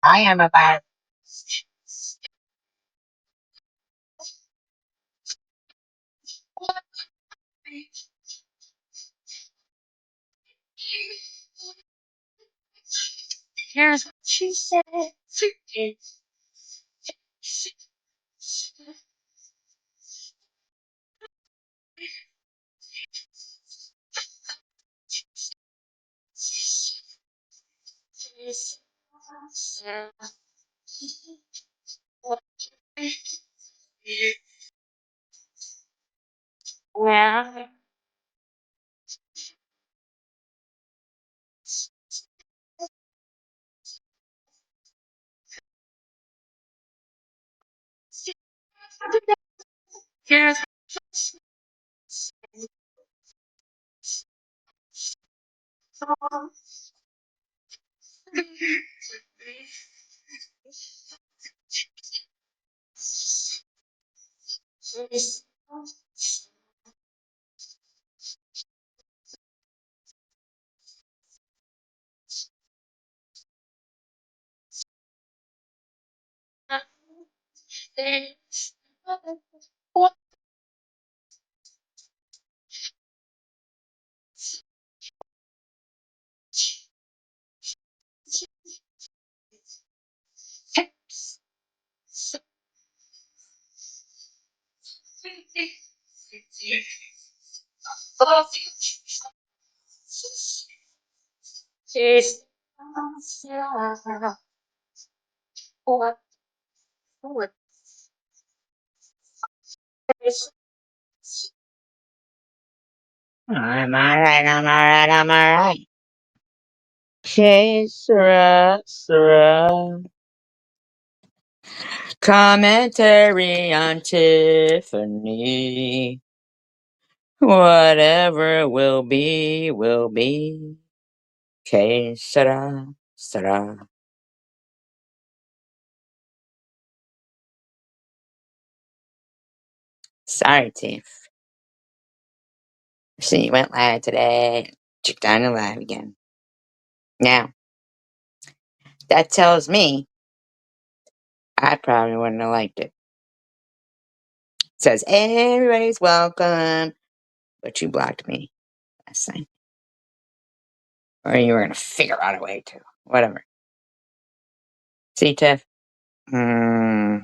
I am about. Here's what she said. Yeah. Here's what she's what I'm alright, I'm alright, I'm alright. Okay, Sarah, Sarah. Commentary on Tiffany. Whatever will be, will be. Okay, Sarah, Sarah. Sorry, Tiff. See, you went live today. Checked on the live again. Now, that tells me I probably wouldn't have liked it. It says everybody's welcome, but you blocked me last time. Or you were gonna figure out a way to. Whatever. See, Tiff? Hmm.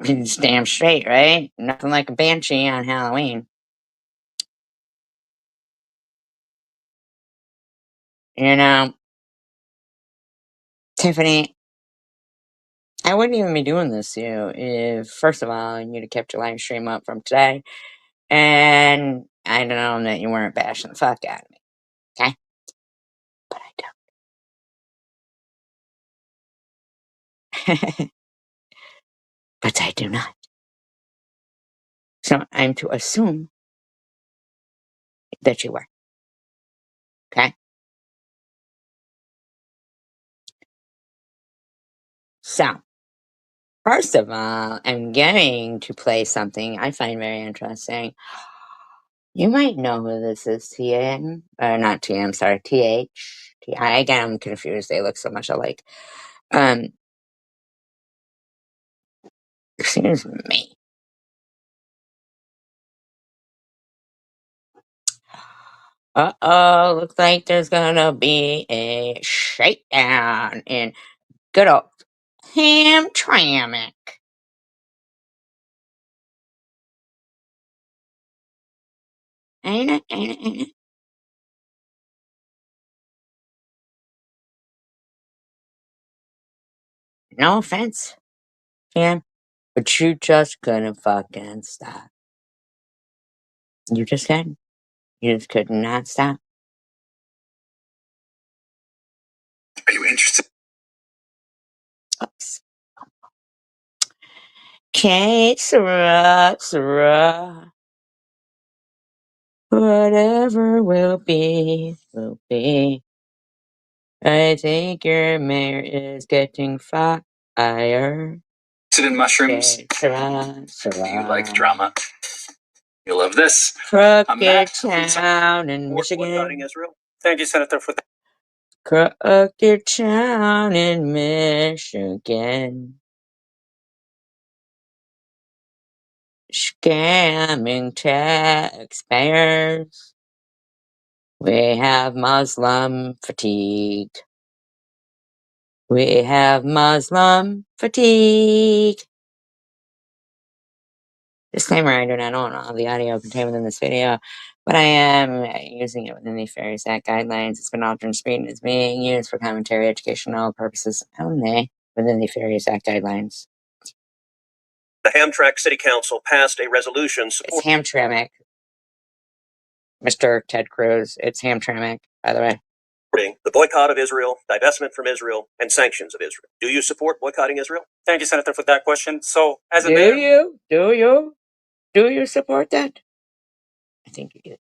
It's damn straight, right? Nothing like a banshee on Halloween. You know, Tiffany, I wouldn't even be doing this to you if, first of all, you'd have kept your live stream up from today, and I'd known that you weren't bashing the fuck out of me, okay? But I don't. But I do not. So I'm to assume that you were, okay? So, first of all, I'm getting to play something I find very interesting. You might know who this is, TM. Not TM, sorry, TH. Again, I'm confused. They look so much alike. Um, Excuse me. Uh-oh, looks like there's gonna be a shakedown in good old Hamtramck. Ain't it, ain't it, ain't it? No offense, Cam, but you just couldn't fucking stop. You just couldn't. You just could not stop. Are you interested? Oops. Okay, Sarah, Sarah. Whatever will be, will be. I think your mayor is getting fired. Interested in mushrooms? Okay, Sarah, Sarah. Do you like drama? You love this. Crooked Town in Michigan. Israel. Thank you, Senator, for that. Crooked Town in Michigan. Scamming taxpayers. We have Muslim fatigue. We have Muslim fatigue. Disclaimer, I do not own all the audio contained within this video, but I am using it within the Fair Act guidelines. It's been altered and speed and is being used for commentary educational purposes only within the Fair Act guidelines. The Hamtramck City Council passed a resolution It's Hamtramck. Mr. Ted Cruz. It's Hamtramck, by the way. supporting the boycott of Israel, divestment from Israel, and sanctions of Israel. Do you support boycotting Israel? Thank you, Senator, for that question. So, as a mayor, Do you support that? I think you do.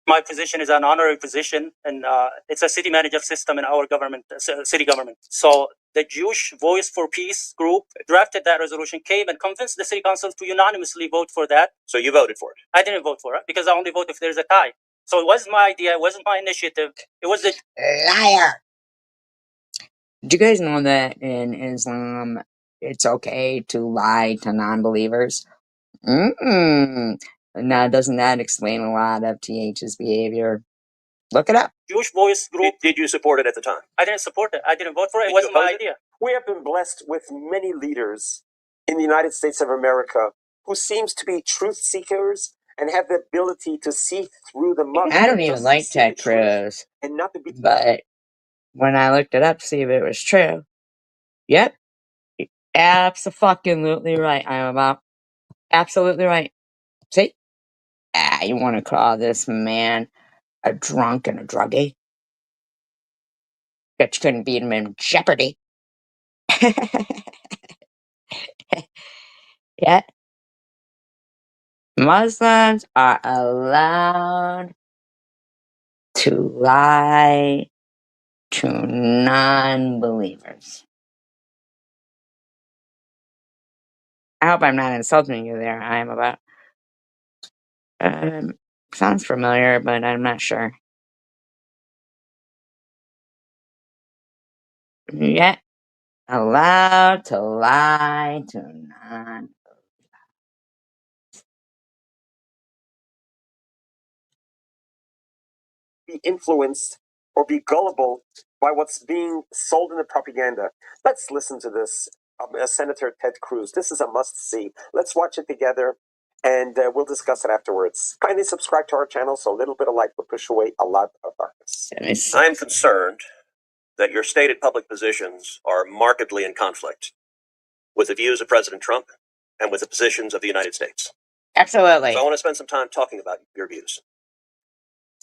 my position is an honorary position, and it's a city manager system in our government, city government. So the Jewish Voice for Peace group drafted that resolution, came and convinced the city council to unanimously vote for that. So you voted for it? I didn't vote for it because I only vote if there's a tie. So it wasn't my idea, it wasn't my initiative. It was the Liar. Do you guys know that in Islam, it's okay to lie to non-believers? Now, doesn't that explain a lot of TH's behavior? Look it up. Jewish Voice group. Did you support it at the time? I didn't support it. I didn't vote for it. It wasn't my idea. We have been blessed with many leaders in the United States of America who seems to be truth seekers and have the ability to see through the muck. I don't even like Ted Cruz, and not to be. But when I looked it up to see if it was true, yep, absolutely right. I'm about absolutely right. See, you want to call this man a drunk and a druggie? Bet you couldn't beat him in Jeopardy. Yeah. Muslims are allowed to lie to non-believers. I hope I'm not insulting you there. I am about. Sounds familiar, but I'm not sure. Yeah. Allowed to lie to non. Be influenced or be gullible by what's being sold in the propaganda. Let's listen to this. Senator Ted Cruz. This is a must-see. Let's watch it together, and we'll discuss it afterwards. Kindly subscribe to our channel so a little bit of light will push away a lot of darkness. I am concerned that your stated public positions are markedly in conflict with the views of President Trump and with the positions of the United States. Absolutely. So I want to spend some time talking about your views.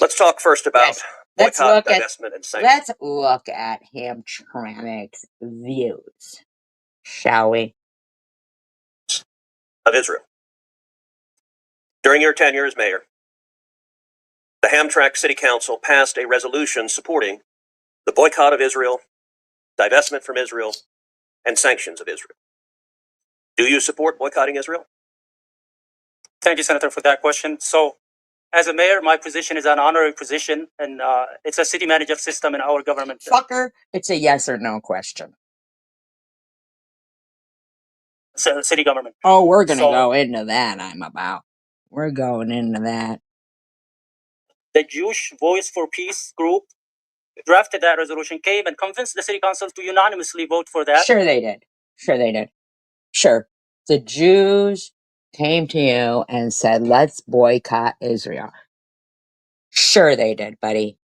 Let's talk first about Let's boycott, look at- divestment, and sanctions Let's look at Hamtramck's views, shall we? of Israel. During your tenure as mayor, the Hamtramck City Council passed a resolution supporting the boycott of Israel, divestment from Israel, and sanctions of Israel. Do you support boycotting Israel? Thank you, Senator, for that question. So, as a mayor, my position is an honorary position, and it's a city manager system in our government. Fucker, it's a yes or no question. City government. Oh, we're going to go into that, We're going into that. The Jewish Voice for Peace group drafted that resolution, came and convinced the city council to unanimously vote for that. Sure they did. Sure. The Jews came to you and said, let's boycott Israel. Sure they did, buddy.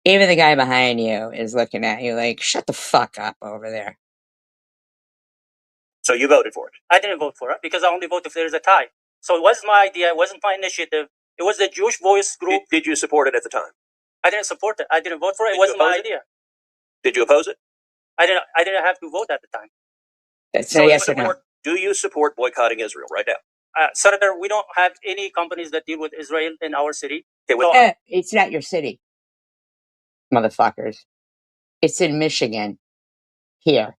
Even the guy behind you is looking at you like, shut the fuck up over there. So you voted for it? I didn't vote for it because I only vote if there's a tie. So it wasn't my idea, it wasn't my initiative. It was the Jewish Voice group. Did you support it at the time? I didn't support it. I didn't vote for it. It wasn't my idea. Did you oppose it? I didn't have to vote at the time. That's a yes or no. Do you support boycotting Israel right now? Senator, we don't have any companies that deal with Israel in our city. It's not your city, motherfuckers. It's in Michigan, here.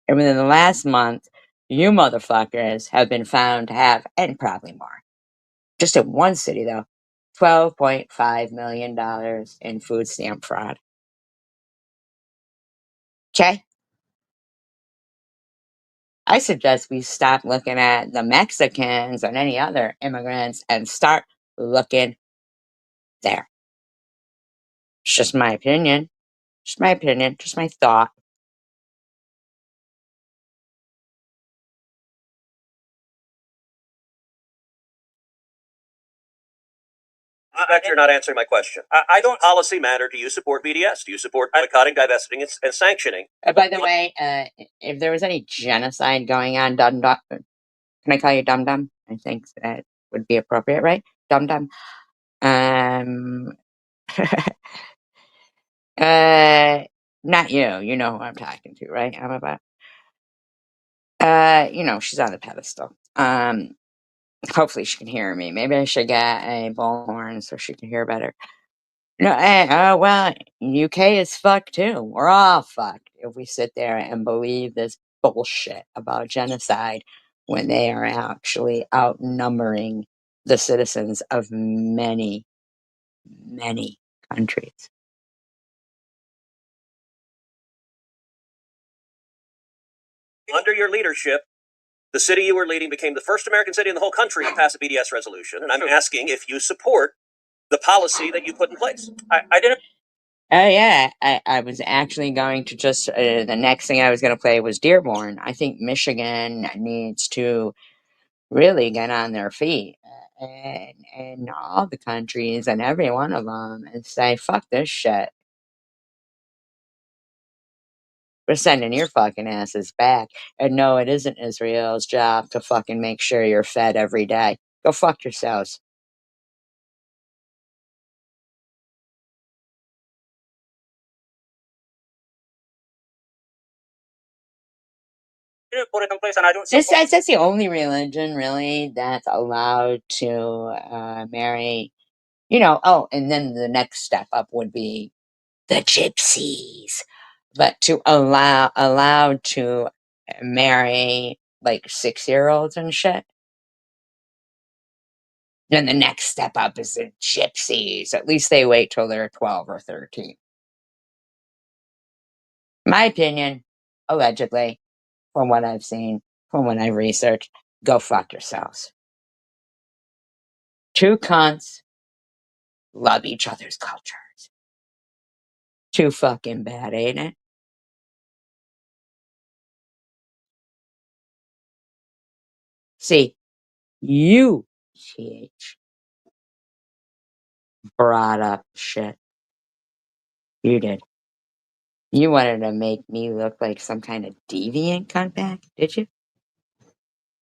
And within the last month, You motherfuckers have been found to have, and probably more, just in one city though, $12.5 million in food stamp fraud. Okay? I suggest we stop looking at the Mexicans and any other immigrants and start looking there. It's just my opinion. Just my opinion. Just my thought. I bet you're not answering my question. I don't. Policy matter. Do you support BDS? Do you support boycotting, divesting, and sanctioning? By the way, if there was any genocide going on, Dum Dum, can I call you Dum Dum? I think that would be appropriate, right? Dum Dum. Not you. You know who I'm talking to, right? I'm about. She's on the pedestal. Hopefully she can hear me. Maybe I should get a bullhorn so she can hear better. No, well, UK is fucked too. We're all fucked if we sit there and believe this bullshit about genocide when they are actually outnumbering the citizens of many, many countries. Under your leadership, the city you were leading became the first American city in the whole country to pass a BDS resolution. And I'm asking if you support the policy that you put in place. I didn't. Oh yeah, I was actually going to just the next thing I was going to play was Dearborn. I think Michigan needs to really get on their feet and all the countries and every one of them and say fuck this shit. We're sending your fucking asses back. And no, it isn't Israel's job to fucking make sure you're fed every day. Go fuck yourselves. Put it in place, and I don't. That's the only religion really that's allowed to marry. And then the next step up would be the gypsies, but to allowed to marry like 6-year-olds and shit. Then the next step up is the gypsies. At least they wait till they're 12 or 13. My opinion, allegedly, from what I've seen, from what I've researched, go fuck yourselves. Two cunts love each other's cultures. Too fucking bad, ain't it? See, you, TH, brought up shit. You did. You wanted to make me look like some kind of deviant cuntbag, did you?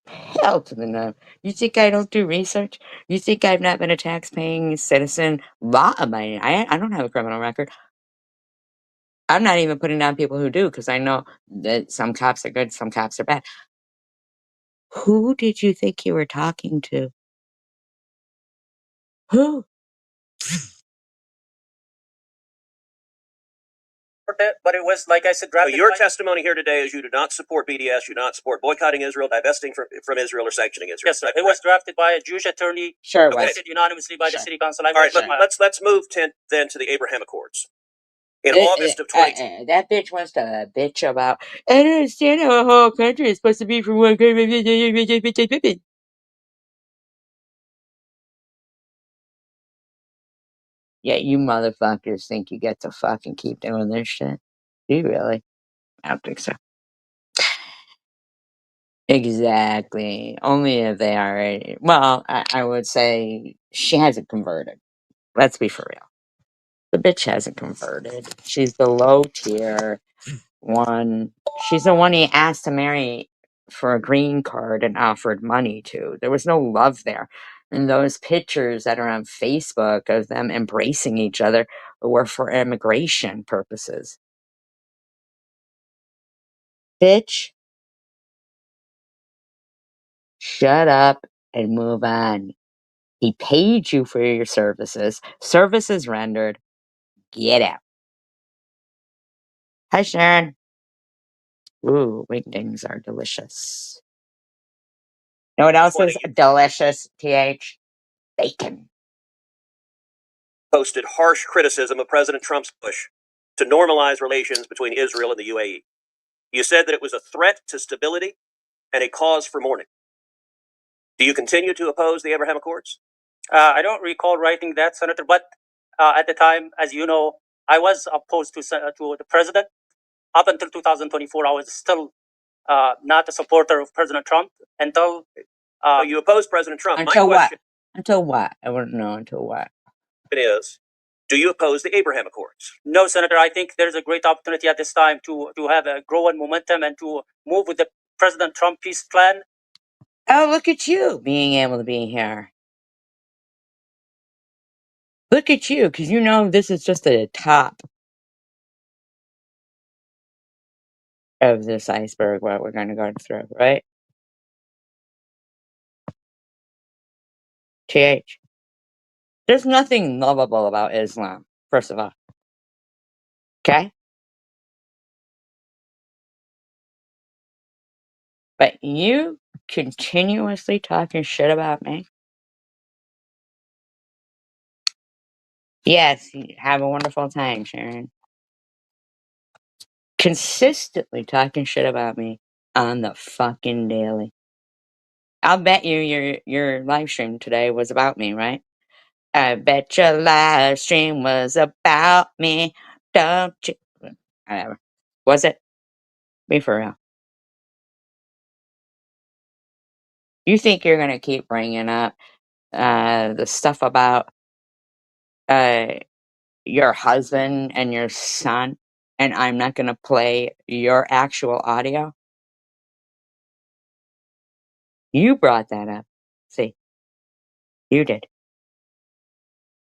Hell to the no. You think I don't do research? You think I've not been a tax-paying citizen law-abiding? I don't have a criminal record. I'm not even putting down people who do because I know that some cops are good, some cops are bad. Who did you think you were talking to? Who? But it was, like I said, so your testimony here today is you do not support BDS, you do not support boycotting Israel, divesting from Israel, or sanctioning Israel. Yes, sir. It was drafted by a Jewish attorney. Sure it was. Voted unanimously by the city council. All right, let's move then to the Abraham Accords. In August of 2020. That bitch wants to bitch about, I don't understand how a whole country is supposed to be from one country. Yeah, you motherfuckers think you get to fucking keep doing this shit? Do you really? I don't think so. Exactly. Only if they are. Well, I would say she hasn't converted. Let's be for real. The bitch hasn't converted. She's the low tier one. She's the one he asked to marry for a green card and offered money to. There was no love there. And those pictures that are on Facebook of them embracing each other were for immigration purposes. Bitch, shut up and move on. He paid you for your services. Services rendered. Get out. Hi, Sharon. Ooh, wingdings are delicious. Know what else is 20 delicious, TH? Bacon. posted harsh criticism of President Trump's push to normalize relations between Israel and the UAE. You said that it was a threat to stability and a cause for mourning. Do you continue to oppose the Abraham Accords? I don't recall writing that, Senator, but at the time, as you know, I was opposed to the president. Up until 2024, I was still not a supporter of President Trump until you opposed President Trump. Until what? Until what? I wouldn't know until what. It is. Do you oppose the Abraham Accords? No, Senator. I think there's a great opportunity at this time to have a growing momentum and to move with the President Trump peace plan. Oh, look at you being able to be here. Look at you, because you know this is just the top of this iceberg, what we're going to go through, right? TH. There's nothing lovable about Islam, first of all. Okay? But you continuously talking shit about me? Yes, have a wonderful time, Sharon. Consistently talking shit about me on the fucking daily. I'll bet you your live stream today was about me, right? I bet your live stream was about me. Don't you? Whatever. Was it? Be for real. You think you're going to keep bringing up the stuff about your husband and your son, and I'm not going to play your actual audio? You brought that up. See, you did.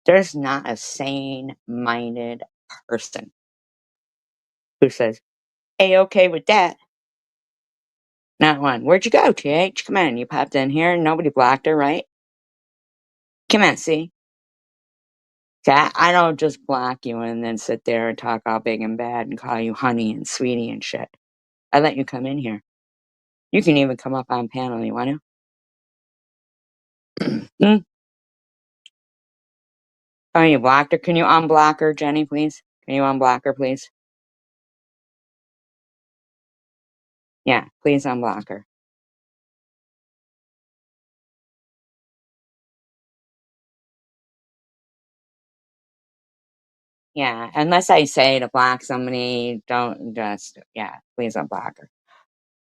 There's not a sane-minded person who says, hey, okay with that. Not one. Where'd you go, TH? Come on, you popped in here. Nobody blocked her, right? Come on, see? I don't just block you and then sit there and talk all big and bad and call you honey and sweetie and shit. I let you come in here. You can even come up on panel. You want to? Oh, you blocked her? Can you unblock her, Jenny, please? Can you unblock her, please? Yeah, please unblock her. Yeah, unless I say to block somebody, don't just, yeah, please unblock her.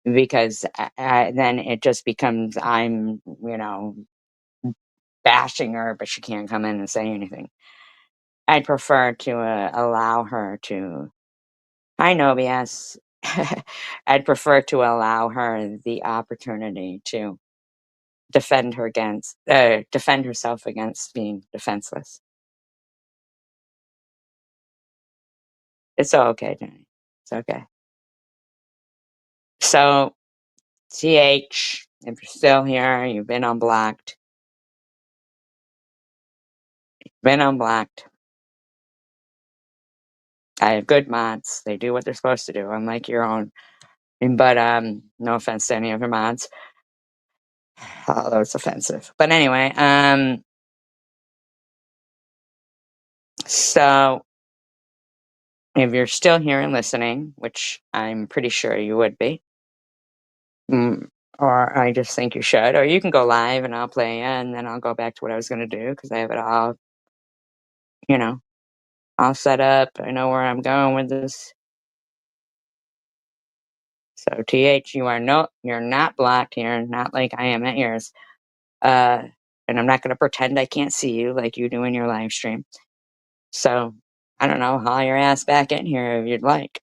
Because then it just becomes I'm, bashing her, but she can't come in and say anything. I'd prefer to allow her to. I know, BS. I'd prefer to allow her the opportunity to defend herself against being defenseless. It's okay, Jenny. It's okay. So, TH, if you're still here, you've been unblocked. Been unblocked. I have good mods. They do what they're supposed to do, unlike your own. But no offense to any of your mods. Although it's offensive. But anyway, so if you're still here and listening, which I'm pretty sure you would be, or I just think you should, or you can go live and I'll play it and then I'll go back to what I was going to do because I have it all, all set up. I know where I'm going with this. So TH, you're not blocked here, not like I am at yours. And I'm not going to pretend I can't see you like you do in your live stream. So I don't know, haul your ass back in here if you'd like.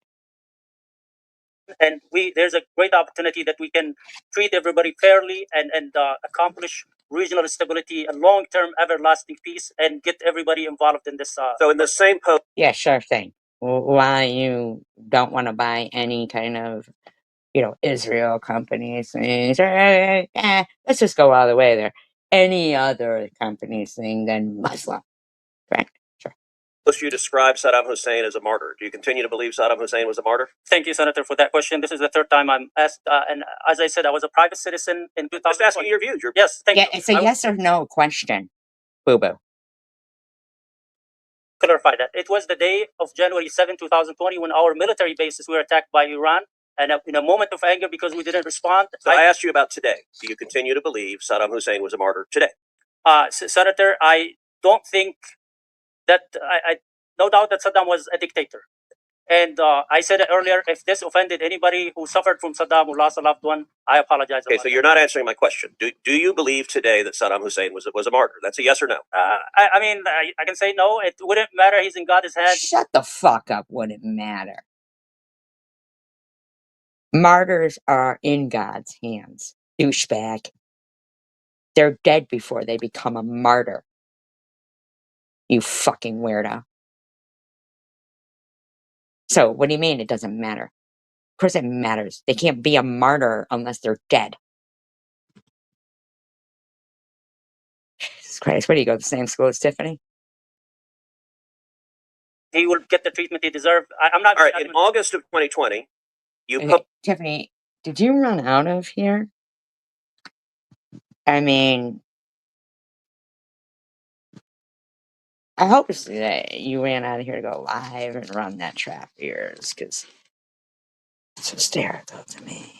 And there's a great opportunity that we can treat everybody fairly and accomplish regional stability and long-term everlasting peace and get everybody involved in this. So in the same post. Yeah, sure thing. Why you don't want to buy any kind of, Israel companies, things, let's just go all the way there. Any other companies thing than Muslim, right? Sure. Post, you described Saddam Hussein as a martyr. Do you continue to believe Saddam Hussein was a martyr? Thank you, Senator, for that question. This is the third time I'm asked, and as I said, I was a private citizen in 2000. Just asking your views. Yes, thank Yeah, you. it's a yes or no question. Boo boo. Clarify that. It was the day of January 7, 2020, when our military bases were attacked by Iran. And in a moment of anger, because we didn't respond. So I asked you about today. Do you continue to believe Saddam Hussein was a martyr today? Senator, I don't think that, I no doubt that Saddam was a dictator. And I said it earlier, if this offended anybody who suffered from Saddam, who lost a loved one, I apologize. Okay, so you're not answering my question. Do you believe today that Saddam Hussein was a martyr? That's a yes or no. I mean, I can say no. It wouldn't matter. He's in God's hands. Shut the fuck up, wouldn't matter. Martyrs are in God's hands, douchebag. They're dead before they become a martyr. You fucking weirdo. So, what do you mean it doesn't matter? Of course it matters. They can't be a martyr unless they're dead. Jesus Christ, where do you go? The same school as Tiffany? He will get the treatment he deserves. I'm not. All right, in August of 2020, Okay, Tiffany, did you run out of here? I mean, I hope that you ran out of here to go live and run that trap of yours, because it's hysterical to me.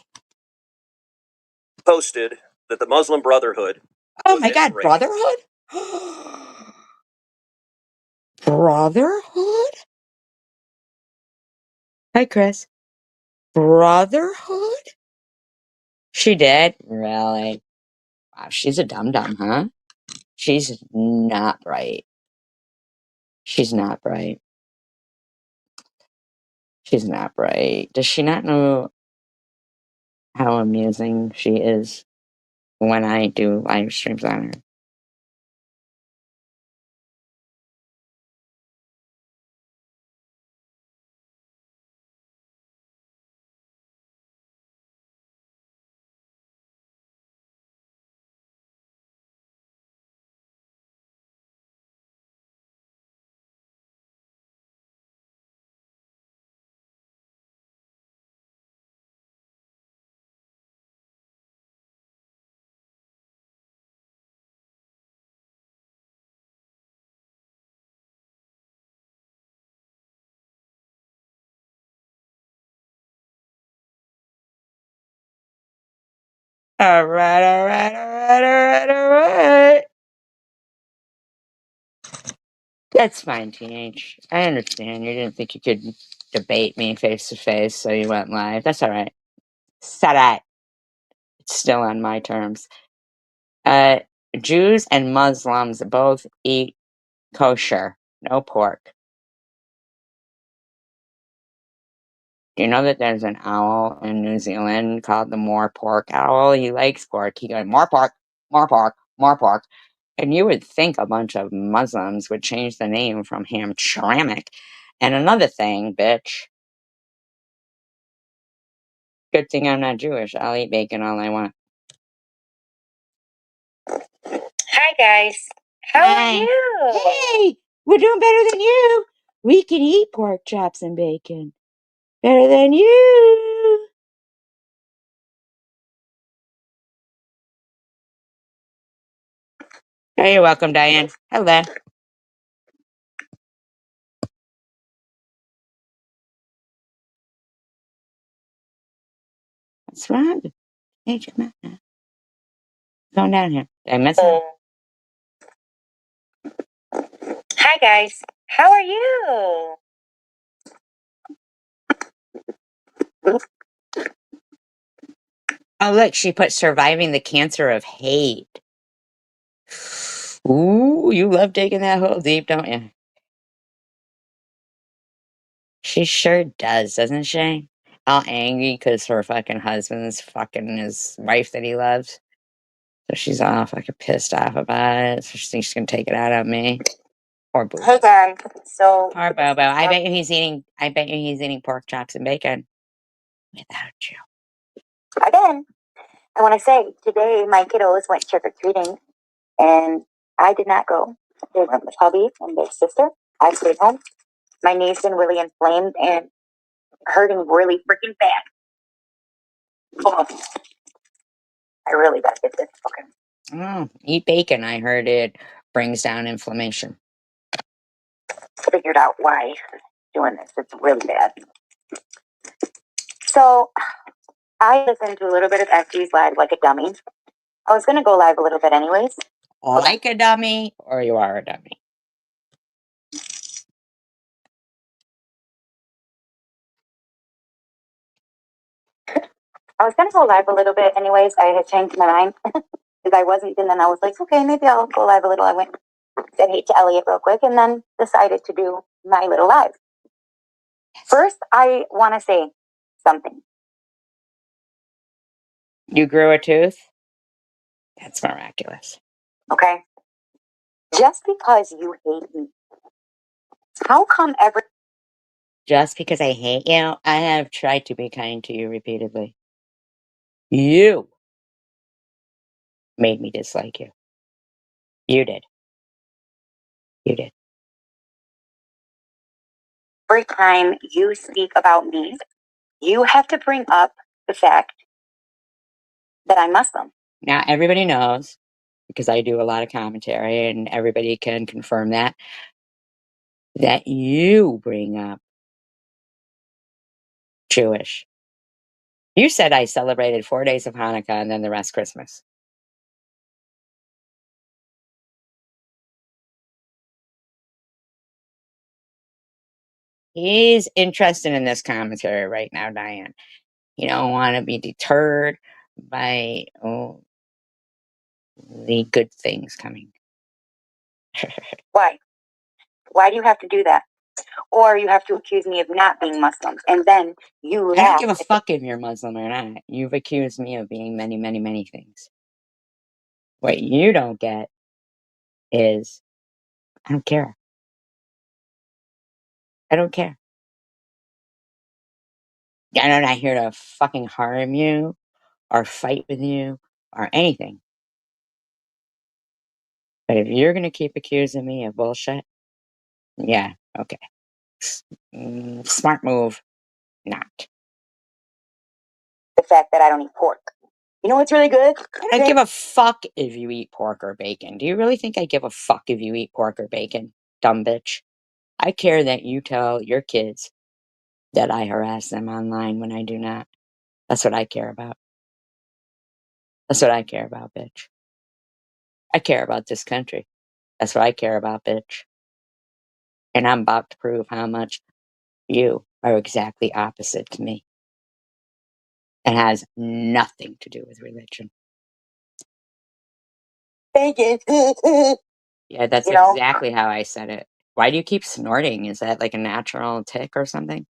posted that the Muslim Brotherhood. Oh my God, Brotherhood? Brotherhood? Hi, Chris. Brotherhood? She did? Really? Wow, she's a dum-dum, huh? She's not bright. She's not bright. She's not bright. Does she not know how amusing she is when I do live streams on her? All right. That's fine, TH. I understand. You didn't think you could debate me face to face, so you went live. That's all right. Sarat. It's still on my terms. Jews and Muslims both eat kosher, no pork. Do you know that there's an owl in New Zealand called the more pork owl? He likes pork. He goes, more pork, more pork, more pork. And you would think a bunch of Muslims would change the name from Hamtramck. And another thing, bitch. Good thing I'm not Jewish. I'll eat bacon all I want. Hi, guys. How are you? Hey, we're doing better than you. We can eat pork chops and bacon. Better than you. Oh, you're welcome, Diane. Hello. What's wrong? Hey, come on. Going down here. Did I miss it? Hi, guys. How are you? Oh, look, she put surviving the cancer of hate. Ooh, you love taking that hole deep, don't you? She sure does, doesn't she? All angry because her fucking husband's fucking his wife that he loves. So she's all fucking pissed off about it. So she thinks she's gonna take it out on me. Or Boo. Hey, Dan. So, Poor Bobo. I bet you he's eating pork chops and bacon. Without you. again, I want to say today my kiddos went trick or treating, and I did not go. They went with hubby and their sister. I stayed home. My knee's been really inflamed and hurting really freaking bad. Oh, I really gotta get this. Okay. Oh, eat bacon. I heard it brings down inflammation. Figured out why I'm doing this. It's really bad. So I listened to a little bit of FG's live like a dummy. I was gonna go live a little bit anyways. Like a dummy, or you are a dummy. I was gonna go live a little bit anyways. I had changed my mind because I wasn't, and then I was like, okay, maybe I'll go live a little. I went said hey to Elliot real quick, and then decided to do my little live. First, I want to say something. You grew a tooth? That's miraculous. Okay, just because you hate me, how come every Just because I hate you, I have tried to be kind to you repeatedly. You made me dislike you. You did. You did. time you speak about me, you have to bring up the fact that I'm Muslim? Now, everybody knows, because I do a lot of commentary and everybody can confirm that you bring up Jewish. You said I celebrated 4 days of Hanukkah and then the rest Christmas. He's interested in this commentary right now, Diane. You don't want to be deterred by the good things coming. Why? Why do you have to do that? Or you have to accuse me of not being Muslim, and then you I don't laugh. give a fuck if you're Muslim or not. You've accused me of being many, many, many things. What you don't get is, I don't care. I don't care. I'm not here to fucking harm you or fight with you or anything. But if you're going to keep accusing me of bullshit, yeah, okay. Smart move, not. The fact that I don't eat pork. You know what's really good? I don't give a fuck if you eat pork or bacon. Do you really think I give a fuck if you eat pork or bacon, dumb bitch? I care that you tell your kids that I harass them online when I do not. That's what I care about. That's what I care about, bitch. I care about this country. That's what I care about, bitch. And I'm about to prove how much you are exactly opposite to me. It has nothing to do with religion. Bacon. Yeah, that's You know? exactly how I said it. Why do you keep snorting? Is that like a natural tick or something?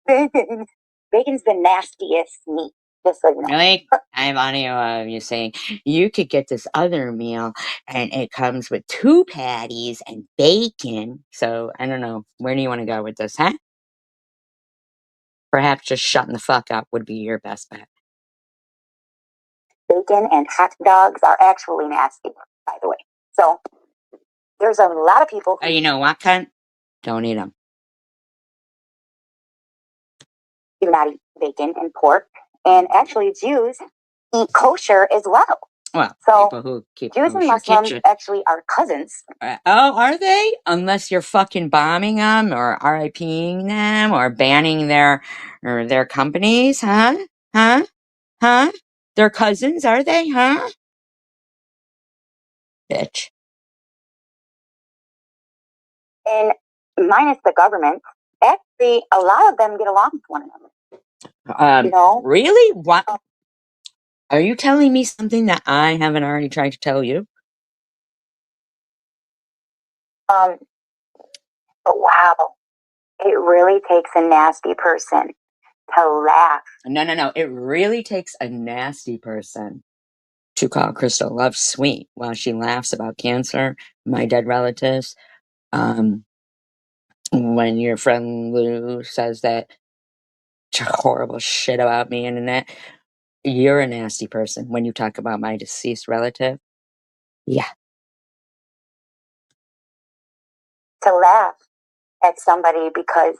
Bacon. Bacon's the nastiest meat, just so you know. Really? I have audio of you saying you could get this other meal and it comes with 2 patties and bacon. So I don't know. Where do you want to go with this, huh? Perhaps just shutting the fuck up would be your best bet. Bacon and hot dogs are actually nasty, by the way. So there's a lot of people Oh, who you know what, cunt? Don't eat them. do not eat bacon and pork, and actually Jews eat kosher as well. Well, So people who keep Jews and kosher Muslims kitchen. actually are cousins. Oh, are they? Unless you're fucking bombing them or RIPing them or banning their companies, huh? Huh? Huh? They're cousins, are they? Huh? Bitch. And minus the government, actually a lot of them get along with one another. You know? Really? What? Are you telling me something that I haven't already tried to tell you? But wow, it really takes a nasty person to laugh. No. It really takes a nasty person to call Crystal Love sweet while she laughs about cancer, my dead relatives. When your friend Lou says that horrible shit about me and that, you're a nasty person when you talk about my deceased relative. Yeah. to laugh at somebody because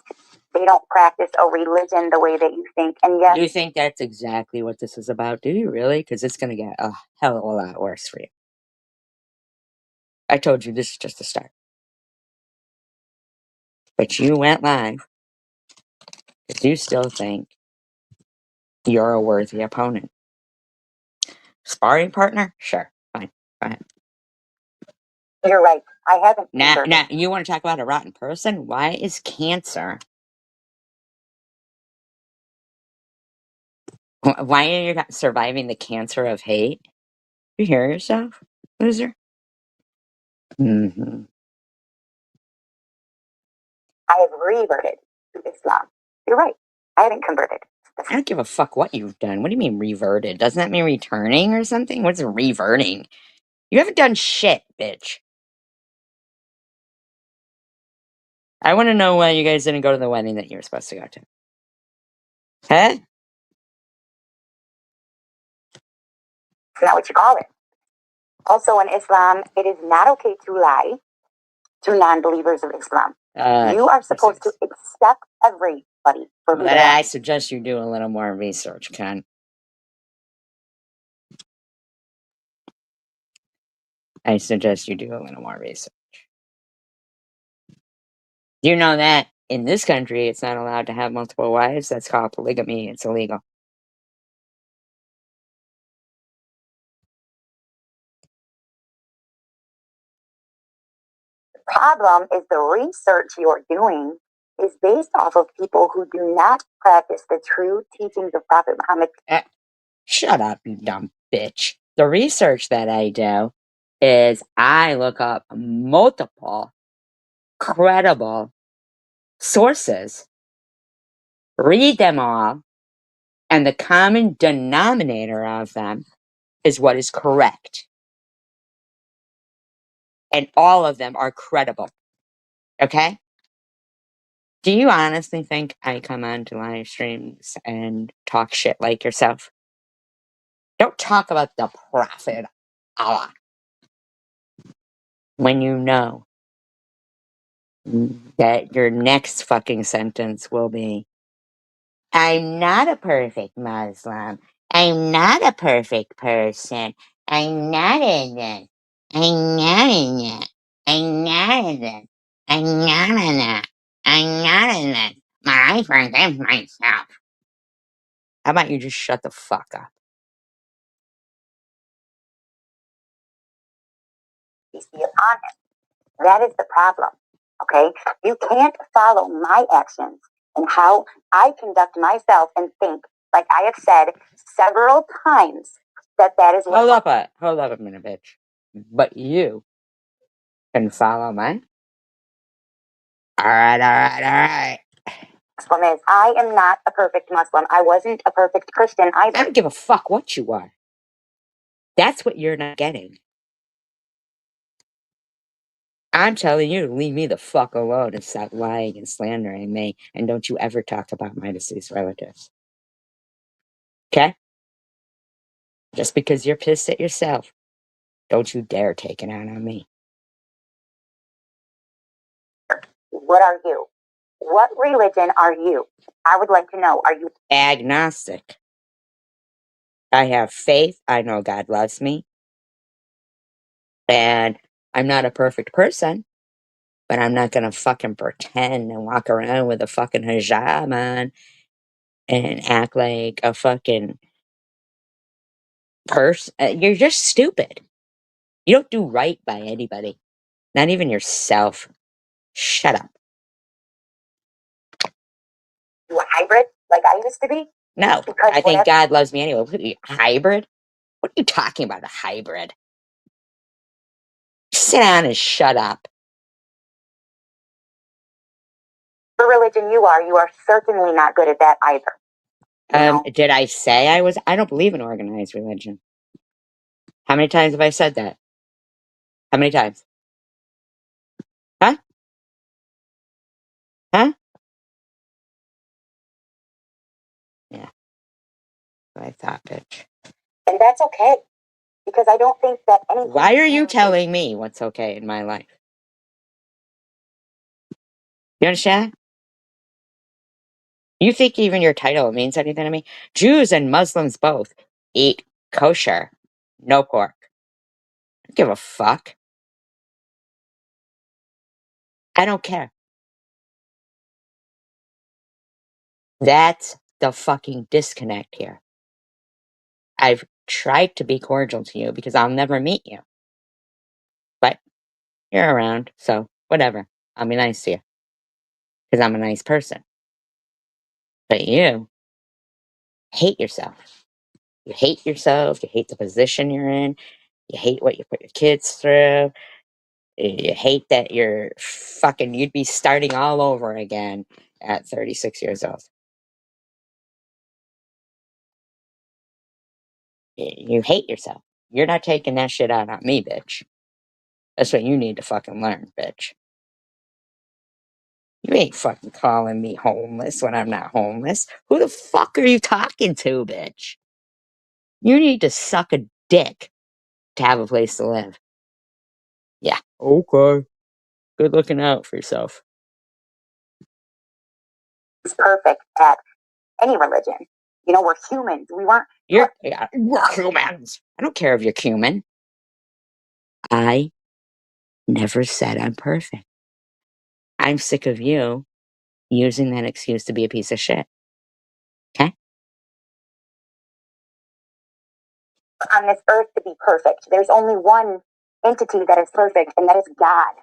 they don't practice a religion the way that you think. And yes, Do you think that's exactly what this is about? Do you really? Because it's going to get a hell of a lot worse for you. I told you this is just the start. But you went live because you still think you're a worthy opponent. Sparring partner? Sure. Fine. Go ahead. you're right. I haven't. Now, converted. you want to talk about a rotten person? Why is cancer? Why are you not surviving the cancer of hate? You hear yourself, loser? Mm-hmm. I have reverted to Islam. You're right. I haven't converted. I don't give a fuck what you've done. What do you mean reverted? Doesn't that mean returning or something? What's reverting? You haven't done shit, bitch. I want to know why you guys didn't go to the wedding that you were supposed to go to. Huh? It's not what you call it. Also, in Islam, it is not okay to lie to non-believers of Islam. You are supposed to accept everybody for who But they I are. suggest you do a little more research, Ken. I suggest you do a little more research. You know that in this country, it's not allowed to have multiple wives. That's called polygamy. It's illegal. The problem is the research you're doing is based off of people who do not practice the true teachings of Prophet Muhammad. Shut up, you dumb bitch. The research that I do is I look up multiple credible sources, read them all, and the common denominator of them is what is correct. And all of them are credible. Okay? Do you honestly think I come on to live streams and talk shit like yourself? Don't talk about the Prophet Allah when you know that your next fucking sentence will be, I'm not a perfect Muslim. I'm not a perfect person. I'm not in it. I'm not in it. I'm not in it. I'm not in it. I'm not in it. I forgive myself. How about you just shut the fuck up? Peace be upon him. That is the problem. Okay? You can't follow my actions and how I conduct myself and think, like I have said several times, that is what. Hold up a minute, bitch. But you can follow mine. Alright. Muslim is. I am not a perfect Muslim. I wasn't a perfect Christian I either. don't give a fuck what you are. That's what you're not getting. I'm telling you to leave me the fuck alone and stop lying and slandering me, and don't you ever talk about my deceased relatives. Okay? Just because you're pissed at yourself, don't you dare take it out on me. What are you? What religion are you? I would like to know. Are you Agnostic. I have faith. I know God loves me. And I'm not a perfect person, but I'm not gonna fucking pretend and walk around with a fucking hijab on and act like a fucking person. You're just stupid. You don't do right by anybody, not even yourself. Shut up. a hybrid like I used to be? No, Because I think God loves me anyway. What are you, hybrid? What are you talking about, a hybrid? Sit down and shut up. the religion you are certainly not good at that either. Did I say I was? I don't believe in organized religion. How many times have I said that? How many times? Huh? Huh? Yeah. I thought, bitch. And that's okay. Because I don't think that anything. Why are you telling me what's okay in my life? You understand? You think even your title means anything to me? Jews and Muslims both eat kosher, no pork. I don't give a fuck. I don't care. That's the fucking disconnect here. I've tried to be cordial to you because I'll never meet you. But you're around, so whatever. I'll be nice to you because I'm a nice person. But you hate yourself. You hate yourself. You hate the position you're in. You hate what you put your kids through. You hate that you'd be starting all over again at 36 years old. You hate yourself. You're not taking that shit out on me, bitch. That's what you need to fucking learn, bitch. You ain't fucking calling me homeless when I'm not homeless. Who the fuck are you talking to, bitch? You need to suck a dick to have a place to live. Yeah. Okay. Good looking out for yourself. It's perfect at any religion. You know, we're humans. We're humans. I don't care if you're human. I never said I'm perfect. I'm sick of you using that excuse to be a piece of shit. Okay? on this earth to be perfect. There's only one entity that is perfect, and that is God,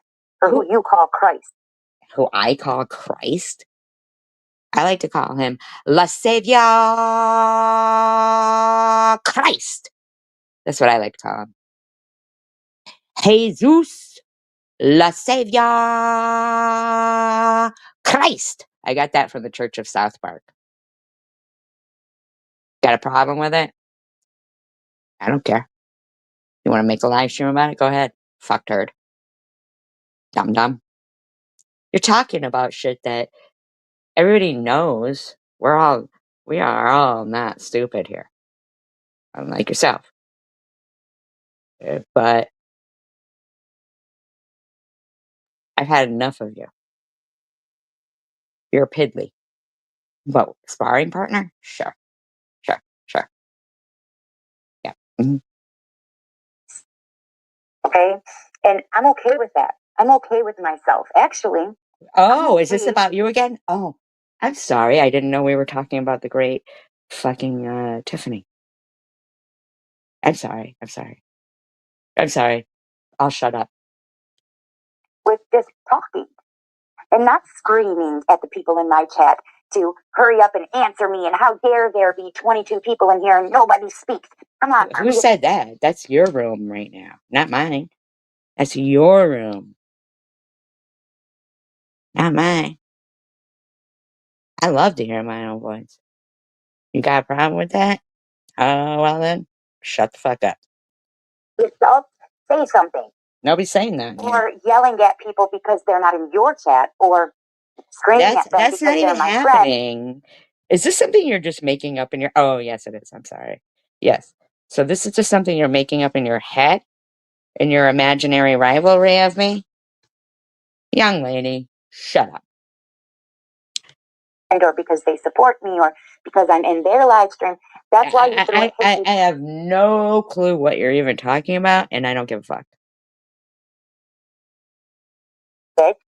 or who you call Christ. Who I call Christ? I like to call him La Savior Christ. That's what I like to call him. Jesus La Savior Christ. I got that from the Church of South Park. Got a problem with it? I don't care. You want to make a live stream about it? Go ahead. Fuck turd. Dum dum. You're talking about shit that everybody knows. We are all not stupid here. Unlike yourself. But I've had enough of you. You're a piddly. But sparring partner? Sure. Sure. Yeah. Mhm. Okay? And I'm okay with that. I'm okay with myself. Actually, Oh, is this about you again? Oh, I'm sorry. I didn't know we were talking about the great fucking Tiffany. I'm sorry. I'll shut up. with just talking and not screaming at the people in my chat to hurry up and answer me, and how dare there be 22 people in here and nobody speaks. Come on. Who said that? That's your room right now, not mine. That's your room, not mine. I love to hear my own voice. You got a problem with that? Oh, well then, shut the fuck up. Yourself, say something. Nobody's saying that. Or yelling at people because they're not in your chat, or screaming at them That's because not they're even my friend. happening. Is this something you're just making up in your... Oh, yes, it is. I'm sorry. Yes. So this is just something you're making up in your head? In your imaginary rivalry of me? Young lady, shut up. Or because they support me, or because I'm in their live stream. That's why you I have no clue what you're even talking about, and I don't give a fuck.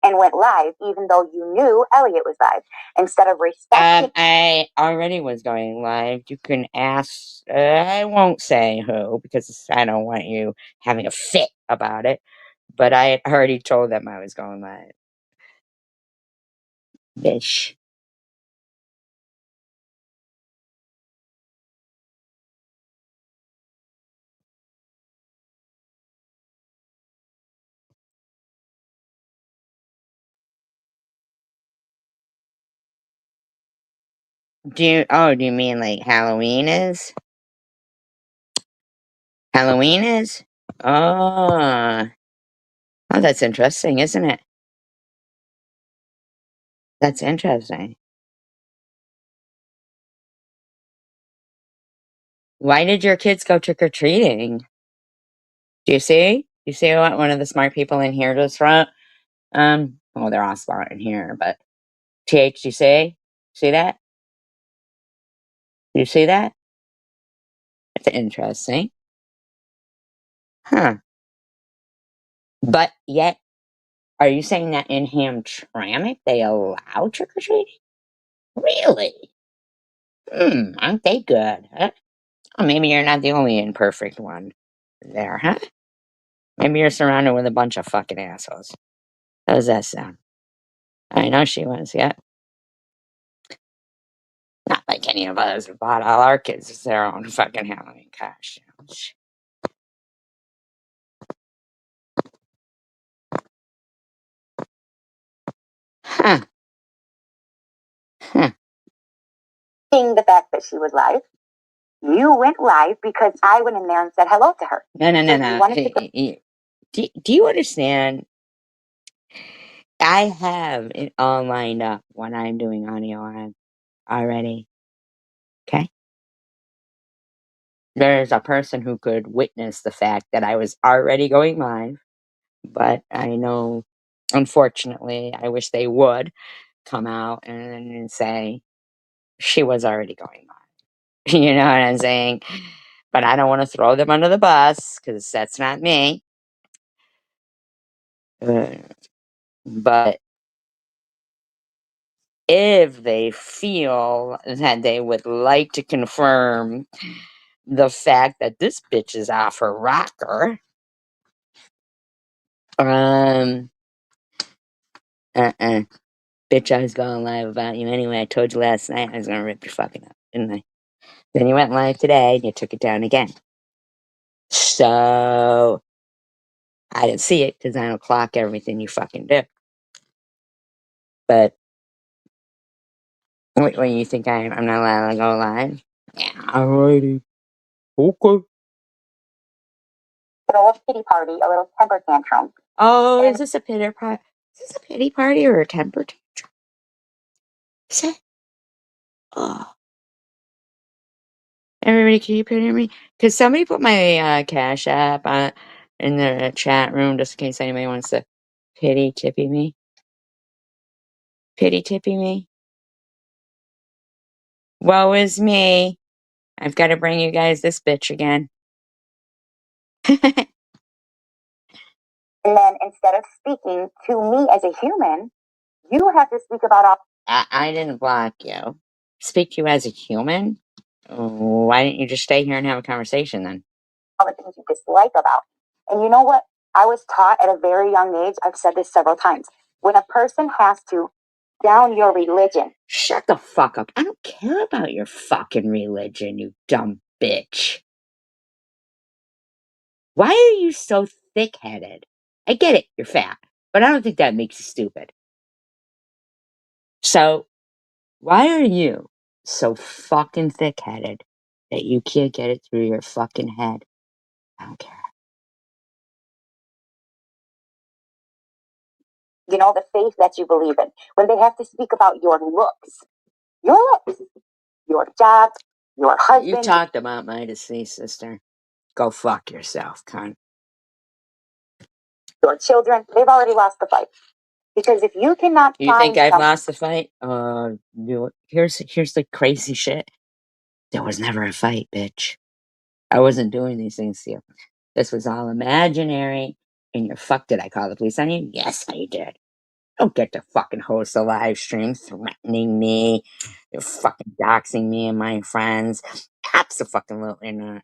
And went live even though you knew Elliot was live, instead of respecting. I already was going live. You can ask, I won't say who because I don't want you having a fit about it, but I had already told them I was going live. Bitch. Do you mean like Halloween is? Halloween is? Oh. Oh, that's interesting, isn't it? That's interesting. Why did your kids go trick-or-treating? Do you see? You see what one of the smart people in here just wrote? Oh, they're all spotted in here, but TH, you see that? You see that? It's interesting. Huh. But yet, are you saying that in Hamtramck they allow trick-or-treating? Really? Aren't they good, huh? Oh, maybe you're not the only imperfect one there, huh? Maybe you're surrounded with a bunch of fucking assholes. How does that sound? I know she was, yeah. Not like any of us who bought all our kids their own fucking Halloween costumes. Huh. Huh. Seeing the fact that she was live, you went live because I went in there and said hello to her. No. So you wanted to Do you understand? I have it all lined up when I'm doing audio on already. Okay? There's a person who could witness the fact that I was already going live, but I know, unfortunately, I wish they would come out and say she was already going live. You know what I'm saying? But I don't want to throw them under the bus because that's not me. But if they feel that they would like to confirm the fact that this bitch is off her rocker, bitch, I was going live about you anyway. I told you last night I was gonna rip your fucking up, didn't I? Then you went live today and you took it down again. So I didn't see it because I don't clock everything you fucking do. But what you think I'm not allowed to go live? Yeah, alrighty. Okay. throw a pity party, a little temper tantrum. Oh, is this a pity party? Is this a pity party or a temper tantrum? Is it? Oh. Everybody, can you pity me? Could somebody put my Cash App in the chat room just in case anybody wants to pity tippy me? Pity tippy me? Woe is me. I've got to bring you guys this bitch again. And then instead of speaking to me as a human, you have to speak about I didn't block you. Speak to you as a human? Why didn't you just stay here and have a conversation then? all the things you dislike about. And you know what? I was taught at a very young age, I've said this several times, when a person has to down your religion. Shut the fuck up. I don't care about your fucking religion, you dumb bitch. Why are you so thick-headed? I get it, you're fat, but I don't think that makes you stupid. So, why are you so fucking thick-headed that you can't get it through your fucking head? I don't care. You know, the faith that you believe in. When they have to speak about your looks, your job, your husband. You talked about my deceased sister. Go fuck yourself, cunt. Your children, they've already lost the fight. Because if you cannot You think I've lost the fight? Here's the crazy shit. There was never a fight, bitch. I wasn't doing these things to you. This was all imaginary. And you're fucked. Did I call the police on you? Yes, I did. Don't get to fucking host a live stream threatening me. You're fucking doxing me and my friends. Absolutely not.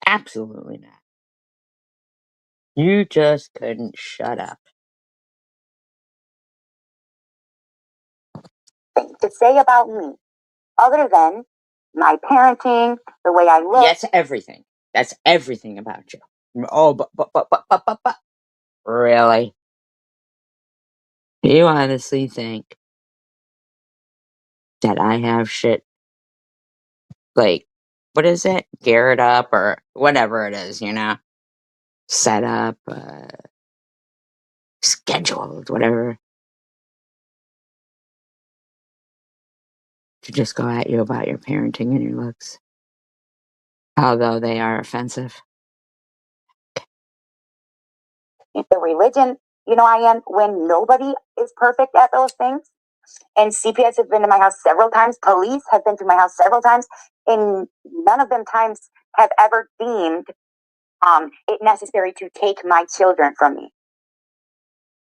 Absolutely not. You just couldn't shut up. To say about me, other than my parenting, the way I look. Yes, everything. That's everything about you. Oh, but. Really? Do you honestly think that I have shit like, what is it? Geared up or whatever it is, set up, scheduled, whatever, to just go at you about your parenting and your looks, although they are offensive. the religion, I am, when nobody is perfect at those things. And CPS have been to my house several times. Police have been to my house several times. And none of them times have ever deemed it necessary to take my children from me.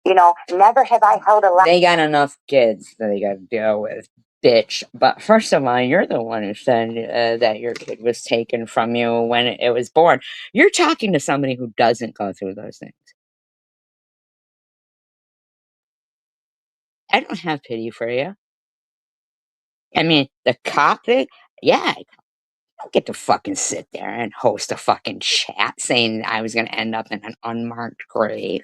Never have I held a They got enough kids that they got to deal with, bitch. But first of all, you're the one who said that your kid was taken from you when it was born. You're talking to somebody who doesn't go through those things. I don't have pity for you. I mean, the cop thing, yeah, I don't get to fucking sit there and host a fucking chat saying I was going to end up in an unmarked grave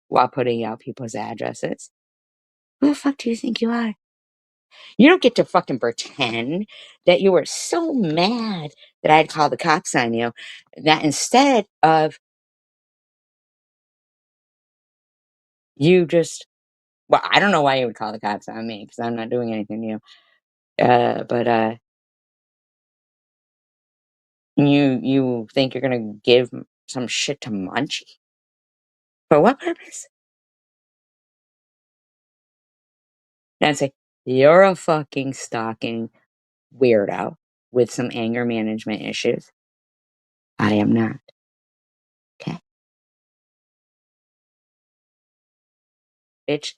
while putting out people's addresses. Who the fuck do you think you are? You don't get to fucking pretend that you were so mad that I'd call the cops on you that instead of you just, well, I don't know why you would call the cops on me because I'm not doing anything to you. But you think you're gonna give some shit to Munchie? For what purpose? Nancy, you're a fucking stalking weirdo with some anger management issues. I am not. Okay? Bitch.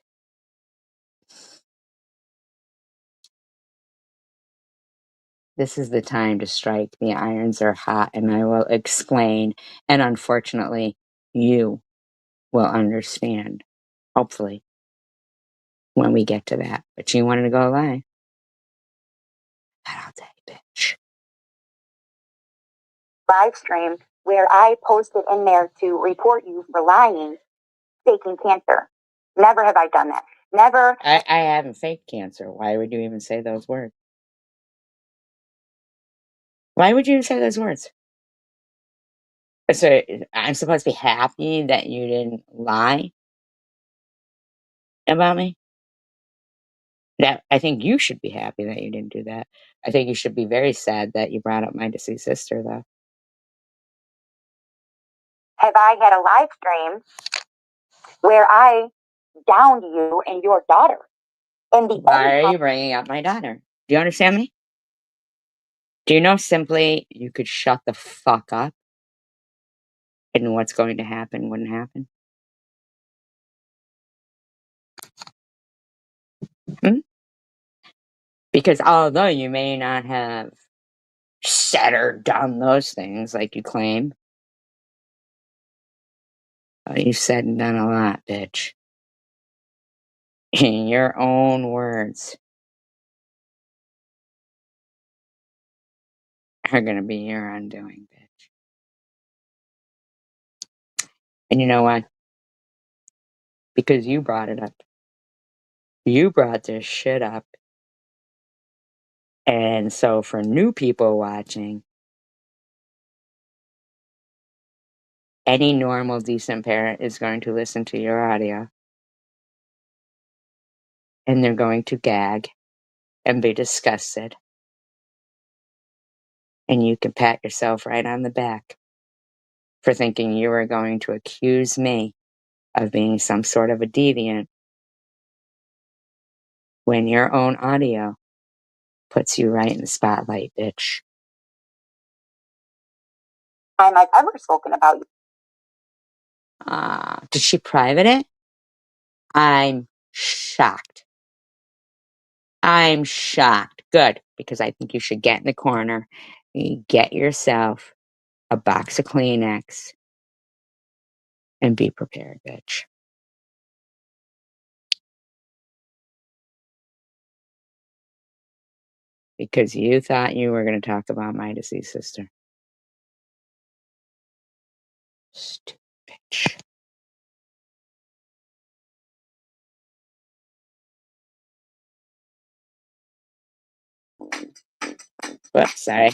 This is the time to strike. The irons are hot, and I will explain. And unfortunately, you will understand. Hopefully, when we get to that. But you wanted to go live. I'll tell you, bitch. live stream where I posted in there to report you for lying, faking cancer. Never have I done that. Never. I haven't faked cancer. Why would you even say those words? Why would you say those words? So I'm supposed to be happy that you didn't lie about me? That I think you should be happy that you didn't do that. I think you should be very sad that you brought up my deceased sister, though. Have I had a live stream where I downed you and your daughter? And the Why are you bringing up my daughter? Do you understand me? Do you know simply you could shut the fuck up and what's going to happen wouldn't happen? Hmm? Because although you may not have said or done those things like you claim, you've said and done a lot, bitch. In your own words are going to be your undoing, bitch. And you know what? Because you brought it up. You brought this shit up. And so for new people watching, any normal, decent parent is going to listen to your audio. And they're going to gag and be disgusted. And you can pat yourself right on the back for thinking you were going to accuse me of being some sort of a deviant when your own audio puts you right in the spotlight, bitch. time I've ever spoken about you. Did she private it? I'm shocked. I'm shocked. Good, because I think you should get in the corner and get yourself a box of Kleenex and be prepared, bitch. Because you thought you were going to talk about my deceased sister. Stupid bitch. Whoops, sorry.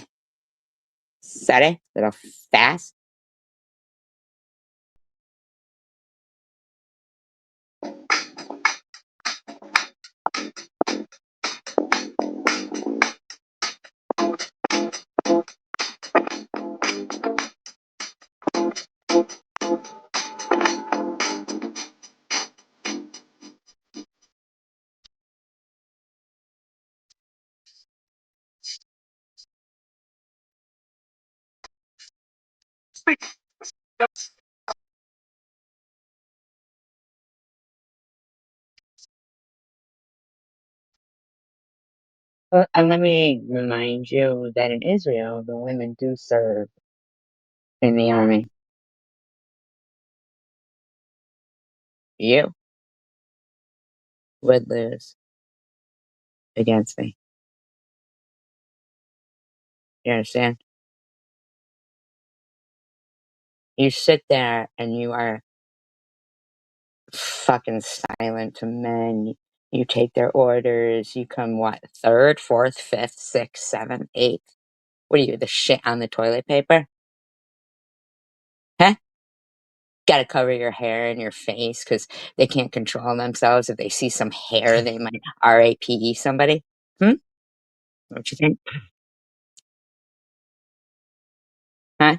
Sorry, little fast. Well, and let me remind you that in Israel, the women do serve in the army. You would lose against me. You understand? You sit there and you are fucking silent to men. You take their orders. You come what? Third, fourth, fifth, sixth, seventh, eighth. What are you, the shit on the toilet paper? Huh? Gotta cover your hair and your face because they can't control themselves. If they see some hair, they might RAPE somebody. What you think? Huh?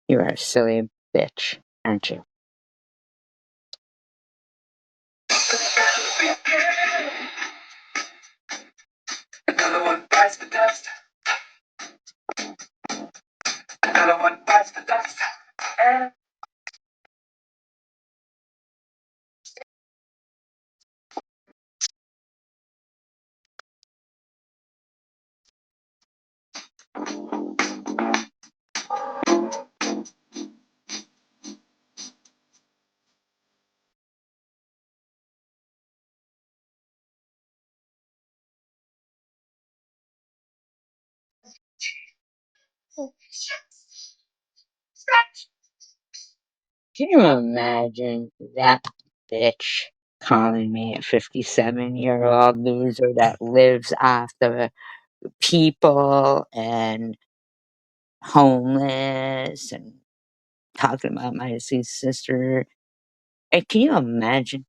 You are a silly bitch, aren't you? Another one bites the dust. Another one bites the dust. Can you imagine that bitch calling me a 57-year-old loser that lives off the people and homeless and talking about my deceased sister? Hey, can you imagine?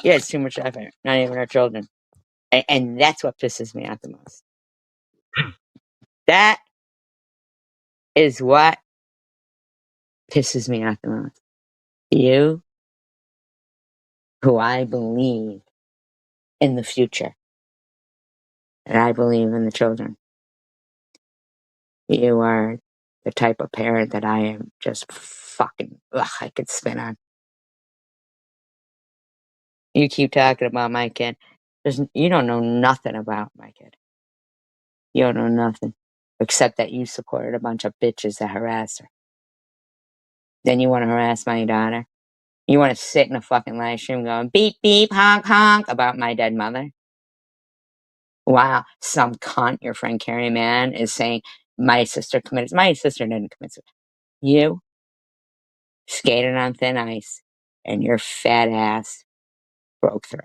Yeah, it's too much effort. Not even our children. And that's what pisses me off the most. That is what pisses me off the most. You, who I believe in the future, and I believe in the children. You are the type of parent that I am just fucking, I could spin on. You keep talking about my kid. You don't know nothing about my kid. You don't know nothing. Except that you supported a bunch of bitches that harassed her. Then you want to harass my daughter? You want to sit in a fucking live stream going beep, beep, honk, honk about my dead mother? Wow, some cunt, your friend Carrie Mann, is saying my sister committed. My sister didn't commit suicide. You skated on thin ice, and your fat ass broke through.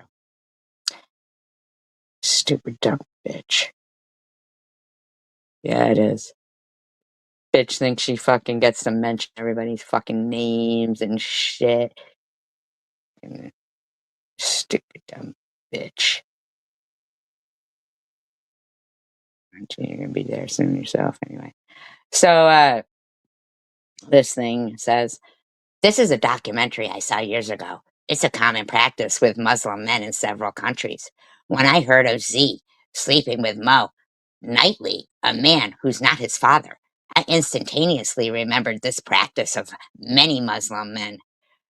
Stupid dumb bitch. Yeah, it is. Bitch thinks she fucking gets to mention everybody's fucking names and shit. Stupid dumb bitch. You're gonna be there soon yourself anyway. So, this thing says, this is a documentary I saw years ago. It's a common practice with Muslim men in several countries. When I heard of Z sleeping with Mo nightly, a man who's not his father, I instantaneously remembered this practice of many Muslim men.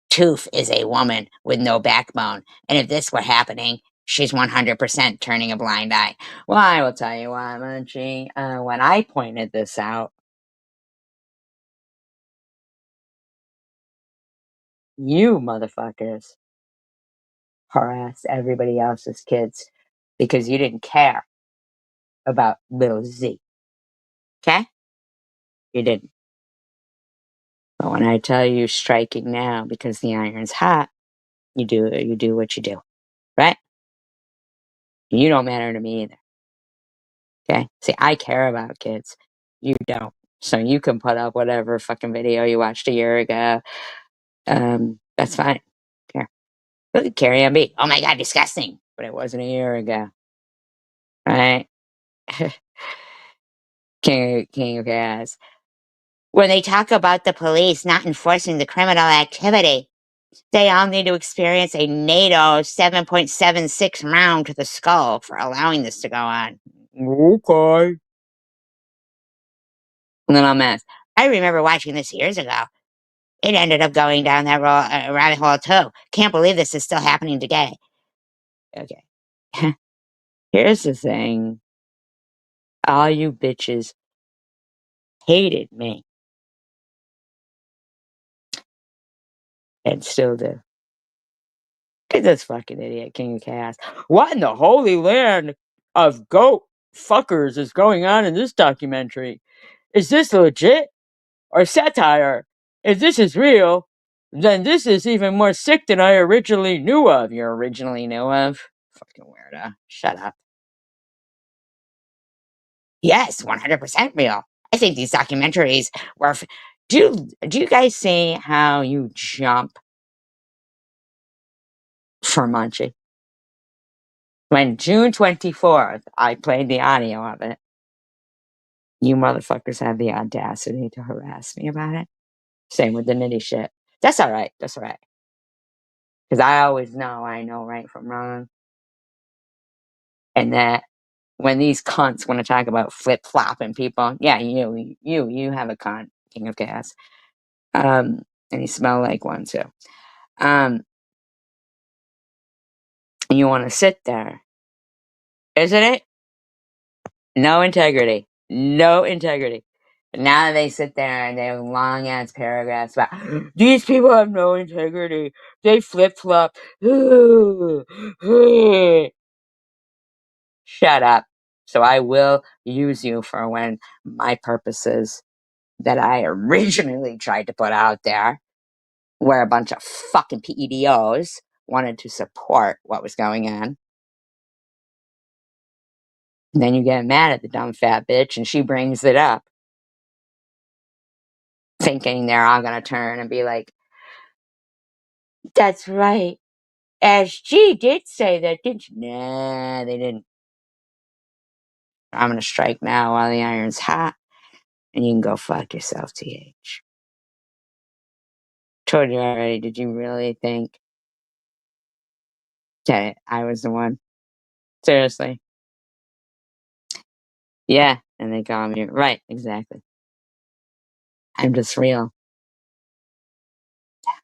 Toof is a woman with no backbone, and if this were happening, she's 100% turning a blind eye. Well, I will tell you why, Munchie. When I pointed this out, you motherfuckers harassed everybody else's kids because you didn't care about little Z. Okay? You didn't. But when I tell you striking now because the iron's hot, you do what you do. Right? You don't matter to me either. Okay? See, I care about kids. You don't. So you can put up whatever fucking video you watched a year ago. That's fine. Care. Look at Carrie M. B. Oh my god, disgusting. But it wasn't a year ago. Right? King of Gas. When they talk about the police not enforcing the criminal activity, They all need to experience a NATO 7.76 round to the skull for allowing this to go on. Okay. Little mess. I remember watching this years ago. It ended up going down that rabbit hole too. Can't believe this is still happening today. Okay. Here's the thing. All you bitches hated me. And still do. Look at this fucking idiot, King of Chaos. What in the holy land of goat fuckers is going on in this documentary? Is this legit or satire? If this is real, then this is even more sick than I originally knew of. You originally knew of? Fucking weirdo. Shut up. Yes, 100% real. I think these documentaries were. Do you guys see how you jump for Munchie? When June 24th, I played the audio of it, you motherfuckers had the audacity to harass me about it. Same with the nitty shit. That's all right. That's all right. Because I always know I know right from wrong. And that when these cunts want to talk about flip flopping people, yeah, you have a cunt, King of Chaos. And you smell like one too. And you want to sit there, isn't it? No integrity. No integrity. But now they sit there and they have long ass paragraphs about these people have no integrity. They flip flop. Shut up. So I will use you for when my purposes that I originally tried to put out there, where a bunch of fucking PEDOs wanted to support what was going on. And then you get mad at the dumb fat bitch and she brings it up, thinking they're all gonna turn and be like, that's right. SG did say that, didn't you? Nah, they didn't. I'm gonna strike now while the iron's hot, and you can go fuck yourself, TH. Told you already, did you really think that I was the one? Seriously. Yeah, and they call me, right, exactly. I'm just real.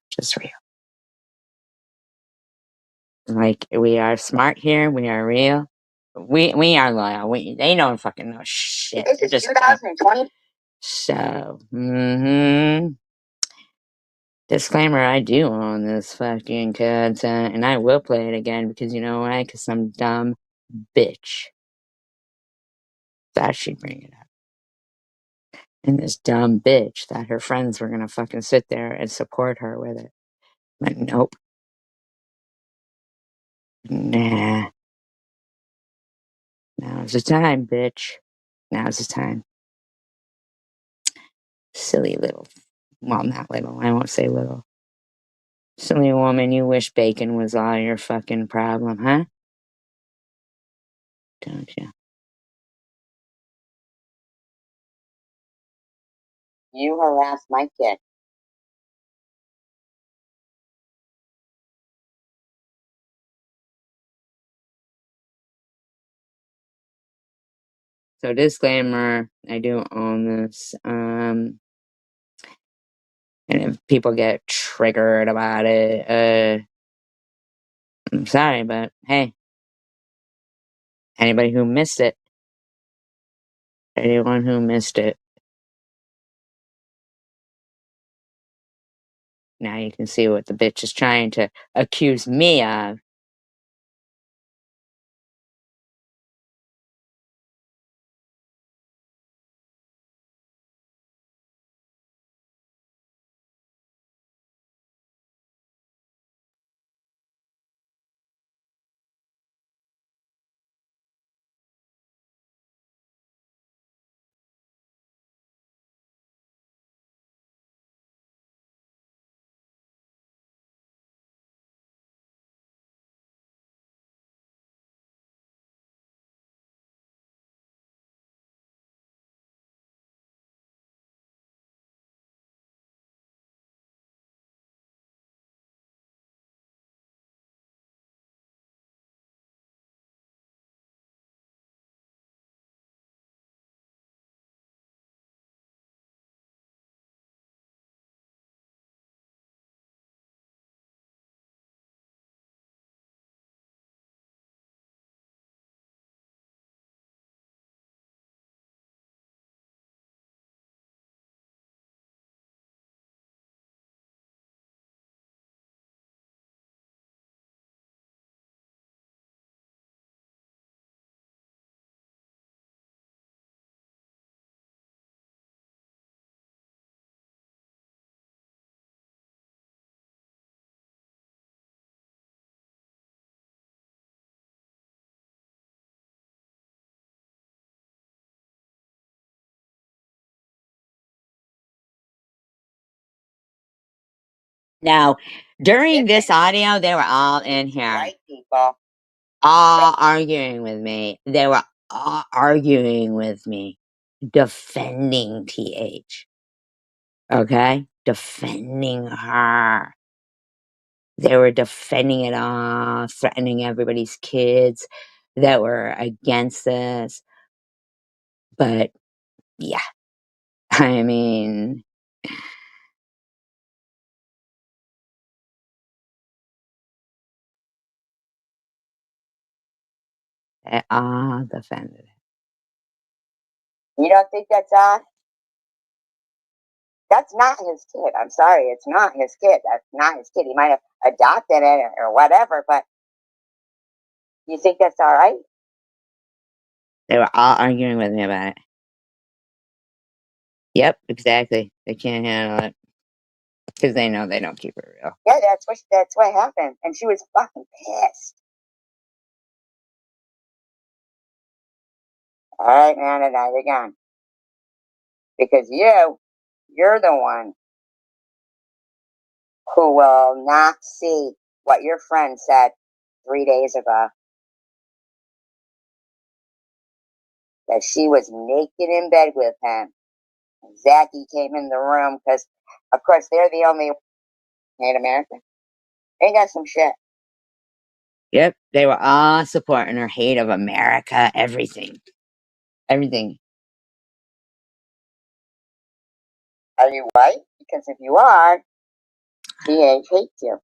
Just real. Like, we are smart here, we are real. We are loyal. They don't fucking know shit. This They're is just 2020. so, disclaimer, I do own this fucking content, and I will play it again because you know why? Because some dumb bitch thought she'd bring it up. And this dumb bitch thought her friends were gonna fucking sit there and support her with it. But nope. Nah. Now's the time, bitch. Now's the time. Silly little. Well, not little. I won't say little. Silly woman, you wish bacon was all your fucking problem, huh? Don't you? You harassed my kid. So disclaimer, I do own this. And if people get triggered about it, I'm sorry, but hey, anybody who missed it, anyone who missed it, now you can see what the bitch is trying to accuse me of. Now, during this audio, they were all in here, White people. all arguing with me. They were all arguing with me, defending TH. Okay? Defending her. They were defending it all, threatening everybody's kids that were against this. But yeah, I mean, they all defended it. You don't think that's odd? That's not his kid. I'm sorry, it's not his kid. That's not his kid. He might have adopted it or whatever, but you think that's all right? They were all arguing with me about it. Yep, exactly. They can't handle it because they know they don't keep it real. Yeah, that's what happened, and she was fucking pissed. All right, man, and now you're gone because you're the one who will not see what your friend said 3 days ago. That she was naked in bed with him. Zachy came in the room because, of course, they're the only hate America. They got some shit. Yep, they were all supporting her hate of America, everything. Everything. Are you white? Because if you are, TH hates you.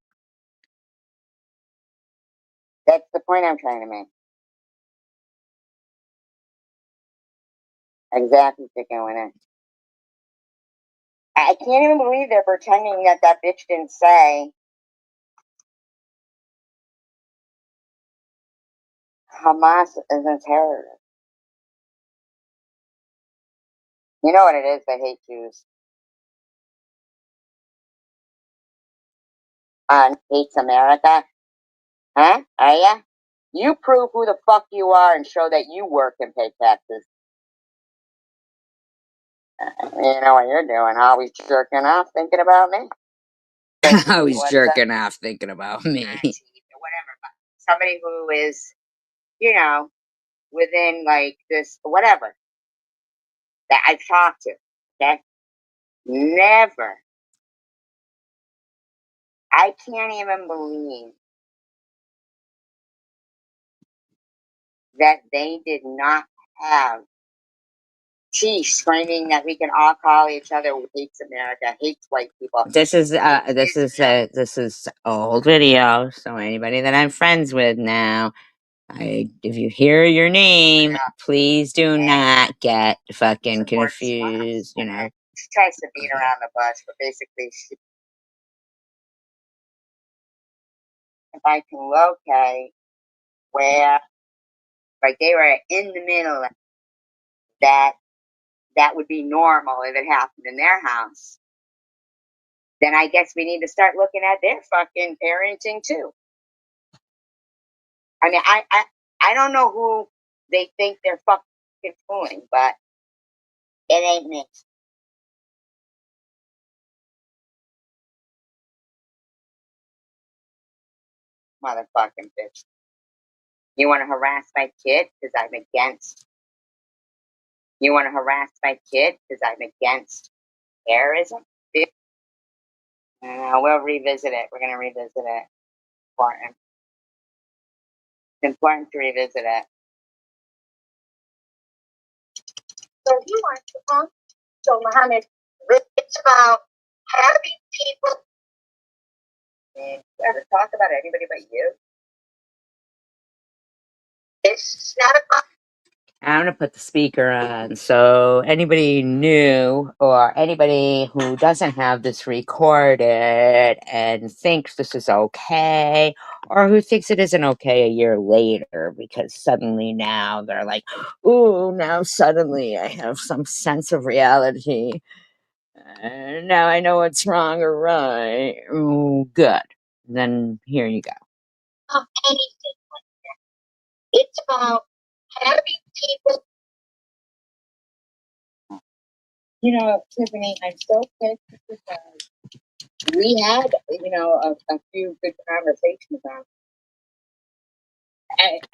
That's the point I'm trying to make. Exactly, sticking with it. I can't even believe they're pretending that that bitch didn't say Hamas isn't terrorist. You know what it is? They hate Jews. Hates America. Huh? Are ya? You prove who the fuck you are and show that you work and pay taxes. You know what you're doing, always jerking off thinking about me. I was jerking off thinking about me. Whatever, but somebody who is, you know, within like this, whatever, that I've talked to, okay? Never. I can't even believe that they did not have Chief screaming that we can all call each other who hates America, hates white people. This is old video, so anybody that I'm friends with now, if you hear your name, please do not get fucking confused, you know. She tries to beat around the bush, but basically she, if I can locate where, like they were in the middle, that would be normal if it happened in their house. Then I guess we need to start looking at their fucking parenting too. I mean, I don't know who they think they're fucking fooling, but it ain't me. Motherfucking bitch. You want to harass my kid because I'm against. You want to harass my kid because I'm against terrorism? We'll revisit it. We're going to revisit it. Important. It's important to revisit it. So you want to so Mohammed, it's about having people. You ever talk about anybody but you? It's not about. I'm gonna put the speaker on so anybody new or anybody who doesn't have this recorded and thinks this is okay or who thinks it isn't okay a year later because suddenly now they're like, ooh, now suddenly I have some sense of reality. Now I know what's wrong or right. Ooh, good. Then here you go. Anything like that. It's about having people. You know, Tiffany, I'm so pissed because We had, a few good conversations on.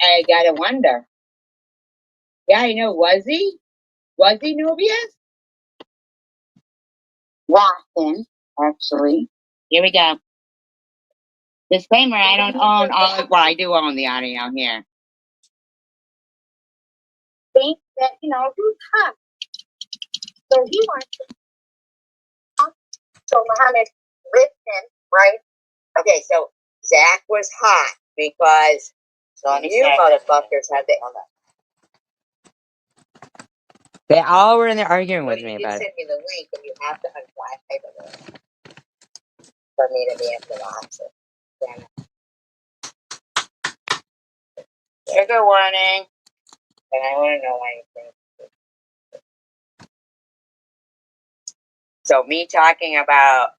I gotta wonder. Yeah, was he? Was he Nubius? Watson, actually. Here we go. Disclaimer, I don't own all well, I do own the audio here. Think that, who's hot. So he wants to talk. So Muhammad ripped him, right? Okay, so Zach was hot because you motherfuckers had the. They all were in there arguing with me about it. You sent me the link, and you have to unflash it for me to be able to watch it. Yeah. Trigger warning. And I want to know why you think. So me talking about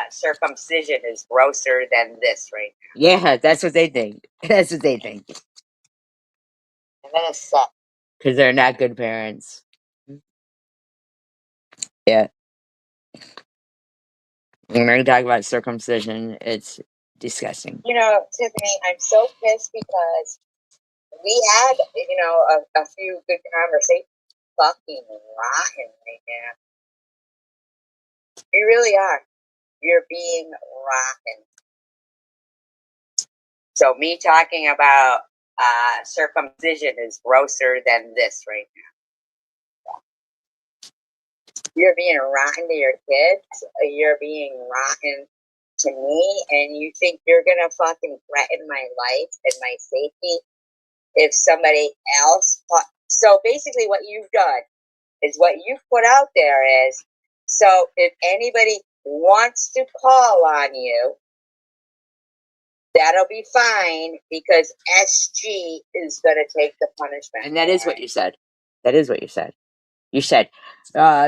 circumcision is grosser than this right now. Yeah, that's what they think. That's what they think. I'm gonna suck. Because they're not good parents. Yeah. When we talk about circumcision, it's disgusting. Tiffany, I'm so pissed because we had, a few good conversations. Fucking rotten right now. You really are. You're being rotten. So me talking about circumcision is grosser than this right now. You're being rotten to your kids. You're being rotten to me, and you think you're gonna fucking threaten my life and my safety if somebody else. So basically, what you've done is what you've put out there is so if anybody wants to call on you, that'll be fine because SG is going to take the punishment. And that is what you said. That is what you said. You said,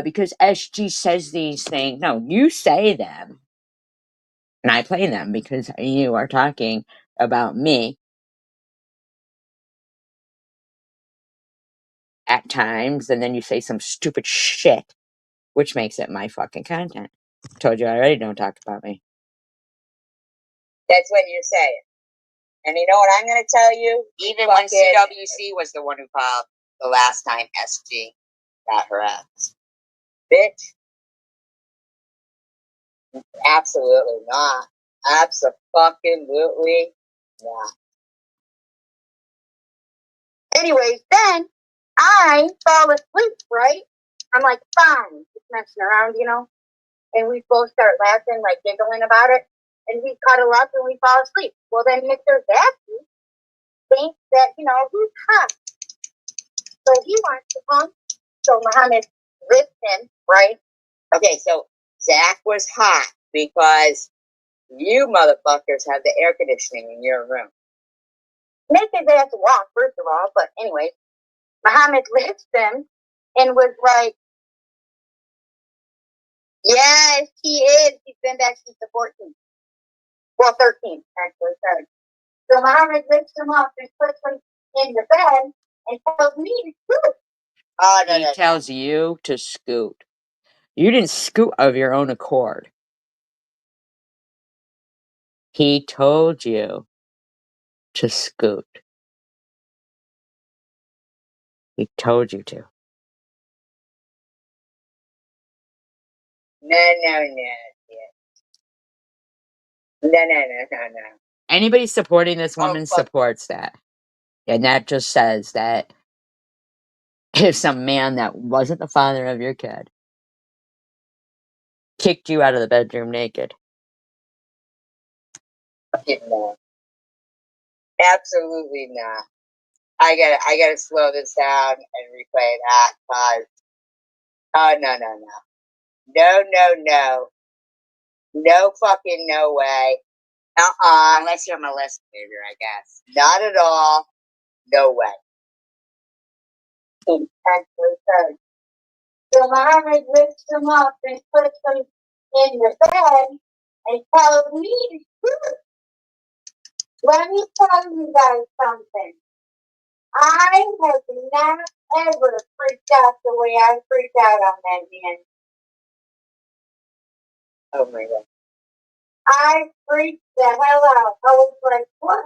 because SG says these things. No, you say them. And I play them because you are talking about me at times. And then you say some stupid shit, which makes it my fucking content. Told you already, don't talk about me. That's what you're saying. And you know what I'm going to tell you? Even when CWC was the one who called the last time SG got her ass. Bitch. Absolutely not. Absolutely not. Anyways, then I fell asleep, right? I'm like, fine. Just messing around, And we both start laughing, like giggling about it. And we cuddle up and we fall asleep. Well, then Mr. Zacky thinks that, who's hot. So he wants to come. So Muhammad ripped him, right? Okay, so Zach was hot because you motherfuckers have the air conditioning in your room. Make his ass walk, first of all, but anyway, Muhammad lifts him and was like, yes, he is. He's been back since the 14th. Well, 13th, actually, sorry. So Muhammad lifts him up and puts him in the bed and tells me to scoot. Oh, no, he tells you to scoot. You didn't scoot of your own accord. He told you to scoot. He told you to. No. No. Anybody supporting this woman supports that. And that just says that if some man that wasn't the father of your kid kicked you out of the bedroom naked. No. Absolutely not. I gotta slow this down and replay that because no. No fucking no way. Unless you're a molester, I guess. Not at all. No way. Actually said. So Muhammad lifts him up and puts him in the bed and tells me to shoot. Let me tell you guys something. I have not ever freaked out the way I freaked out on that man. Oh my God. I freaked the hell out. I was like, what?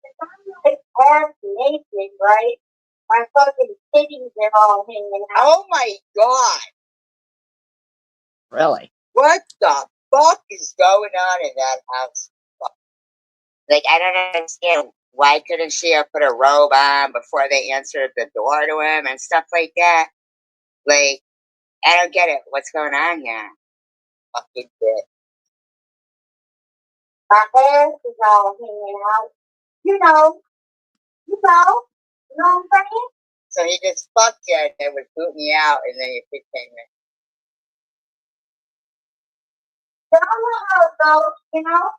If I'm like half naked, right? My fucking titties are all hanging out. Oh my god. Really? What the fuck is going on in that house? Like, I don't understand. Why couldn't she have put a robe on before they answered the door to him and stuff like that? Like, I don't get it. What's going on here? Fucking shit. My ass is all hanging out. You know. You know. You know what I'm saying? So he just fucked you and then would boot me out and then you kicked him in. I don't know how it goes, you know?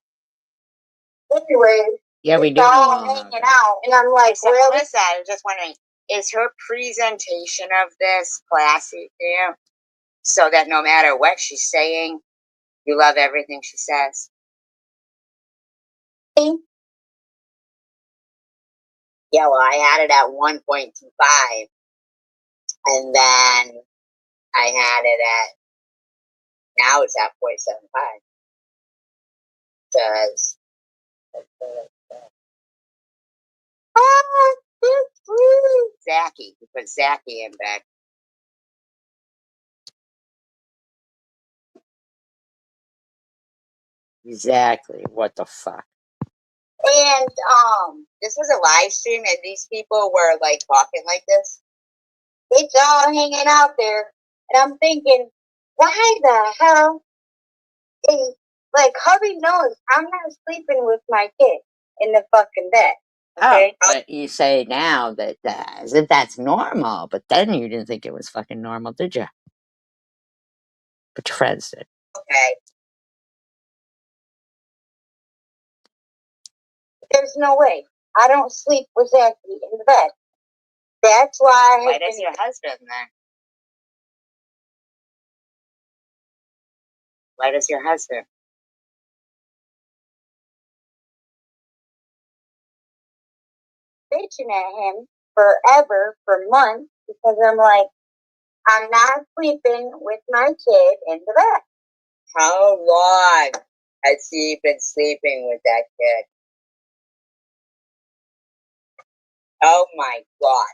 Anyway, Yeah, we it's do know all how it hanging goes. out. And I'm like, really? Melissa, I was just wondering, is her presentation of this classy to you? So that no matter what she's saying, you love everything she says? Yeah, well, I had it at 1.25. And then I had it at, now it's at 0.75. Because, Zachy, you put Zachy in back. Exactly. What the fuck? And this was a live stream, and these people were like talking like this. It's all hanging out there, and I'm thinking, why the hell? And like, hubby knows I'm not sleeping with my kid in the fucking bed. Okay, But you say now that as if that's normal, but then you didn't think it was fucking normal, did you? But your friends did. okay. There's no way. I don't sleep with Zachy in the bed. That's why. Why does your husband then? Why does your husband? Bitching at him forever for months because I'm like, I'm not sleeping with my kid in the bed. How long has he been sleeping with that kid? Oh my god.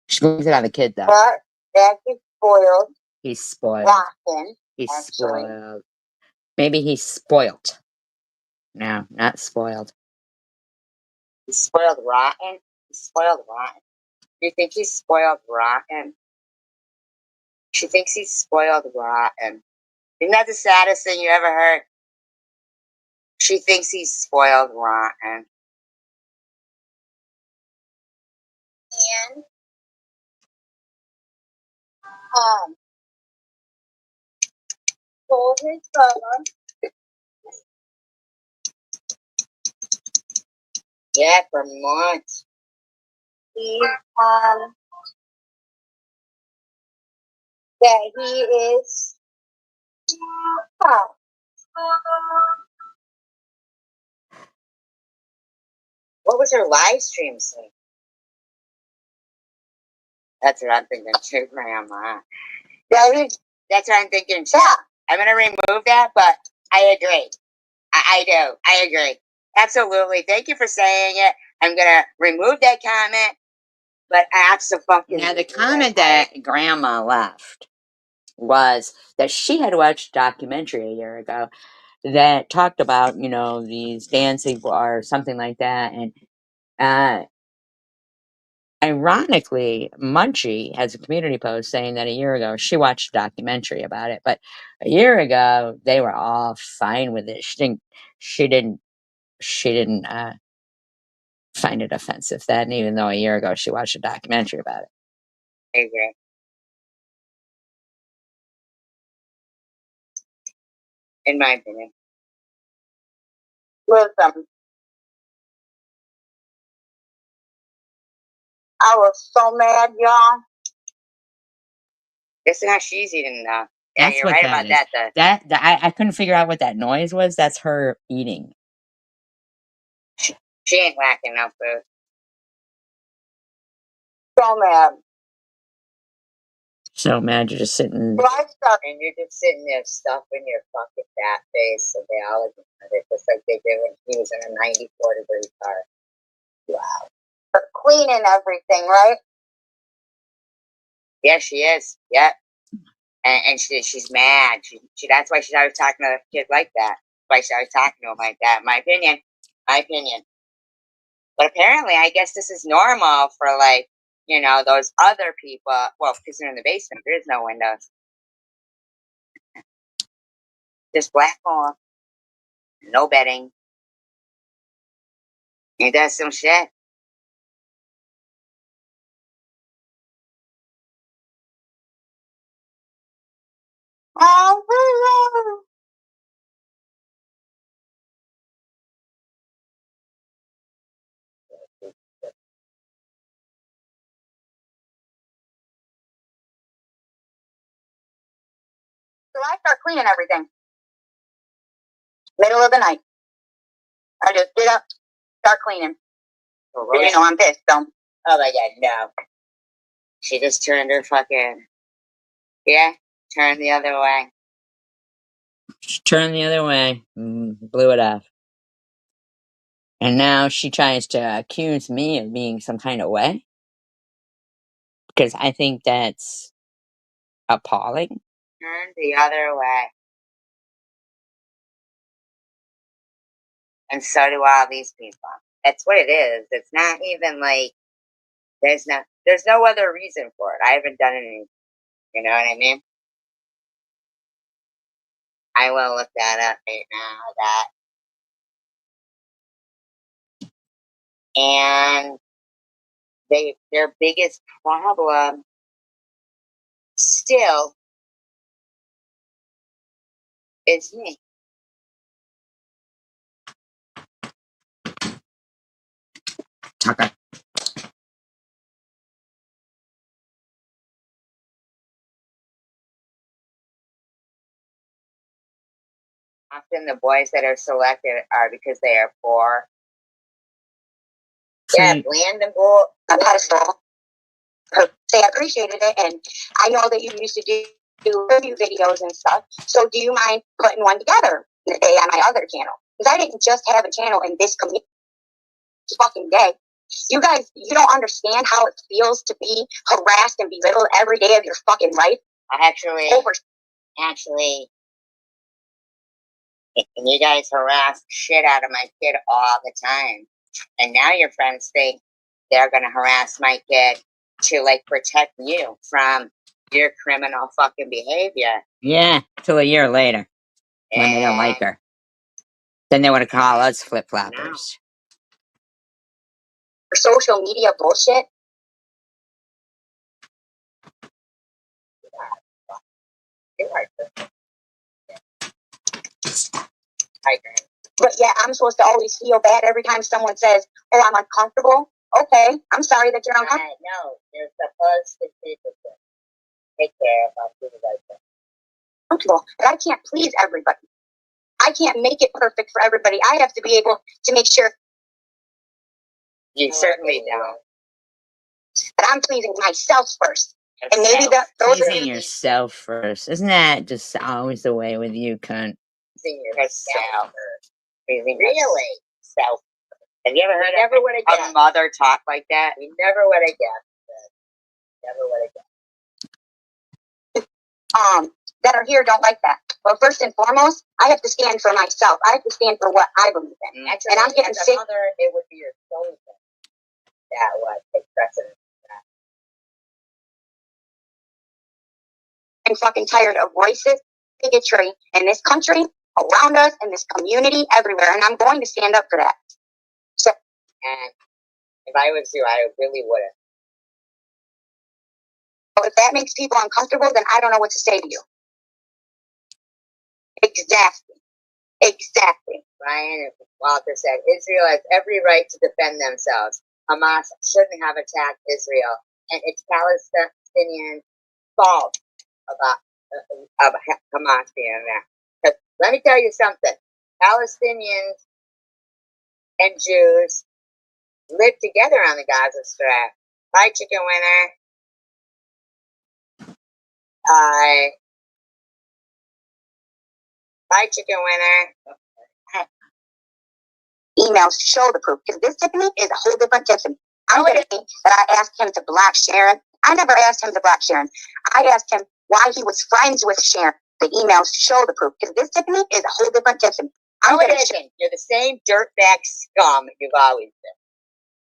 She blames it on the kid, though. But that kid's spoiled. He's spoiled. Rotten. He's actually. spoiled. Maybe he's spoilt. No, not spoiled. He's spoiled rotten. He's spoiled rotten. You think he's spoiled rotten? She thinks he's spoiled rotten. Isn't that the saddest thing you ever heard? She thinks he's spoiled rotten. And told his brother. Yeah, for months. He that he is. Oh. What was her live stream saying? That's what I'm thinking too, Grandma. That's what I'm thinking too. Yeah. I'm gonna remove that, but I agree. I do. I agree. Absolutely. Thank you for saying it. I'm gonna remove that comment, but absolutely. Now, the comment that Grandma left was that she had watched a documentary a year ago that talked about, these dancing or something like that. And ironically, Munchie has a community post saying that a year ago she watched a documentary about it, but a year ago they were all fine with it. She didn't find it offensive then, even though a year ago she watched a documentary about it. I agree. In my opinion. Listen, I was so mad, y'all. It's not she's eating though. Yeah, That's you're what right that about is. that. I couldn't figure out what that noise was. That's her eating. She ain't lacking no food. So mad. So mad you're just sitting. And you're just sitting there stuffing your fucking fat face, so they all look at it just like they did when he was in a 94-degree car. Wow. But cleaning everything, right? Yeah, she is. Yep. And she's mad. She that's why she's always talking to a kid like that. Why she's always talking to him like that. My opinion. My opinion. But apparently, I guess this is normal for, like, you know, those other people. Well, because they're in the basement. There's no windows. Just black hole. No bedding. He does some shit. Oh, so I start cleaning everything. Middle of the night. I just get up, start cleaning. You know I'm pissed, so. Oh my god, no. She just turned her fucking. Yeah, turned the other way. She turned the other way. Blew it off. And now she tries to accuse me of being some kind of way. Because I think that's appalling. Turned the other way. And so do all these people. That's what it is. It's not even like there's no other reason for it. I haven't done anything. You know what I mean? I will look that up right now. And their biggest problem still is me. Tucker. Often the boys that are selected are because they are poor. Yeah, bland and bull. A pedestal. They appreciated it, and I know that you used to do review videos and stuff. So do you mind putting one together today on my other channel? Because I didn't just have a channel in this community fucking day. You guys, you don't understand how it feels to be harassed and belittled every day of your fucking life. Actually, and you guys harass shit out of my kid all the time. And now your friends think they're gonna harass my kid to, like, protect you from your criminal fucking behavior. Yeah, till a year later. When they don't like her. Then they want to call us flip-floppers. For social media bullshit. But yeah, I'm supposed to always feel bad every time someone says, "Oh, I'm uncomfortable." Okay, I'm sorry that you're uncomfortable. No, you're supposed to take care of people like that. Comfortable, but I can't please everybody. I can't make it perfect for everybody. I have to be able to make sure. You certainly don't. But I'm pleasing myself first. And maybe those are pleasing yourself first. Isn't that just always the way with you, cunt? Pleasing yourself. Really? Self. Have you ever heard a mother talk like that? We never would have guessed. Never would have guessed. That are here don't like that. Well, first and foremost, I have to stand for myself. I have to stand for what I believe in. Actually, and I'm getting sick. Mother, it would be your chosen that would take precedence. I'm fucking tired of racist bigotry in this country, around us, in this community, everywhere, and I'm going to stand up for that. So, and if I was you, I really wouldn't. But if that makes people uncomfortable, then I don't know what to say to you. Exactly. Ryan Walter said, Israel has every right to defend themselves. Hamas shouldn't have attacked Israel, and it's Palestinian fault about Hamas being there. Because let me tell you something. Palestinians and Jews live together on the Gaza Strip. Hi, chicken winner. Hi, chicken winner. Emails show the proof because this Tiffany is a whole different Tiffany. I'm gonna say that I asked him to block Sharon. I never asked him to block Sharon. I asked him why he was friends with Sharon. The emails show the proof because this Tiffany is a whole different Tiffany. You're the same dirtbag scum you've always been.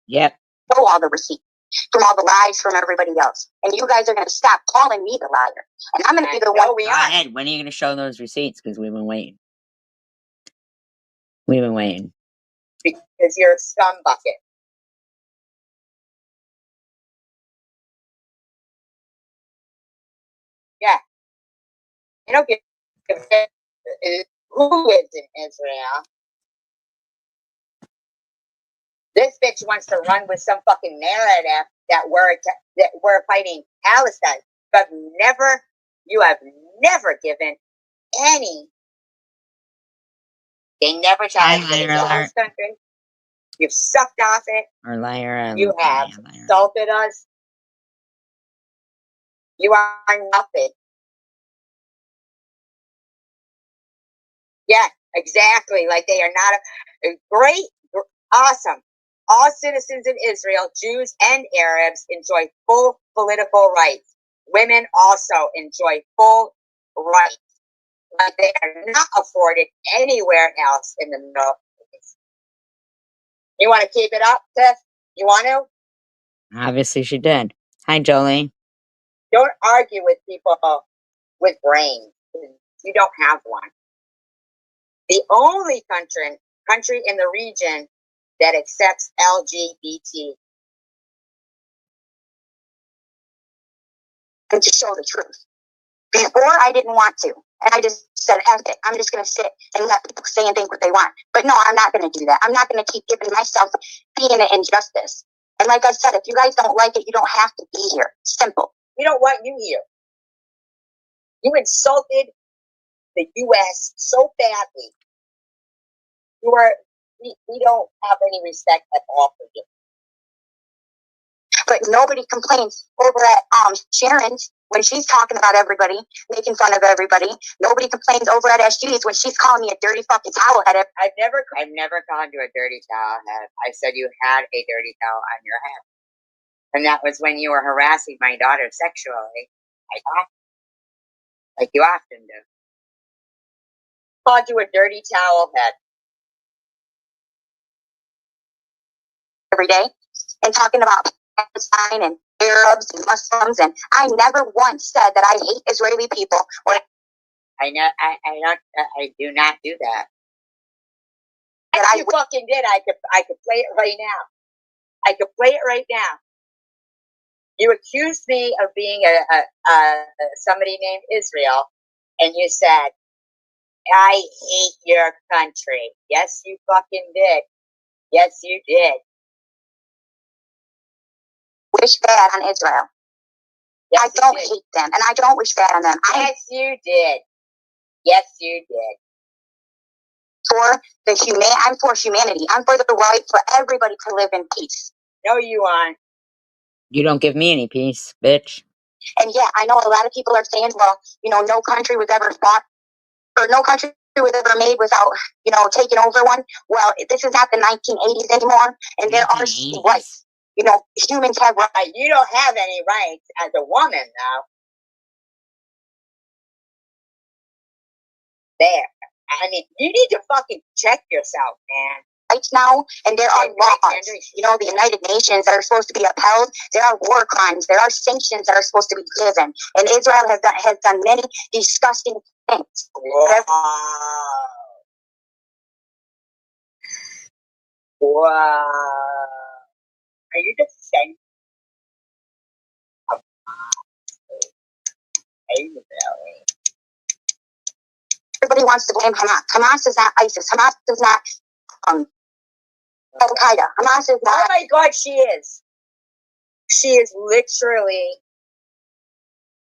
Yep. Show all the receipts from all the lies from everybody else, and you guys are gonna stop calling me the liar, and I'm gonna be the one. Go ahead. When are you going to show those receipts? Because we've been waiting. We've been waiting. Because you're a scum bucket. Yeah. I don't give a shit who lives in Israel. This bitch wants to run with some fucking narrative that we're fighting Palestine, but you have never given any. They never tried to get into this country. You've sucked off it. Or liar. You have insulted us. You are nothing. Yeah, exactly. Like they are not great, awesome. All citizens in Israel, Jews and Arabs, enjoy full political rights. Women also enjoy full rights. But they are not afforded anywhere else in the Middle East. You want to keep it up, Tiff? You want to? Obviously she did. Hi, Jolie. Don't argue with people with brains. You don't have one. The only country in the region that accepts LGBT. And to show the truth. Before, I didn't want to. And I just said, F it. I'm just going to sit and let people say and think what they want. But no, I'm not going to do that. I'm not going to keep giving myself being an injustice. And like I said, if you guys don't like it, you don't have to be here. Simple. We don't want you here. You insulted the U.S. so badly. We don't have any respect at all for you. But nobody complains over at Sharon's when she's talking about everybody, making fun of everybody. Nobody complains over at SG's when she's calling me a dirty fucking towel head. I've never called you a dirty towel head. I said you had a dirty towel on your head. And that was when you were harassing my daughter sexually. Like you often do. Called you a dirty towel head. Every day. And talking about Palestine and Arabs and Muslims, and I never once said that I hate Israeli people. I do not do that. If you fucking did, I could play it right now. I could play it right now. You accused me of being somebody named Israel, and you said, I hate your country. Yes, you fucking did. Yes, you did. Wish bad on Israel. Yes, I don't hate them, and I don't wish bad on them. Yes, you did. Yes, you did. I'm for humanity. I'm for the right for everybody to live in peace. No, you aren't. You don't give me any peace, bitch. And yeah, I know a lot of people are saying, well, no country was ever fought, or no country was ever made without, taking over one. Well, this is not the 1980s anymore, and there are rights. Humans have rights. You don't have any rights as a woman, though. There. I mean, you need to fucking check yourself, man. Right now, and there are laws, the United Nations that are supposed to be upheld. There are war crimes. There are sanctions that are supposed to be given. And Israel has done many disgusting things. Wow. Wow. Are you defending? Everybody wants to blame Hamas. Hamas is not ISIS. Hamas is not Al Qaeda. Hamas is not. Oh my God, she is. She is literally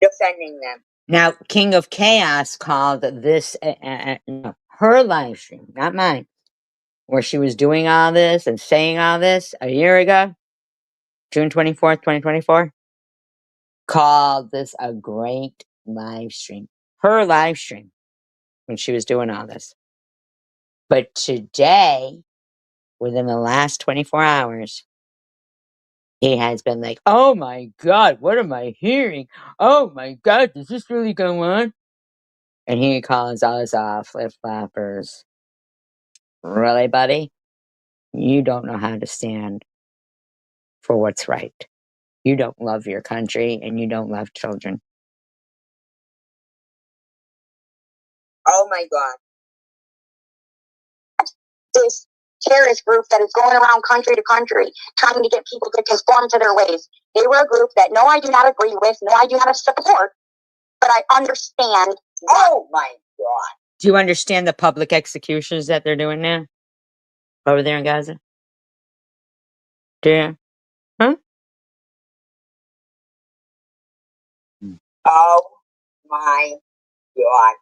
defending them. Now, King of Chaos called this her live stream, not mine, where she was doing all this and saying all this a year ago, June 24th, 2024, called this a great live stream. Her live stream when she was doing all this. But today, within the last 24 hours, he has been like, oh my God, what am I hearing? Oh my God, does this really go on? And he calls us all flip-floppers. Really, buddy? You don't know how to stand for what's right. You don't love your country and you don't love children. Oh my God. This terrorist group that is going around country to country trying to get people to conform to their ways. They were a group that no, I do not agree with, no, I do not support, but I understand. Oh my God. Do you understand the public executions that they're doing now? Over there in Gaza? Do you? Huh? Oh my God.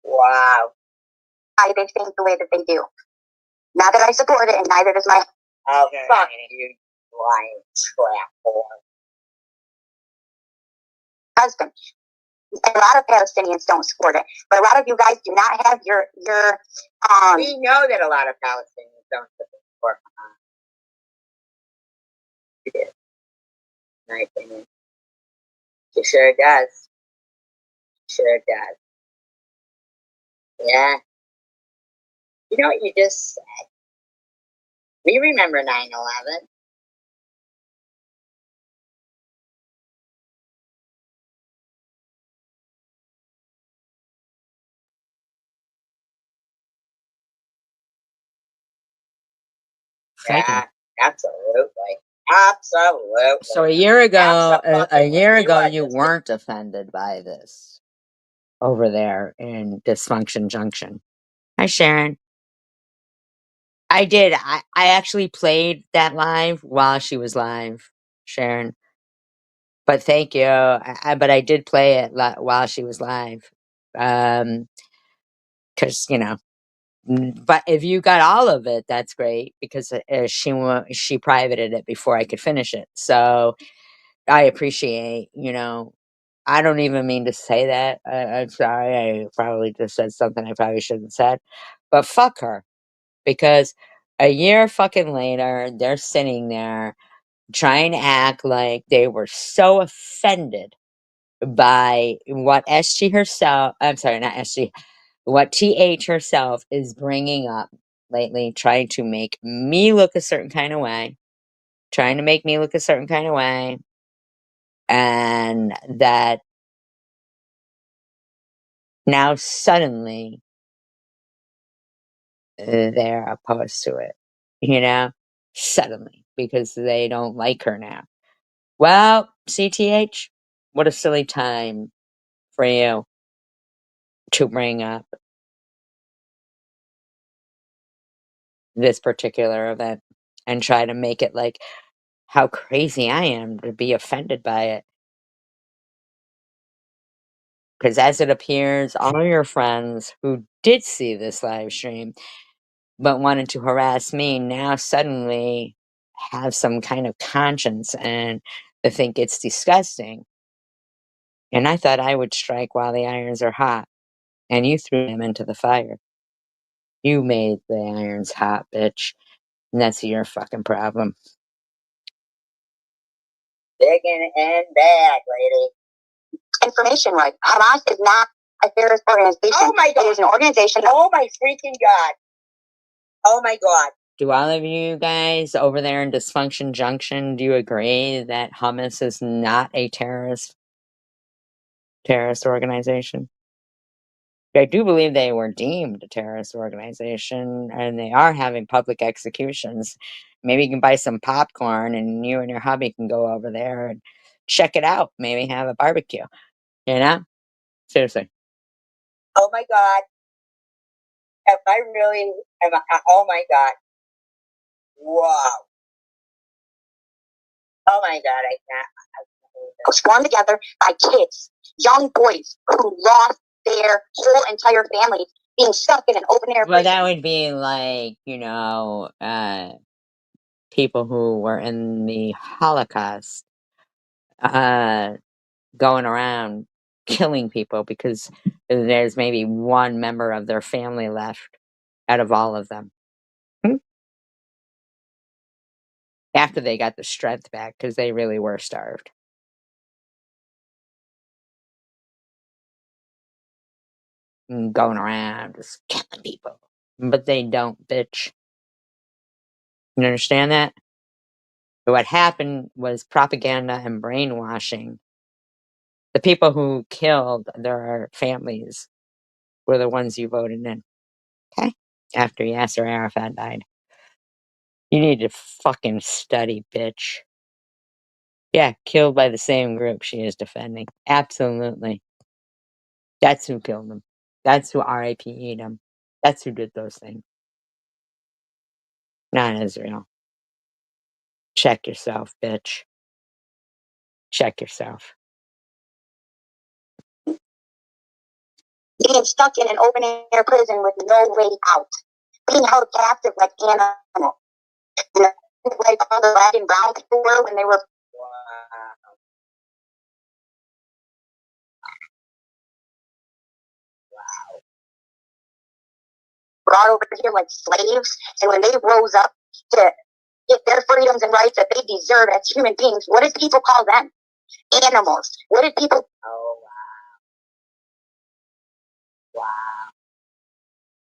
Wow. Why they think the way that they do. Not that I support it, and neither does my fuck you, lying trap whore. Husband. And a lot of Palestinians don't support it, but a lot of you guys do not have your. We know that a lot of Palestinians don't support it. In my opinion, she sure does. Sure does. Yeah. You know what you just said? We remember 9/11. Yeah, absolutely. Absolutely. So a year ago, Absolutely. you weren't offended by this over there in Dysfunction Junction. Hi, Sharon. I did. I actually played that live while she was live, Sharon. But thank you. But I did play it while she was live. 'Cause, you know, but if you got all of it, that's great because she privated it before I could finish it. So I appreciate, you know, I don't even mean to say that. I'm sorry. I probably just said something I probably shouldn't have said. But fuck her. Because a year fucking later, they're sitting there trying to act like they were so offended by what SG herself, I'm sorry, not SG, what TH herself is bringing up lately, trying to make me look a certain kind of way, trying to make me look a certain kind of way, and that now suddenly they're opposed to it, you know, suddenly because they don't like her now. Well, CTH, what a silly time for you to bring up this particular event and try to make it like how crazy I am to be offended by it. Because as it appears, all your friends who did see this live stream but wanted to harass me now suddenly have some kind of conscience and they think it's disgusting. And I thought I would strike while the irons are hot, and you threw them into the fire. You made the irons hot, bitch, and that's your fucking problem. Digging in bad, lady. Information right. Hamas is not a terrorist organization. Oh my God. It is an organization. Oh my freaking God. Oh my God. Do all of you guys over there in Dysfunction Junction, do you agree that Hamas is not a terrorist organization? I do believe they were deemed a terrorist organization, and they are having public executions. Maybe you can buy some popcorn, and you and your hubby can go over there and check it out. Maybe have a barbecue. You know? Seriously. Oh my God. If I really am, oh my God. Wow. Oh my God, I can't. Swarmed together by kids, young boys who lost their whole entire families being stuck in an open air Well, prison. that would be like, you know, people who were in the Holocaust going around killing people because there's maybe one member of their family left out of all of them. After they got the strength back because they really were starved. And going around just killing people. But they don't, bitch. You understand that? But what happened was propaganda and brainwashing. The people who killed their families were the ones you voted in. Okay? After Yasser Arafat died. You need to fucking study, bitch. Yeah, killed by the same group she is defending. Absolutely. That's who killed him. That's who RIP'd him. That's who did those things. Not Israel. Check yourself, bitch. Check yourself. Being stuck in an open air prison with no way out. Being held captive like animals. You know, like all the black and brown people were when they were brought over here like slaves. And when they rose up to get their freedoms and rights that they deserve as human beings, what did people call them? Animals. What did people... Oh, wow. Wow.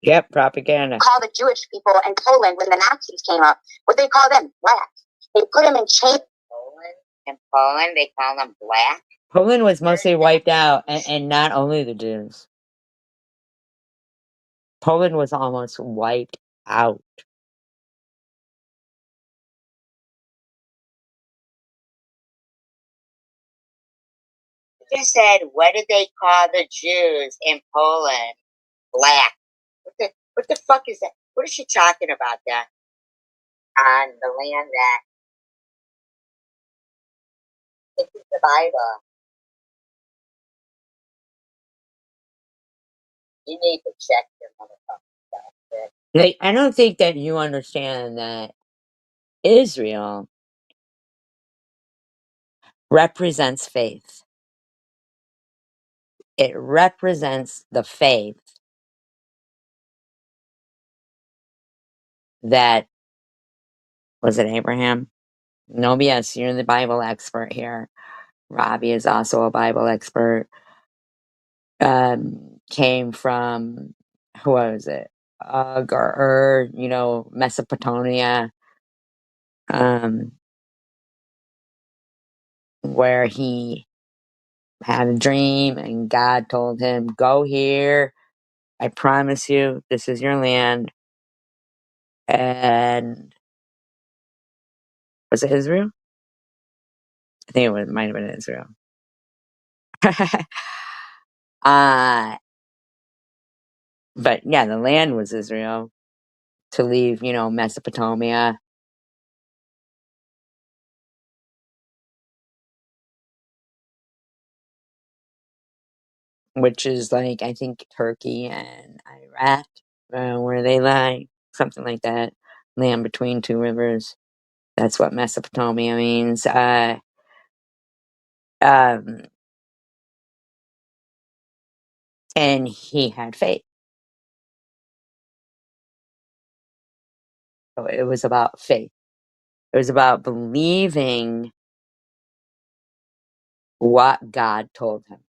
Yep, propaganda. Call the Jewish people in Poland when the Nazis came up. What they call them? Black. They put them in chains. In Poland, they call them black? Poland was mostly wiped out, and not only the Jews. Poland was almost wiped out. You just said, what did they call the Jews in Poland? Black. What the fuck is that? What is she talking about that? On the land that... This is the Bible. You need to check your motherfucking self, bitch. Like, I don't think that you understand that Israel represents faith. It represents the faith that... Was it Abraham? No, yes, you're the Bible expert here. Robbie is also a Bible expert. Came from, who was it? Mesopotamia. Where he had a dream and God told him, go here. I promise you, this is your land. And was it Israel? I think might have been Israel. But yeah, the land was Israel to leave, Mesopotamia. Which is like, I think, Turkey and Iraq, where they lie, something like that. Land between two rivers. That's what Mesopotamia means. And he had faith. So it was about faith. It was about believing what God told him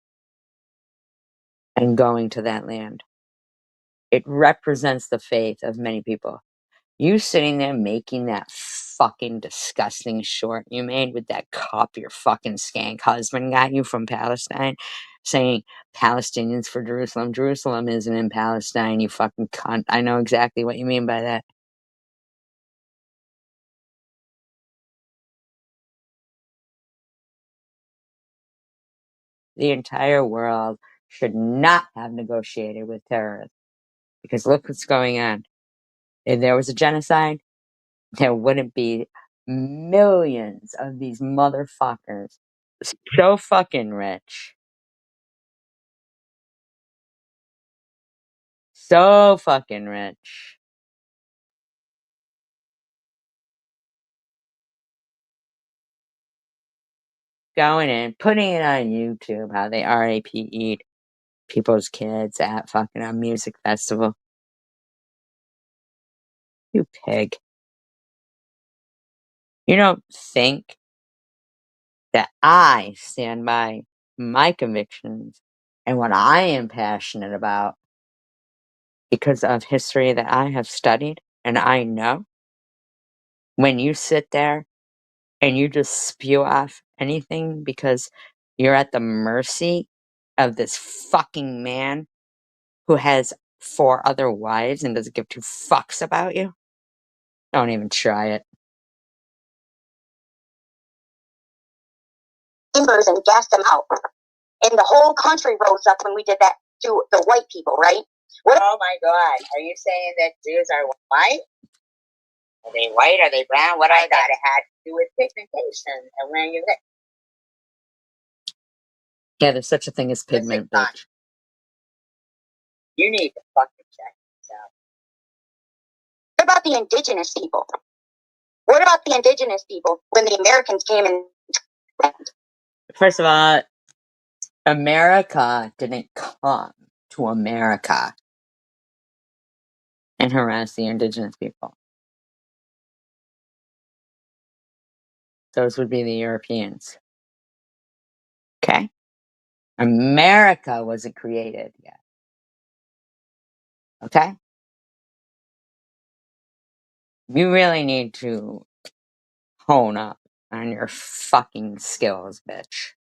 and going to that land. It represents the faith of many people. You sitting there making that fucking disgusting short you made with that cup your fucking skank husband got you from Palestine, saying Palestinians for Jerusalem. Jerusalem isn't in Palestine, you fucking cunt. I know exactly what you mean by that. The entire world should not have negotiated with terrorists. Because look what's going on. If there was a genocide, there wouldn't be millions of these motherfuckers so fucking rich. So fucking rich. going in, putting it on YouTube, how they RAP'd people's kids at fucking a music festival. You pig. You don't think that I stand by my convictions and what I am passionate about because of history that I have studied and I know? When you sit there and you just spew off anything because you're at the mercy of this fucking man who has 4 other wives and doesn't give 2 fucks about you, don't even try it. Timbers and gassed them out. And the whole country rose up when we did that to the white people, right? Oh my God. Are you saying that Jews are white? Are they white? Are they brown? What are they? It had to do with pigmentation and where you live. Yeah, there's such a thing as pigment, bitch. You need to fucking check this out. What about the indigenous people? What about the indigenous people when the Americans came and... First of all, America didn't come to America and harass the indigenous people. Those would be the Europeans. Okay? America wasn't created yet. Okay? You really need to hone up on your fucking skills, bitch.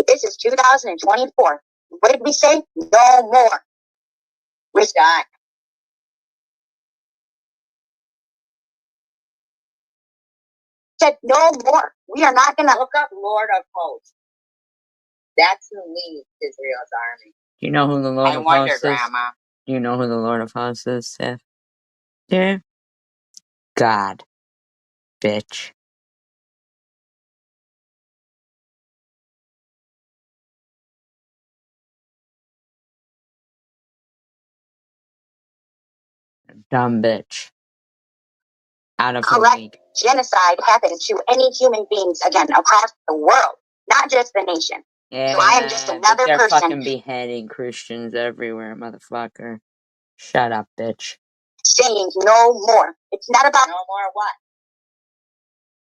This is 2024. What did we say? No more. We're done. Said no more. We are not gonna look up Lord of Hosts. That's who leads Israel's army. Do you know who the Lord of Hosts is? Do you know who the Lord of Hosts is, Seth? Yeah. God, bitch. Dumb bitch. Out of the league. Genocide happened to any human beings again across the world, not just the nation. Yeah, so I am just another they're person fucking beheading Christians everywhere, motherfucker. Shut up, bitch. saying no more. It's not about no more what?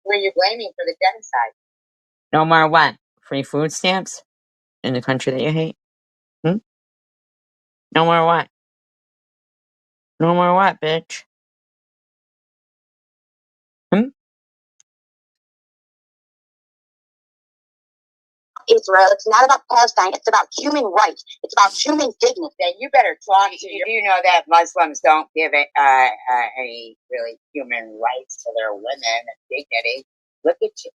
Who are you blaming for the genocide? No more what? Free food stamps? In the country that you hate? No more what? No more what, bitch? Israel. It's not about Palestine. It's about human rights. It's about human dignity. Then you better talk to you. Do know that Muslims don't give it any really human rights to their women and dignity? Look at you.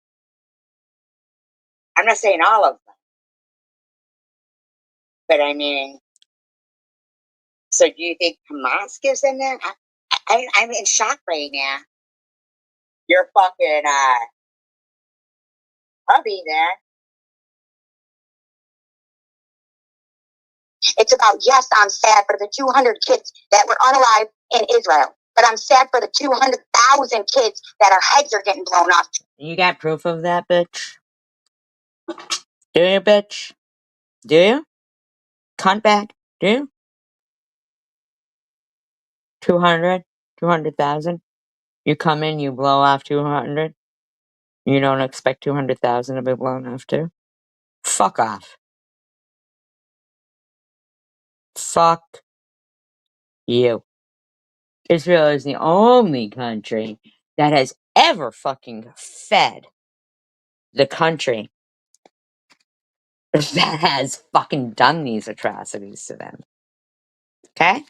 I'm not saying all of them, but I mean, so do you think Hamas gives them that? I'm in shock right now. You're fucking I'll be there. It's about, yes, I'm sad for the 200 kids that were unalive in Israel, but I'm sad for the 200,000 kids that our heads are getting blown off. You got proof of that, bitch? Do you, bitch? Do you? Cunt back? Do you? 200? 200,000? You come in, you blow off 200? You don't expect 200,000 to be blown off too? Fuck off. Fuck you. Israel is the only country that has ever fucking fed the country that has fucking done these atrocities to them. Okay?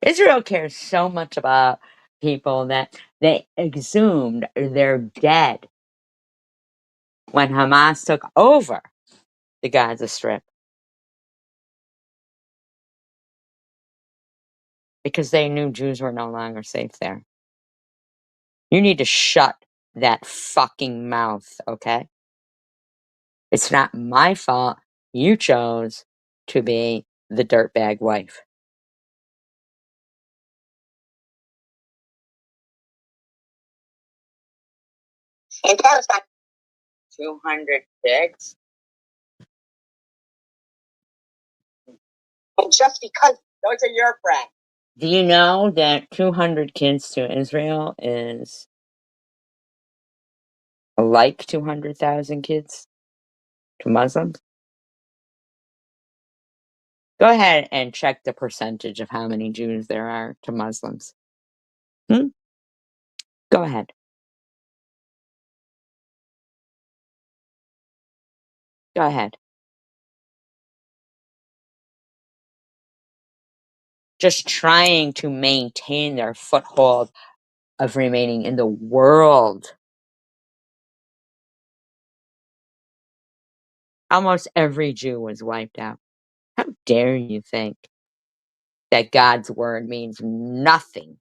Israel cares so much about people that they exhumed they're dead when Hamas took over the Gaza Strip. Because they knew Jews were no longer safe there. You need to shut that fucking mouth, okay? It's not my fault you chose to be the dirtbag wife. in Palestine. 200 kids? And just because those are your friends. Do you know that 200 kids to Israel is like 200,000 kids to Muslims? Go ahead and check the percentage of how many Jews there are to Muslims. Go ahead. Go ahead. Just trying to maintain their foothold of remaining in the world. Almost every Jew was wiped out. How dare you think that God's word means nothing?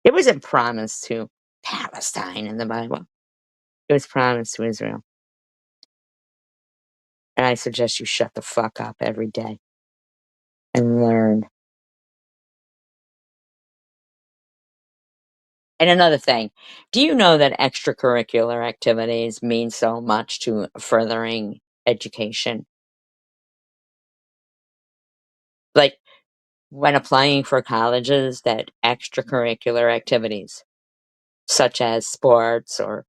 It wasn't promised to Palestine in the Bible. It was promised to Israel. And I suggest you shut the fuck up every day and learn. And another thing, do you know that extracurricular activities mean so much to furthering education? Like when applying for colleges, that extracurricular activities, such as sports or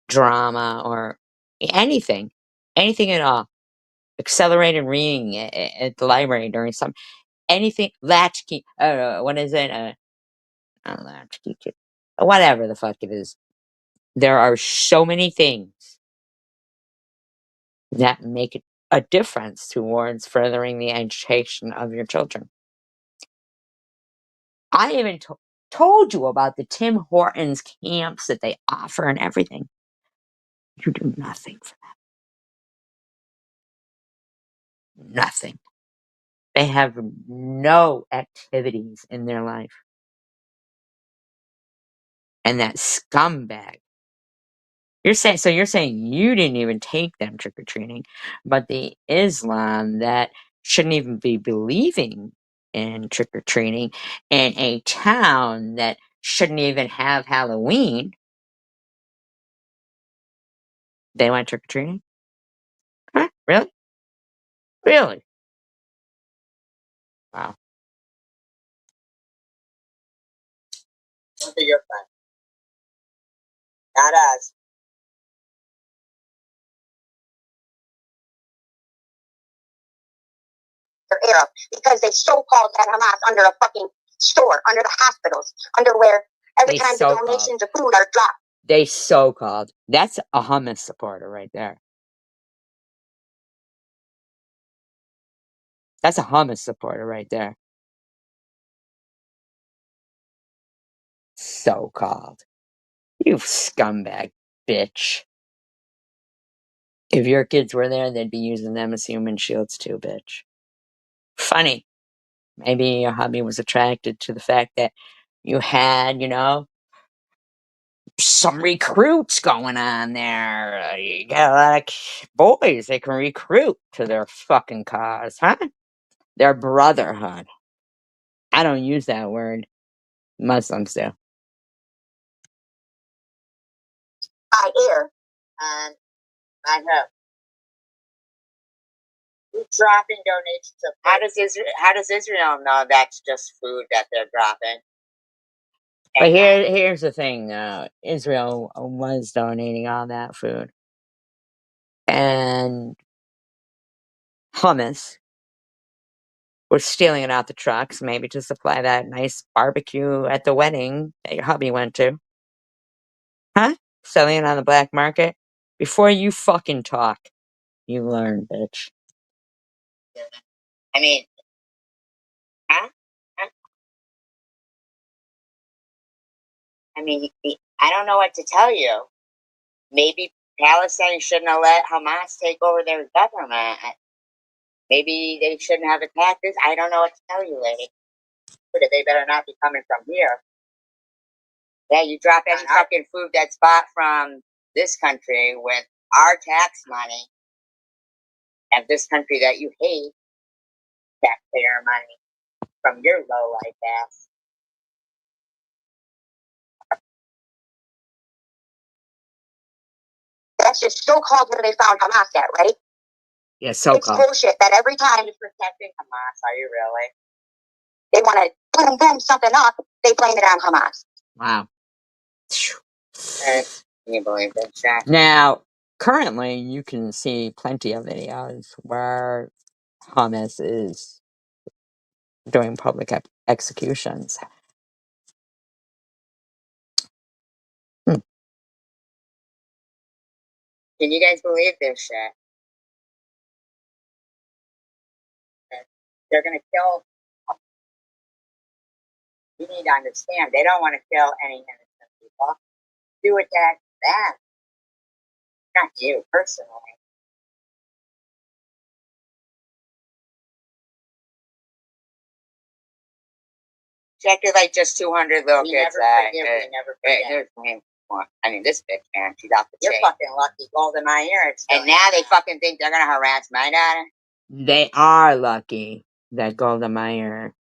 drama or anything at all, accelerated reading at the library during some anything, latchkey, what is it? Not latchkey, whatever the fuck it is. There are so many things that make a difference towards furthering the education of your children. I even told you about the Tim Hortons camps that they offer and everything. You do nothing for them. Nothing. They have no activities in their life. And that scumbag. You're saying you didn't even take them trick or treating, but the Islam that shouldn't even be believing in trick or treating in a town that shouldn't even have Halloween, they went trick or treating? Huh? Really? Really? Wow. Those are your friends, not us. Arab because they so-called had Hamas under a fucking store, under the hospitals, under where every time the donations of food are dropped. They so-called. That's a Hamas supporter right there. That's a Hamas supporter right there. So-called. You scumbag bitch. If your kids were there, they'd be using them as human shields too, bitch. Funny. Maybe your hubby was attracted to the fact that you had, some recruits going on there. You got a lot of boys they can recruit to their fucking cause, huh? Their brotherhood. I don't use that word. Muslims do. I hear, and I know. Dropping donations of food. How does Israel know that's just food that they're dropping? But here's the thing, Israel was donating all that food. And Hamas was stealing it out the trucks, maybe to supply that nice barbecue at the wedding that your hubby went to. Huh? Selling it on the black market? Before you fucking talk, you learn, bitch. I mean, huh? I mean, I don't know what to tell you. Maybe Palestine shouldn't have let Hamas take over their government. Maybe they shouldn't have attacked this. I don't know what to tell you, lady. But they better not be coming from here. Yeah, you drop any fucking food that's bought from this country with our tax money, and this country that you hate, taxpayer money from your low life ass. That's just so-called where they found Hamas at, right? Yeah, so It's bullshit that every time you're protecting Hamas, are you really? They want to boom, boom, something up, they blame it on Hamas. Wow. Can you believe this, Jack? Now, currently, you can see plenty of videos where Hamas is doing public executions. Hmm. Can you guys believe this shit? They're going to kill. You need to understand, they don't want to kill any innocent people. Do it to them, not you personally. Check it like just 200 little kids. We never forget. I mean, this bitch, man, she's off the chain. You're fucking lucky, Golden Meyer. And now they fucking think they're gonna harass my daughter. They are lucky that Golda Meir.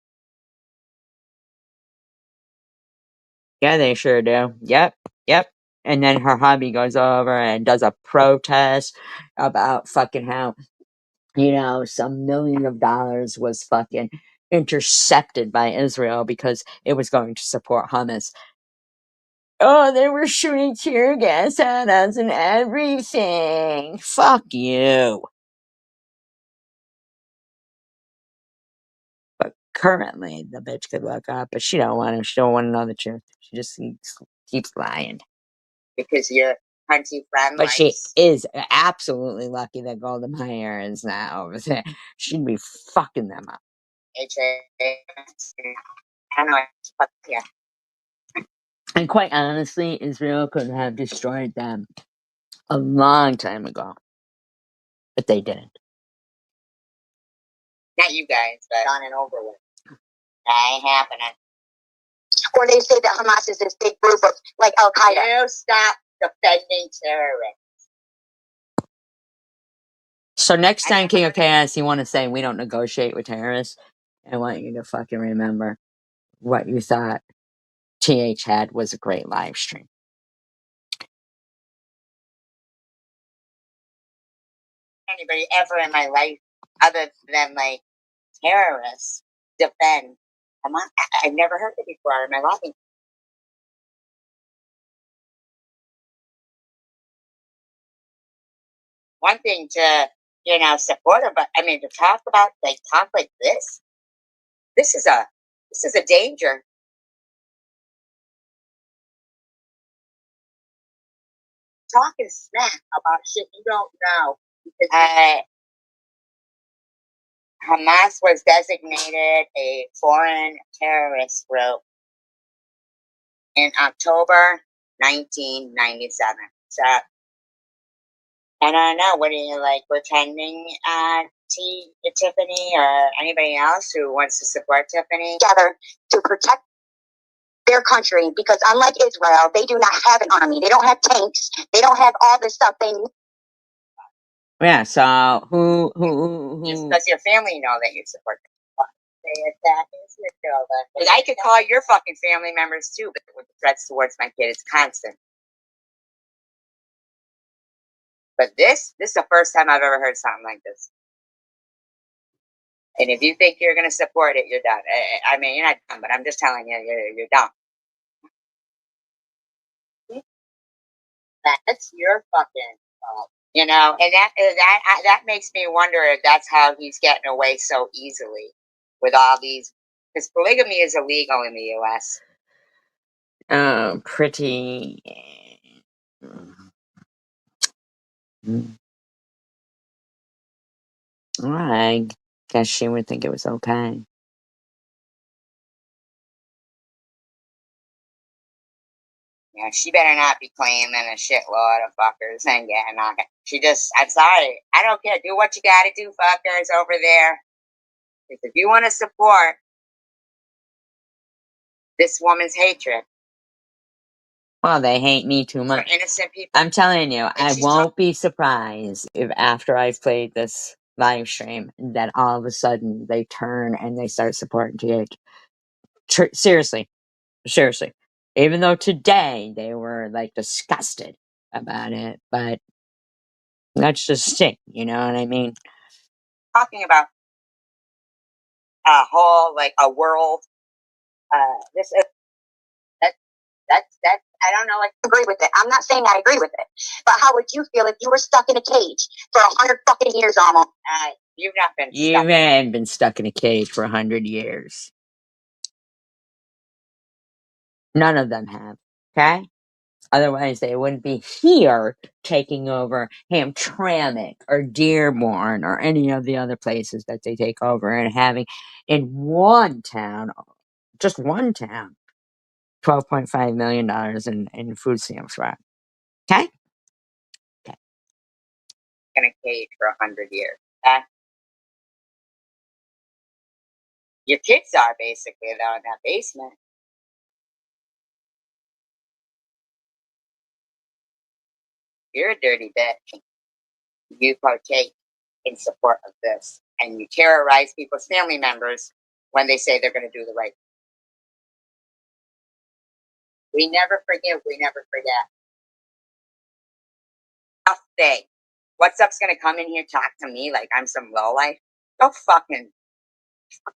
Yeah, they sure do. Yep. And then her hubby goes over and does a protest about fucking how, some million of dollars was fucking intercepted by Israel because it was going to support Hamas. Oh, they were shooting tear gas at us and everything. Fuck you. But currently, the bitch could look up, but she don't want to. She don't want to know the truth. She just keeps lying. Because your country friend. But she is absolutely lucky that Golda Meir is not over there. She'd be fucking them up. I know. Yeah. And quite honestly, Israel could have destroyed them a long time ago. But they didn't. Not you guys, but on and over with. That ain't happening. Or they say that Hamas is this big group of, like, Al-Qaeda. You stop defending terrorists. So next time, King of Chaos, you want to say we don't negotiate with terrorists, I want you to fucking remember what you thought TH had was a great live stream. Anybody ever in my life, other than, like, terrorists, defend Hamas? I've never heard it before in my life. One thing to, support them, but I mean, to talk like this. This is a danger. Talking smack about shit you don't know. Hamas was designated a foreign terrorist group in October 1997. So, I don't know. What are you, like, pretending, Tiffany or anybody else who wants to support Tiffany? Together to protect their country, because unlike Israel, they do not have an army. They don't have tanks. They don't have all this stuff. Yeah, so who Does your family know that you support them? They attack Israel. Because I could call your fucking family members too, but with the threats towards my kid, it's constant. But this is the first time I've ever heard something like this. And if you think you're going to support it, you're done. I mean, you're not done, but I'm just telling you, you're done. That's your fucking fault. And that makes me wonder if that's how he's getting away so easily with all these, because polygamy is illegal in the U.S. pretty. Well, I guess she would think it was okay. Yeah, she better not be claiming a shitload of fuckers and getting on it. I'm sorry. I don't care. Do what you gotta do, fuckers over there. Because if you want to support this woman's hatred. Well, they hate me too much. For innocent people. I'm telling you, I won't be surprised if after I've played this live stream that all of a sudden they turn and they start supporting TH. Seriously. Even though today they were like disgusted about it, but That's just sick, you know what I mean? Talking about a whole, like, a world, this is, that, I don't know, like, agree with it. I'm not saying I agree with it, but how would you feel if you were stuck in a cage for 100 fucking years almost? You've not been You stuck. haven't been stuck in a cage for 100 years. None of them have, okay? Otherwise, they wouldn't be here taking over Hamtramck or Dearborn or any of the other places that they take over and having in one town, just one town, $12.5 million in food stamps, right? Okay? Okay. In a cage for 100 years. Your kids are basically, though, in that basement. You're a dirty bitch. You partake in support of this, and you terrorize people's family members when they say they're going to do the right thing. We never forgive, we never forget. I'll say, what's up's going to come in here, talk to me like I'm some lowlife? Go fucking.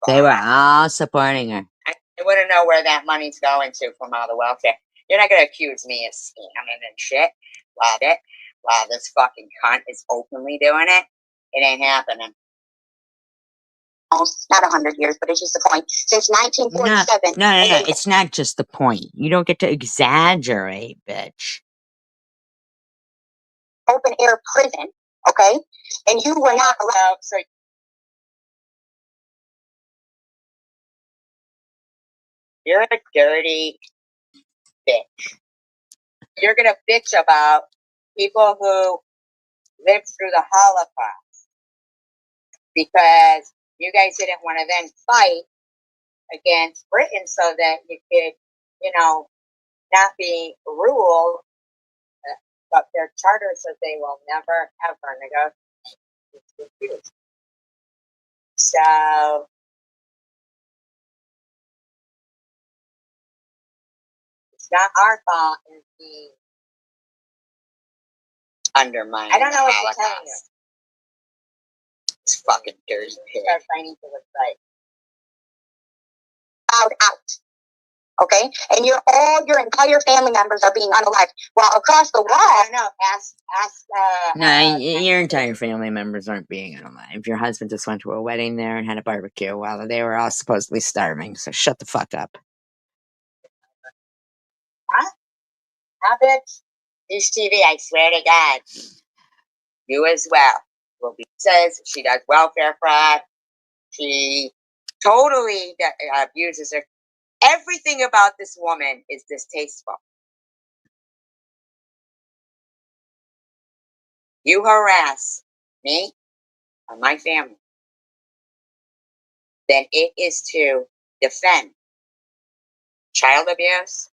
They were all supporting her. I wouldn't know where that money's going to from all the welfare. You're not going to accuse me of scamming and shit while this fucking cunt is openly doing it. It ain't happening. Almost not 100 years, but it's just the point. Since 1947. No. It's not just the point. You don't get to exaggerate, bitch. Open air prison, okay? And you were not allowed. So you're a dirty bitch. You're gonna bitch about people who lived through the Holocaust because you guys didn't want to then fight against Britain so that you could, not be ruled. But their charter says they will never ever negotiate. So it's not our fault if we undermine. I don't know what you're telling you. It's fucking dirty pig. Start fighting for the fight. Out. Okay? And all your entire family members are being unalived. While across the wall, Your entire family members aren't being unalive. Your husband just went to a wedding there and had a barbecue while they were all supposedly starving, so shut the fuck up. Huh? Bitch? This TV, I swear to God. You as well. Says she does welfare fraud. She totally abuses her. Everything about this woman is distasteful. You harass me or my family, then it is to defend child abuse,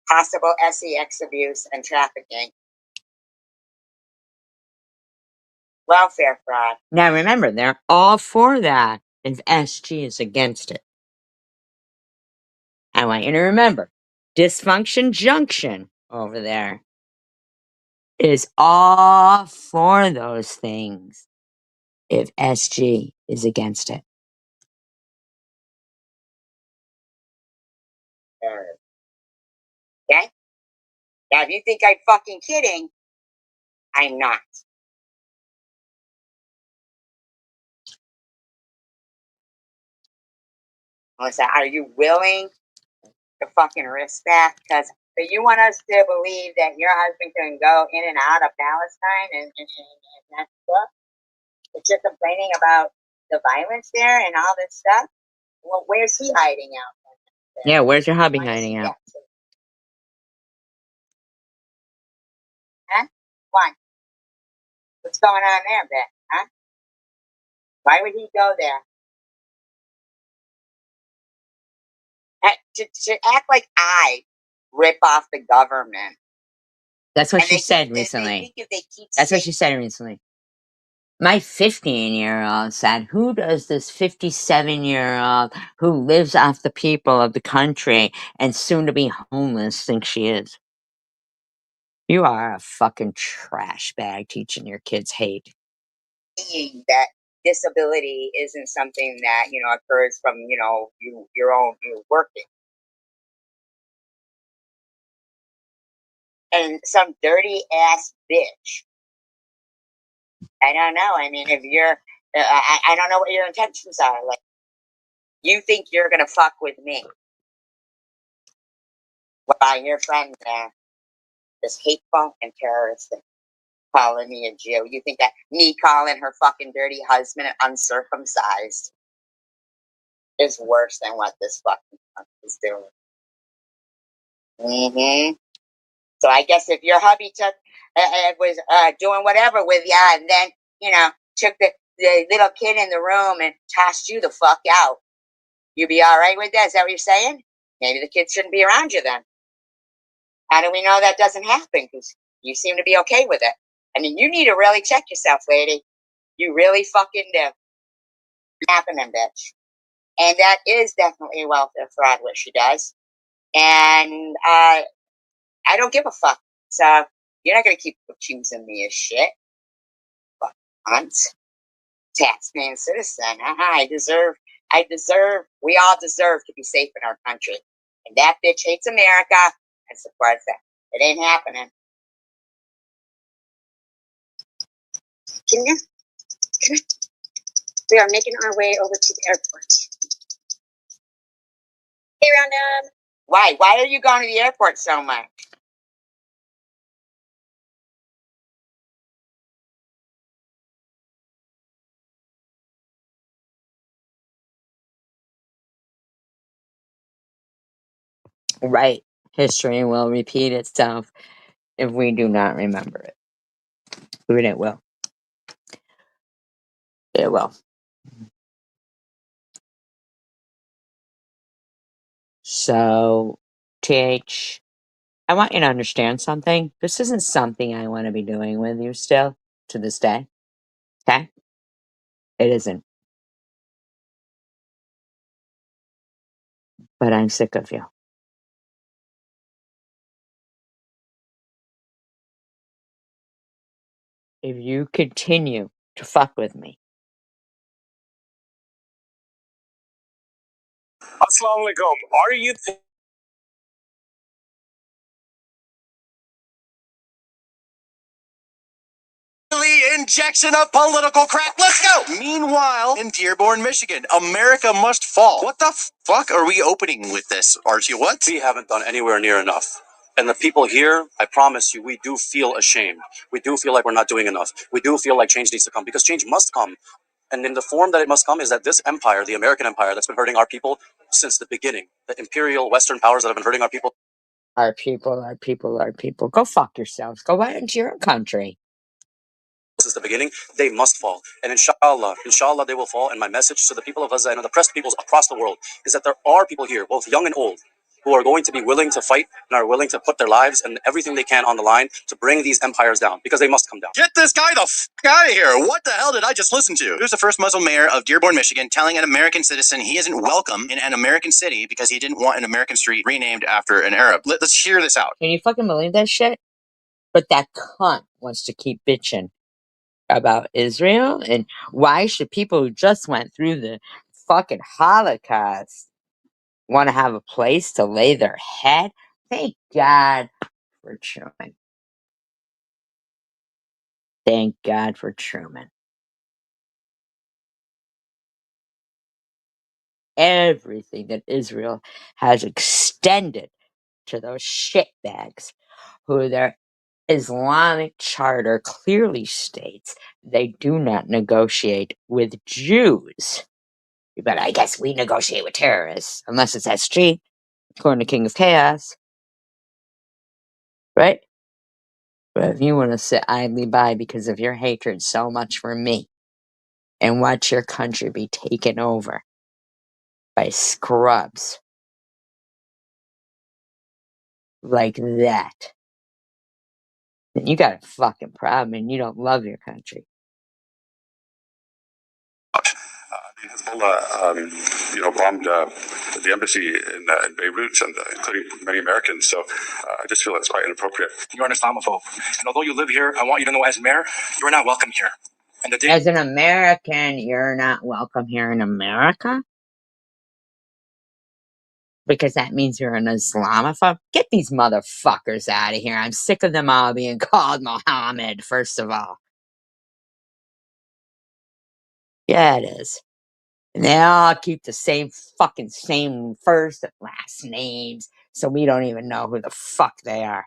possible sex abuse and trafficking, welfare fraud. Now remember, they're all for that if SG is against it. I want you to remember, Dysfunction Junction over there is all for those things if SG is against it. Okay? Now, if you think I'm fucking kidding, I'm not. Melissa, are you willing to fucking risk that? Because you want us to believe that your husband can go in and out of Palestine and that stuff? But you're complaining about the violence there and all this stuff? Well, where's he hiding out? Yeah, where's your hubby hiding out? Huh? Why? What's going on there, Ben? Huh? Why would he go there? To act like I rip off the government. That's what she said recently. That's what she said recently. My 15-year-old said, who does this 57-year-old who lives off the people of the country and soon to be homeless think she is? You are a fucking trash bag teaching your kids hate. That disability isn't something that, occurs from, your own working. And some dirty ass bitch. I don't know. I mean, if you're, I don't know what your intentions are. Like, you think you're gonna fuck with me while your friend there is hateful and terroristic, calling me a Jew. You think that me calling her fucking dirty husband uncircumcised is worse than what this fucking cunt is doing? Mm-hmm. So I guess if your hubby took, was doing whatever with you, and then, took the little kid in the room and tossed you the fuck out, you'd be all right with that? Is that what you're saying? Maybe the kid shouldn't be around you then. How do we know that doesn't happen? Because you seem to be okay with it. I mean, you need to really check yourself, lady. You really fucking do. Happening, bitch. And that is definitely a welfare fraud, what she does. And I don't give a fuck. So you're not gonna keep accusing me of shit. Fuck cunt. Taxpaying citizen. I deserve, we all deserve to be safe in our country. And that bitch hates America and supports that. It ain't happening. Can you? We are making our way over to the airport. Hey, Rhonda. Why? Why are you going to the airport so much? Right. History will repeat itself if we do not remember it. But it will. It will. So, TH, I want you to understand something. This isn't something I want to be doing with you still to this day. Okay? It isn't. But I'm sick of you. If you continue to fuck with me, Assalamu alaikum. Are you injection of political crack? Let's go. Meanwhile, in Dearborn, Michigan, America must fall. What the fuck are we opening with this, Archie? What? We haven't done anywhere near enough. And the people here, I promise you, we do feel ashamed. We do feel like we're not doing enough. We do feel like change needs to come because change must come. And in the form that it must come is that this empire, the American empire that's been hurting our people since the beginning, the imperial Western powers that have been hurting our people our people, go fuck yourselves. Go right into your country. since the beginning, they must fall. And inshallah, they will fall. And my message to the people of Gaza and the oppressed peoples across the world is that there are people here, both young and old, who are going to be willing to fight and are willing to put their lives and everything they can on the line to bring these empires down because they must come down. Get this guy the fuck out of here. What the hell did I just listen to? Here's the first Muslim mayor of Dearborn, Michigan, telling an American citizen he isn't welcome in an American city because he didn't want an American street renamed after an Arab. Let's hear this out. Can you fucking believe that shit? But that cunt wants to keep bitching about Israel, and why should people who just went through the fucking Holocaust want to have a place to lay their head? Thank God for Truman. Thank God for Truman. Everything that Israel has extended to those shitbags who their Islamic charter clearly states they do not negotiate with Jews. But I guess we negotiate with terrorists, unless it's SG, according to King of Chaos. Right? But if you want to sit idly by because of your hatred so much for me and watch your country be taken over by scrubs like that, then you got a fucking problem and you don't love your country. Hezbollah, bombed the embassy in Beirut, and including many Americans. So I just feel it's quite inappropriate. You're an Islamophobe, and although you live here, I want you to know, as mayor, you're not welcome here. And the day As an American, you're not welcome here in America? Because that means you're an Islamophobe? Get these motherfuckers out of here. I'm sick of them all being called Mohammed, first of all. Yeah, it is. And they all keep the same first and last names, so we don't even know who the fuck they are.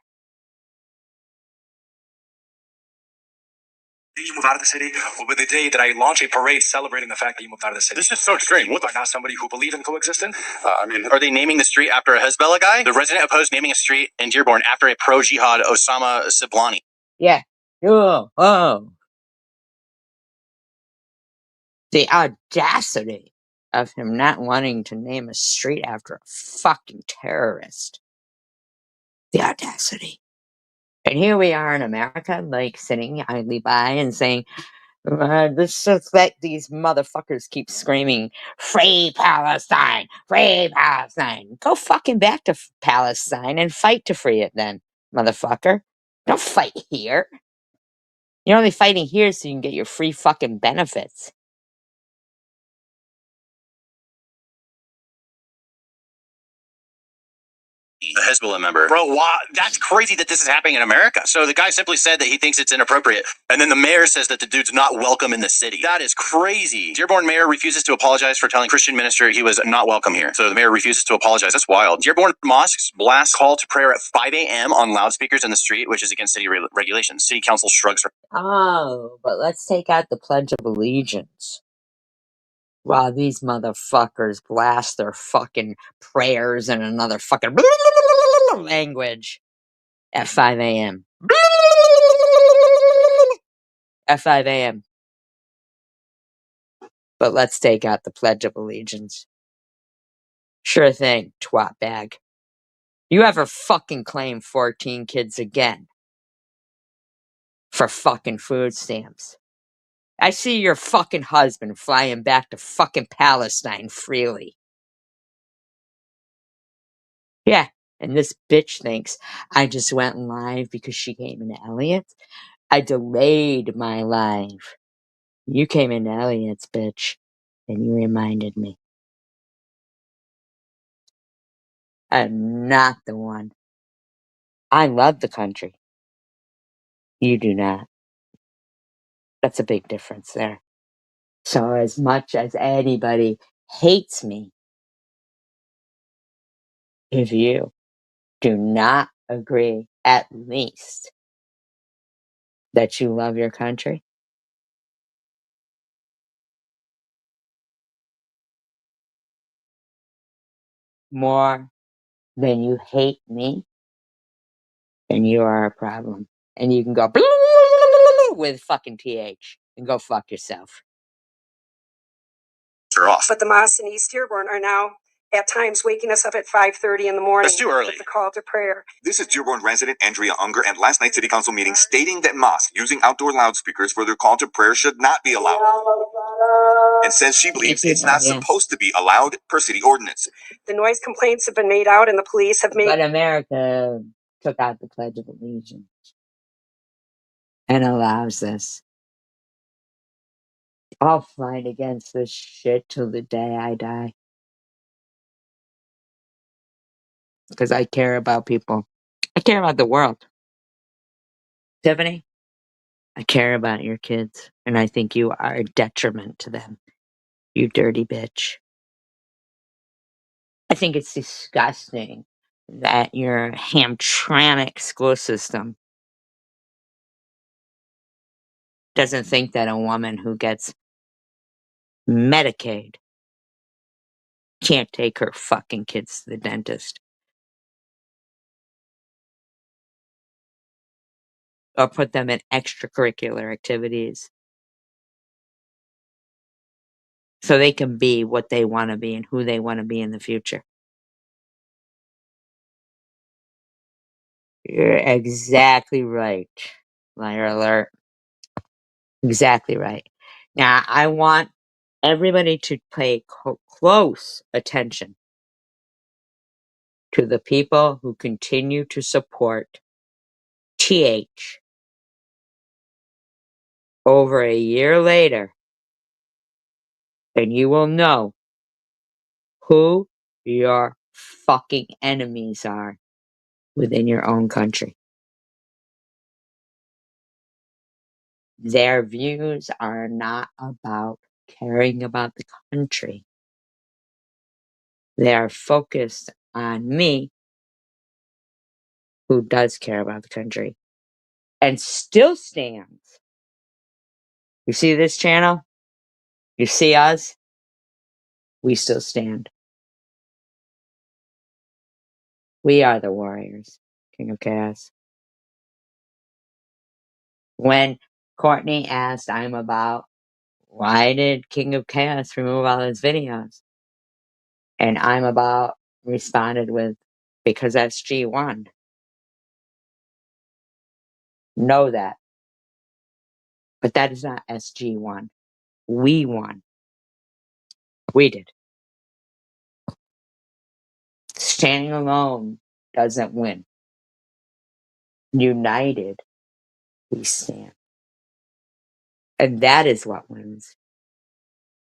you move out of the city will be the day that I launch a parade celebrating the fact that you moved out of the city. This is so extreme. What? Are not somebody who believes in coexistence? Are they naming the street after a Hezbollah guy? The resident opposed naming a street in Dearborn after a pro-jihad Osama Siblani. Yeah. Oh. The audacity of him not wanting to name a street after a fucking terrorist. The audacity. And here we are in America, like sitting idly by and saying, this just let these motherfuckers keep screaming, free Palestine, free Palestine. Go fucking back to Palestine and fight to free it then, motherfucker. Don't fight here. You're only fighting here so you can get your free fucking benefits. A Hezbollah member. Bro, wow, that's crazy that this is happening in America. So the guy simply said that he thinks it's inappropriate. And then the mayor says that the dude's not welcome in the city. That is crazy. Dearborn mayor refuses to apologize for telling Christian minister he was not welcome here. So the mayor refuses to apologize. That's wild. Dearborn mosques blast call to prayer at 5 a.m. on loudspeakers in the street, which is against city regulations. City council shrugs. Oh, but let's take out the Pledge of Allegiance. While these motherfuckers blast their fucking prayers in another fucking language at 5 a.m. At 5 a.m. But let's take out the Pledge of Allegiance. Sure thing, twat bag. You ever fucking claim 14 kids again for fucking food stamps? I see your fucking husband flying back to fucking Palestine freely. Yeah, and this bitch thinks I just went live because she came into Elliot's. I delayed my live. You came into Elliot's, bitch, and you reminded me. I'm not the one. I love the country. You do not. That's a big difference there. So as much as anybody hates me, if you do not agree at least that you love your country, more than you hate me, then you are a problem. And you can go with fucking TH and go fuck yourself. Off. But the mosques in East Dearborn are now at times waking us up at 5:30 in the morning. That's too early. With the call to prayer. This is Dearborn resident Andrea Unger at last night's city council meeting stating that mosques using outdoor loudspeakers for their call to prayer should not be allowed. And says she believes it's not supposed to be allowed per city ordinance. The noise complaints have been made out and the police have made... But America took out the Pledge of Allegiance and allows this. I'll fight against this shit till the day I die. Because I care about people. I care about the world. Tiffany, I care about your kids. And I think you are a detriment to them. You dirty bitch. I think it's disgusting that your Hamtramck school system doesn't think that a woman who gets Medicaid can't take her fucking kids to the dentist. Or put them in extracurricular activities. So they can be what they want to be and who they want to be in the future. You're exactly right. Liar alert. Exactly right. Now, I want everybody to pay close attention to the people who continue to support TH over a year later, and you will know who your fucking enemies are within your own country. Their views are not about caring about the country. They are focused on me, who does care about the country and still stands. You see this channel? You see us? We still stand. We are the warriors, King of Chaos. When Courtney asked I'm about, why did King of Chaos remove all his videos? And I'm about responded with, because SG won. Know that. But that is not SG won. We won. We did. Standing alone doesn't win. United, we stand. And that is what wins.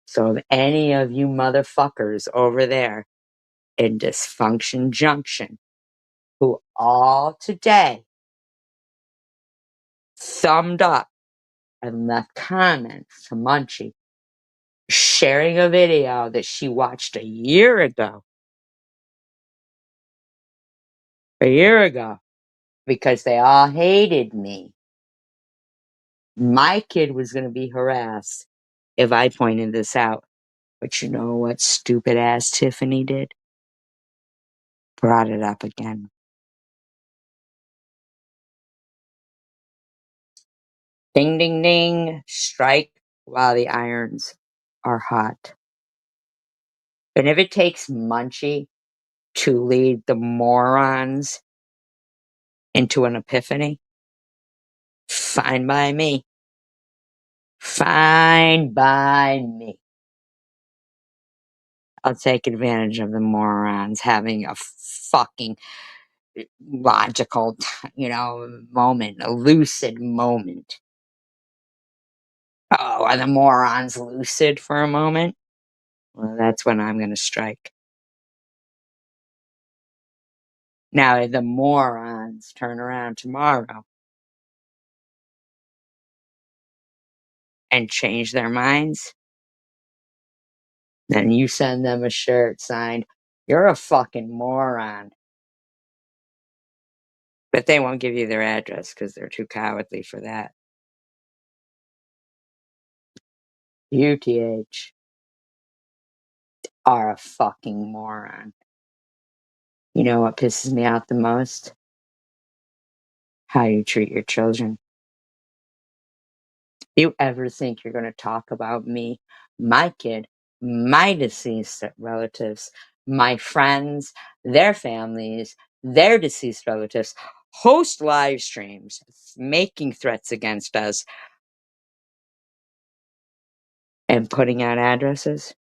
So if any of you motherfuckers over there in Dysfunction Junction, who all today thumbed up and left comments to Munchie, sharing a video that she watched a year ago, because they all hated me. My kid was going to be harassed if I pointed this out. But you know what stupid ass Tiffany did? Brought it up again. Ding, ding, ding. Strike while the irons are hot. And if it takes Munchie to lead the morons into an epiphany, fine by me. Fine by me. I'll take advantage of the morons having a fucking logical, moment, a lucid moment. Oh, are the morons lucid for a moment? Well, that's when I'm going to strike. Now, if the morons turn around tomorrow and change their minds, then you send them a shirt signed, "You're a fucking moron." But they won't give you their address because they're too cowardly for that. UTH are a fucking moron. You know what pisses me out the most? How you treat your children. You ever think you're going to talk about me, my kid, my deceased relatives, my friends, their families, their deceased relatives, host live streams, making threats against us, and putting out addresses?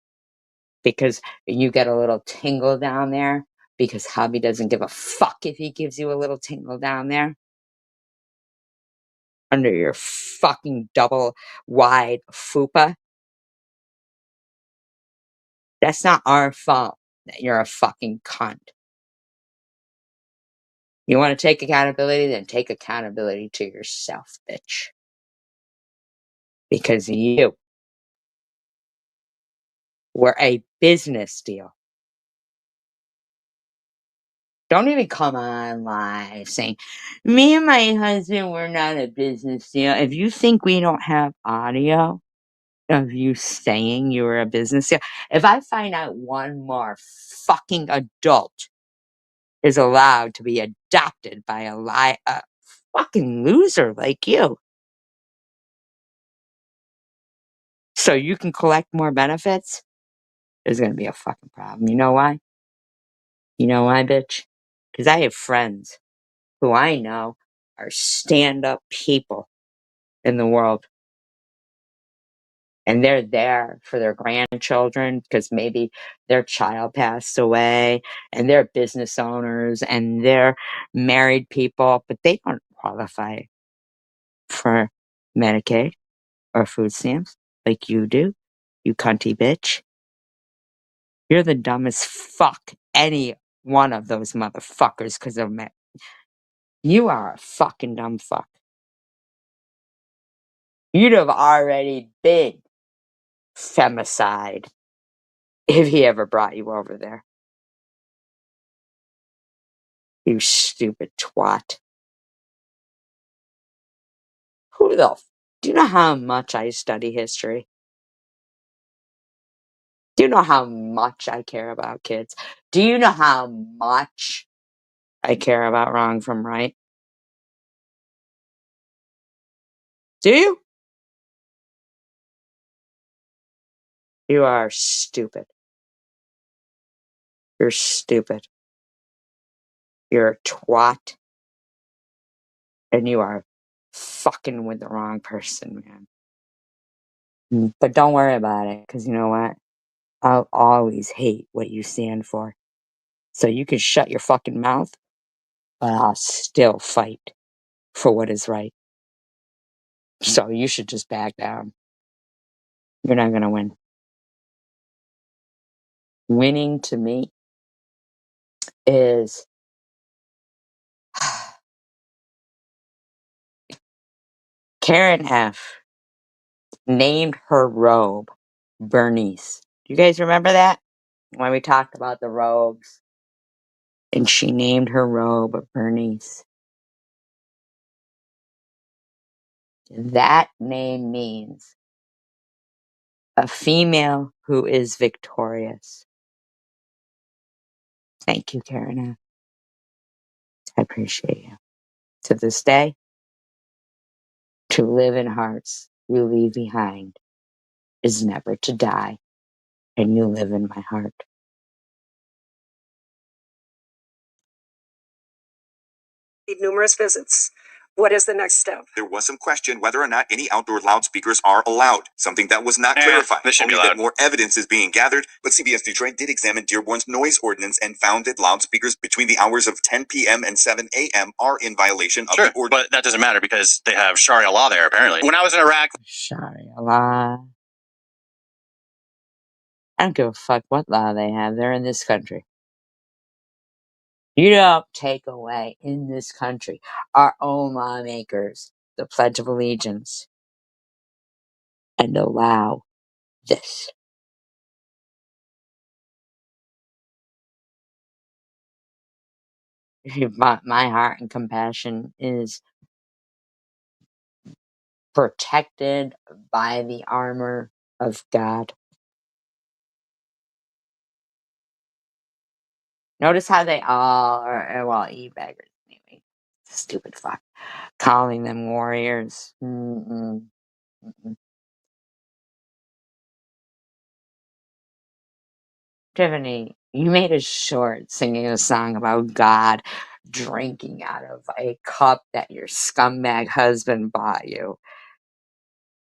Because you get a little tingle down there, because hubby doesn't give a fuck if he gives you a little tingle down there under your fucking double wide fupa. That's not our fault that you're a fucking cunt. You want to take accountability? Then take accountability to yourself, bitch. Because you were a business deal. Don't even come on live saying, me and my husband were not a business deal. If you think we don't have audio of you saying you were a business deal, if I find out one more fucking adult is allowed to be adopted by a fucking loser like you, so you can collect more benefits, there's going to be a fucking problem. You know why? You know why, bitch? Because I have friends who I know are stand-up people in the world. and they're there for their grandchildren because maybe their child passed away, and they're business owners and they're married people, but they don't qualify for Medicaid or food stamps like you do, you cunty bitch. You're the dumbest fuck, any one of those motherfuckers, because of me. You are a fucking dumb fuck. You'd have already been femicide if he ever brought you over there. You stupid twat. Who the do you know how much I study history? Do you know how much I care about kids? Do you know how much I care about wrong from right? Do you? You are stupid. You're stupid. You're a twat. And you are fucking with the wrong person, man. But don't worry about it, because you know what? I'll always hate what you stand for. So you can shut your fucking mouth, but I'll still fight for what is right. So you should just back down. You're not going to win. Winning to me is Karen F. named her robe Bernice. Do you guys remember that? When we talked about the robes. And she named her robe Bernice. That name means a female who is victorious. Thank you, Karen F. I appreciate you. To this day, to live in hearts you leave behind is never to die, and you live in my heart. Numerous visits. What is the next step? There was some question whether or not any outdoor loudspeakers are allowed, something that was not clarified. They should be Only that allowed. more evidence is being gathered, but CBS Detroit did examine Dearborn's noise ordinance and found that loudspeakers between the hours of 10 p.m. and 7 a.m. are in violation of Sure, the ordinance. but that doesn't matter because they have Sharia law there, apparently. When I was in Iraq, Sharia law. I don't give a fuck what law they have. They're in this country. You don't take away in this country our own lawmakers the Pledge of Allegiance and allow this. My heart and compassion is protected by the armor of God. Notice how they all are, well, e-beggars anyway. Stupid fuck. Calling them warriors. Mm-mm. Mm-mm. Tiffany, you made a short singing a song about God drinking out of a cup that your scumbag husband bought you,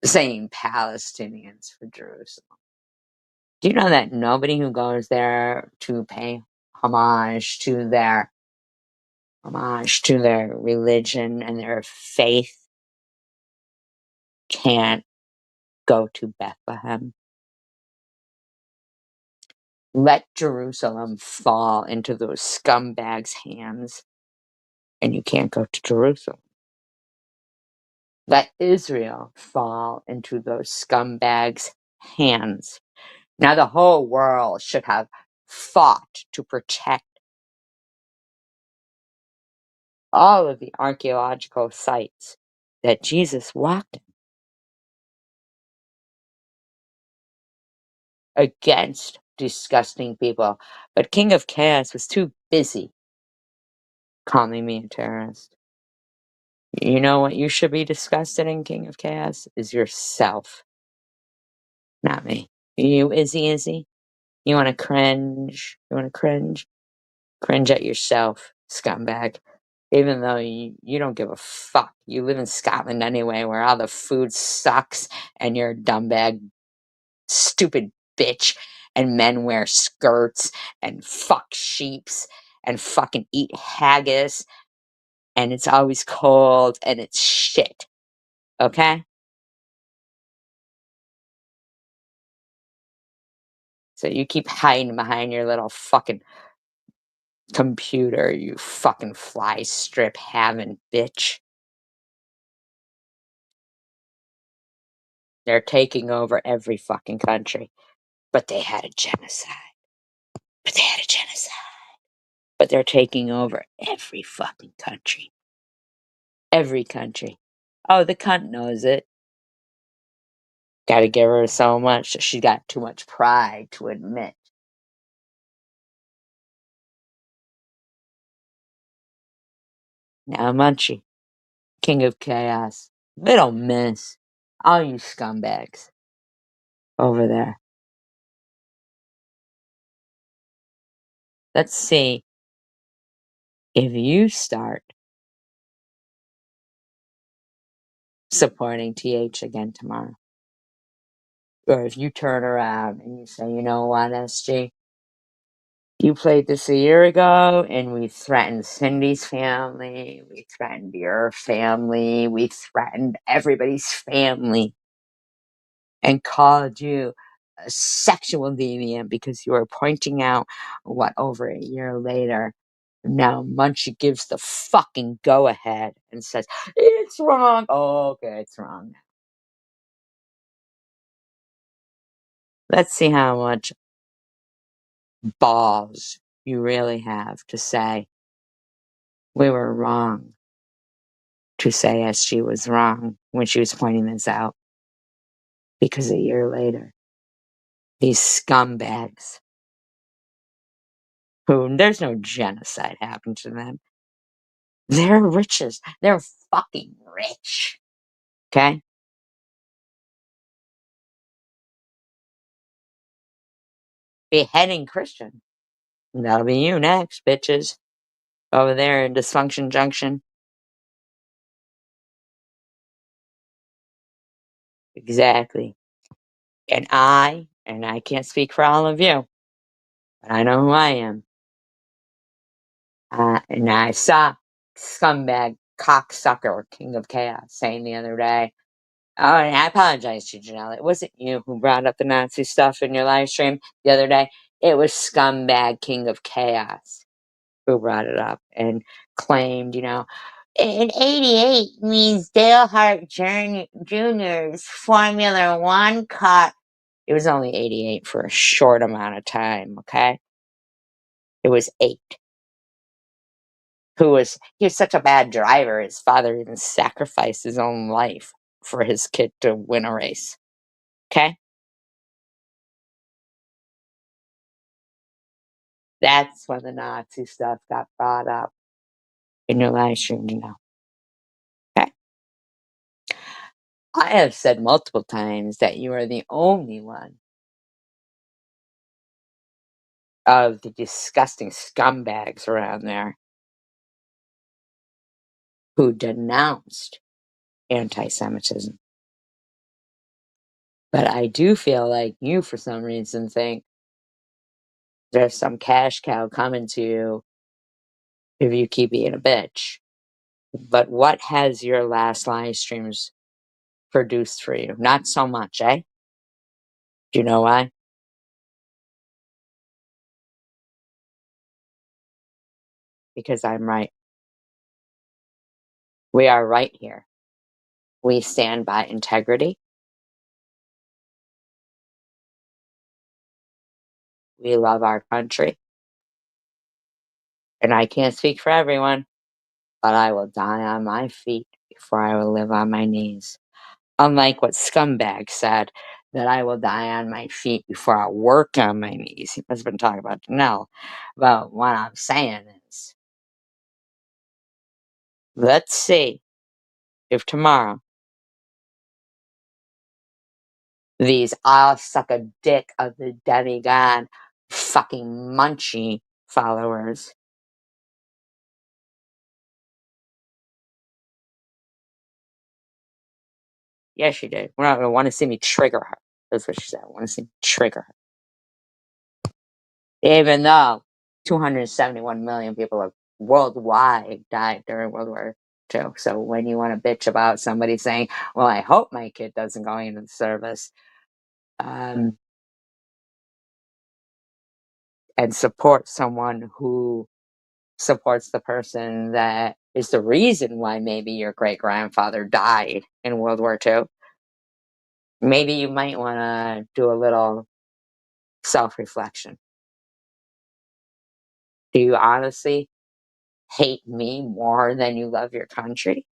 saying Palestinians for Jerusalem. Do you know that nobody who goes there to pay homage to their religion and their faith can't go to Bethlehem? Let Jerusalem fall into those scumbags' hands, and you can't go to Jerusalem. Let Israel fall into those scumbags' hands. Now the whole world should have fought to protect all of the archaeological sites that Jesus walked in against disgusting people. But King of Chaos was too busy calling me a terrorist. You know what you should be disgusted in, King of Chaos? Is yourself. Not me. You, Izzy? You want to cringe? You want to cringe? Cringe at yourself, scumbag. Even though you don't give a fuck. You live in Scotland anyway, where all the food sucks, and you're a dumb bag Stupid bitch. And men wear skirts and fuck sheeps and fucking eat haggis. And it's always cold and it's shit. Okay? So you keep hiding behind your little fucking computer, you fucking fly strip having bitch. They're taking over every fucking country. But they had a genocide. But they're taking over every fucking country. Every country. Oh, the cunt knows it. Gotta give her so much that she got too much pride to admit. Now, Munchie, King of Chaos, they don't miss all you scumbags over there. Let's see if you start supporting TH again tomorrow. Or if you turn around and you say, you know what, SG? You played this a year ago, and we threatened Cindy's family, we threatened your family, we threatened everybody's family, and called you a sexual deviant because you were pointing out what over a year later. Now Munchie gives the fucking go-ahead and says, it's wrong. Oh, okay, it's wrong. Let's see how much balls you really have to say, we were wrong. To say SG was wrong when she was pointing this out. Because a year later, these scumbags, who there's no genocide happened to them, they're riches. They're fucking rich. Okay? Beheading Christian. That'll be you next, bitches. Over there in Dysfunction Junction. Exactly. And I can't speak for all of you, but I know who I am. And I saw scumbag cocksucker King of Chaos saying the other day, oh, and I apologize to Janelle. It wasn't you who brought up the Nazi stuff in your live stream the other day. It was scumbag King of Chaos who brought it up and claimed, in 88 means Dale Hart Jr.'s Formula One car. It was only 88 for a short amount of time, okay? It was 8. He was such a bad driver, his father even sacrificed his own life for his kid to win a race. Okay? That's when the Nazi stuff got brought up in your live stream, Okay? I have said multiple times that you are the only one of the disgusting scumbags around there who denounced anti-Semitism. But I do feel like you, for some reason, think there's some cash cow coming to you if you keep being a bitch. But what has your last live streams produced for you? Not so much, eh? Do you know why? Because I'm right. We are right here. We stand by integrity. We love our country. And I can't speak for everyone, but I will die on my feet before I will live on my knees. Unlike what Scumbag said, that I will die on my feet before I work on my knees. He must have been talking about Janelle. But what I'm saying is, let's see if tomorrow these I'll suck a dick of the demigod fucking Munchie followers yes, she did. We're not going to want to see me trigger her. That's what she said. I want to see me trigger her. Even though 271 million people have worldwide died during World War II. So when you want to bitch about somebody saying, well, I hope my kid doesn't go into the service, and support someone who supports the person that is the reason why maybe your great grandfather died in World War II, maybe you might want to do a little self reflection. Do you honestly hate me more than you love your country?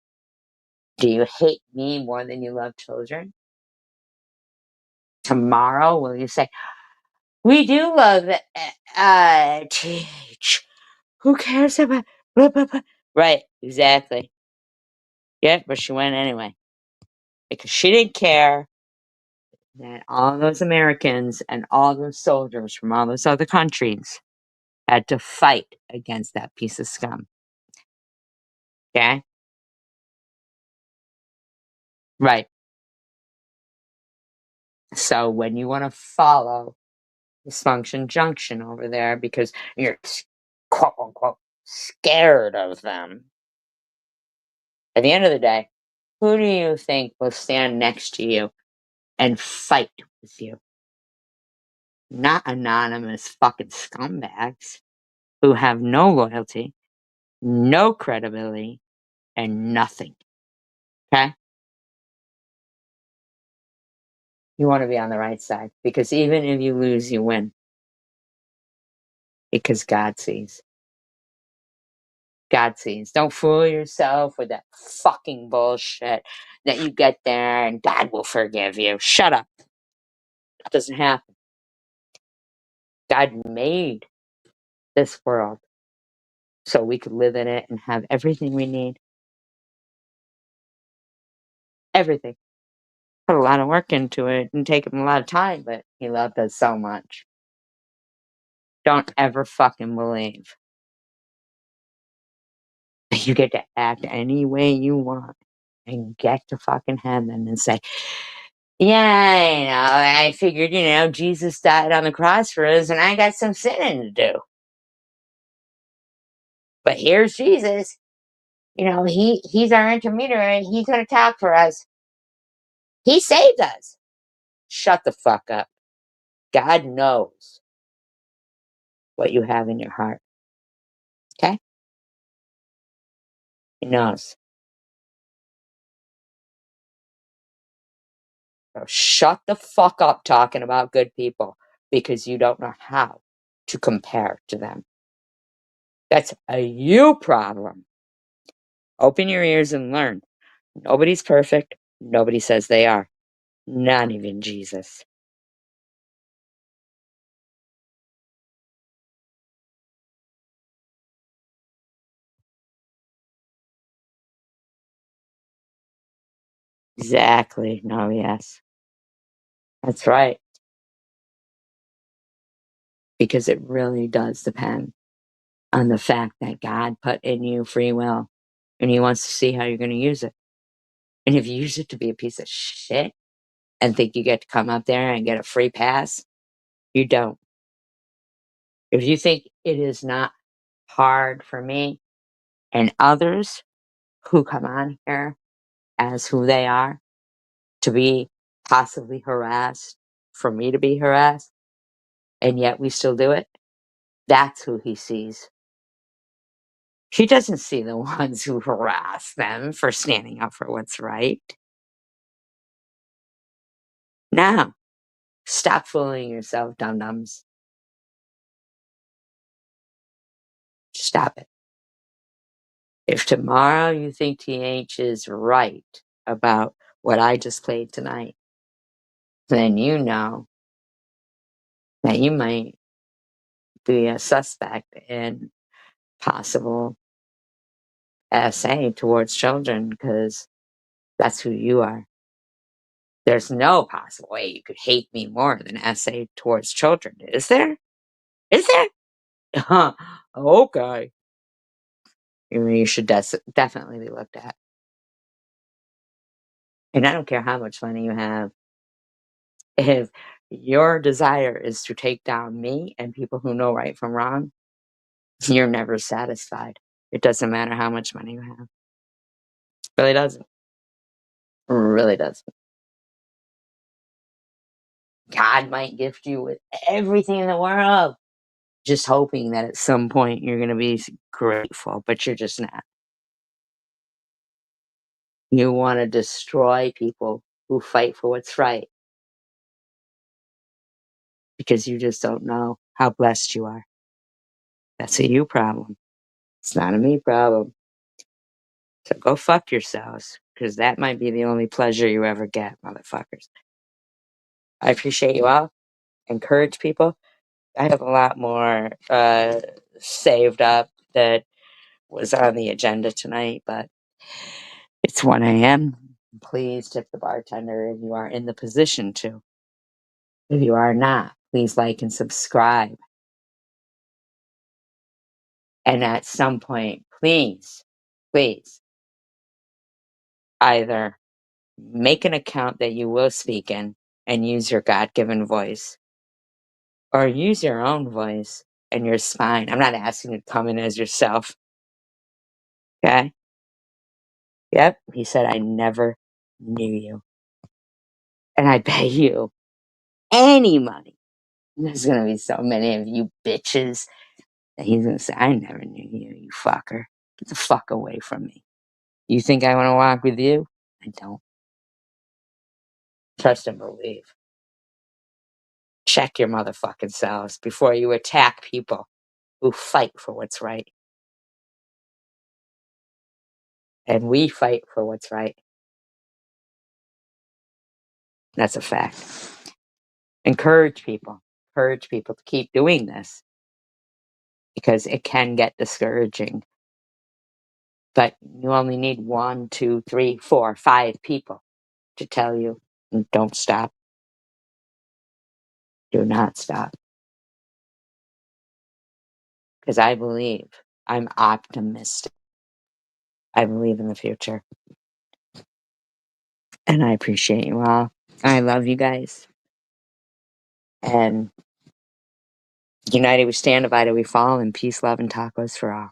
Do you hate me more than you love children? Tomorrow, will you say, we do love TH. Who cares about blah, blah, blah. Right, exactly. Yeah, but she went anyway. Because she didn't care that all those Americans and all those soldiers from all those other countries had to fight against that piece of scum. Okay? Right. So when you want to follow Dysfunction Junction over there because you're quote unquote scared of them, at the end of the day, who do you think will stand next to you and fight with you? Not anonymous fucking scumbags who have no loyalty, no credibility, and nothing. Okay? You want to be on the right side because even if you lose, you win. Because God sees. God sees. Don't fool yourself with that fucking bullshit that you get there and God will forgive you. Shut up. That doesn't happen. God made this world so we could live in it and have everything we need. Everything. Put a lot of work into it and take him a lot of time, but he loved us so much. Don't ever fucking believe that you get to act any way you want and get to fucking heaven and say, yeah, I figured, Jesus died on the cross for us and I got some sinning to do. But here's Jesus. He's our intermediary. He's going to talk for us. He saved us. Shut the fuck up. God knows what you have in your heart. Okay? He knows. So shut the fuck up talking about good people because you don't know how to compare to them. That's a you problem. Open your ears and learn. Nobody's perfect. Nobody says they are. Not even Jesus. Exactly. No, yes. That's right. Because it really does depend on the fact that God put in you free will and he wants to see how you're going to use it. And if you use it to be a piece of shit and think you get to come up there and get a free pass, you don't. If you think it is not hard for me and others who come on here as who they are to be possibly harassed, for me to be harassed, and yet we still do it, that's who he sees. He doesn't see the ones who harass them for standing up for what's right. Now, stop fooling yourself, dum-dums. Stop it. If tomorrow you think TH is right about what I just played tonight, then you know that you might be a suspect in possible SA towards children because that's who you are. There's no possible way you could hate me more than SA towards children, is there? Is there? Okay. You should definitely be looked at. And I don't care how much money you have. If your desire is to take down me and people who know right from wrong, you're never satisfied. It doesn't matter how much money you have. Really doesn't. Really doesn't. God might gift you with everything in the world, just hoping that at some point you're going to be grateful, but you're just not. You want to destroy people who fight for what's right because you just don't know how blessed you are. That's a you problem. It's not a me problem. So go fuck yourselves, because that might be the only pleasure you ever get, motherfuckers. I appreciate you all. Encourage people. I have a lot more saved up that was on the agenda tonight, but it's 1 a.m. Please tip the bartender if you are in the position to. If you are not, please like and subscribe. And at some point, please, either make an account that you will speak in and use your God-given voice, or use your own voice and your spine. I'm not asking you to come in as yourself. Okay? Yep. He said, I never knew you. And I bet you any money, there's going to be so many of you bitches that he's going to say, I never knew you, you fucker. Get the fuck away from me. You think I want to walk with you? I don't. Trust and believe. Check your motherfucking selves before you attack people who fight for what's right. And we fight for what's right. That's a fact. Encourage people to keep doing this, because it can get discouraging. But you only need 1, 2, 3, 4, 5 people to tell you, don't stop. Do not stop. Because I believe, I'm optimistic. I believe in the future. And I appreciate you all. I love you guys. And united we stand, divided we fall, and peace, love, and tacos for all.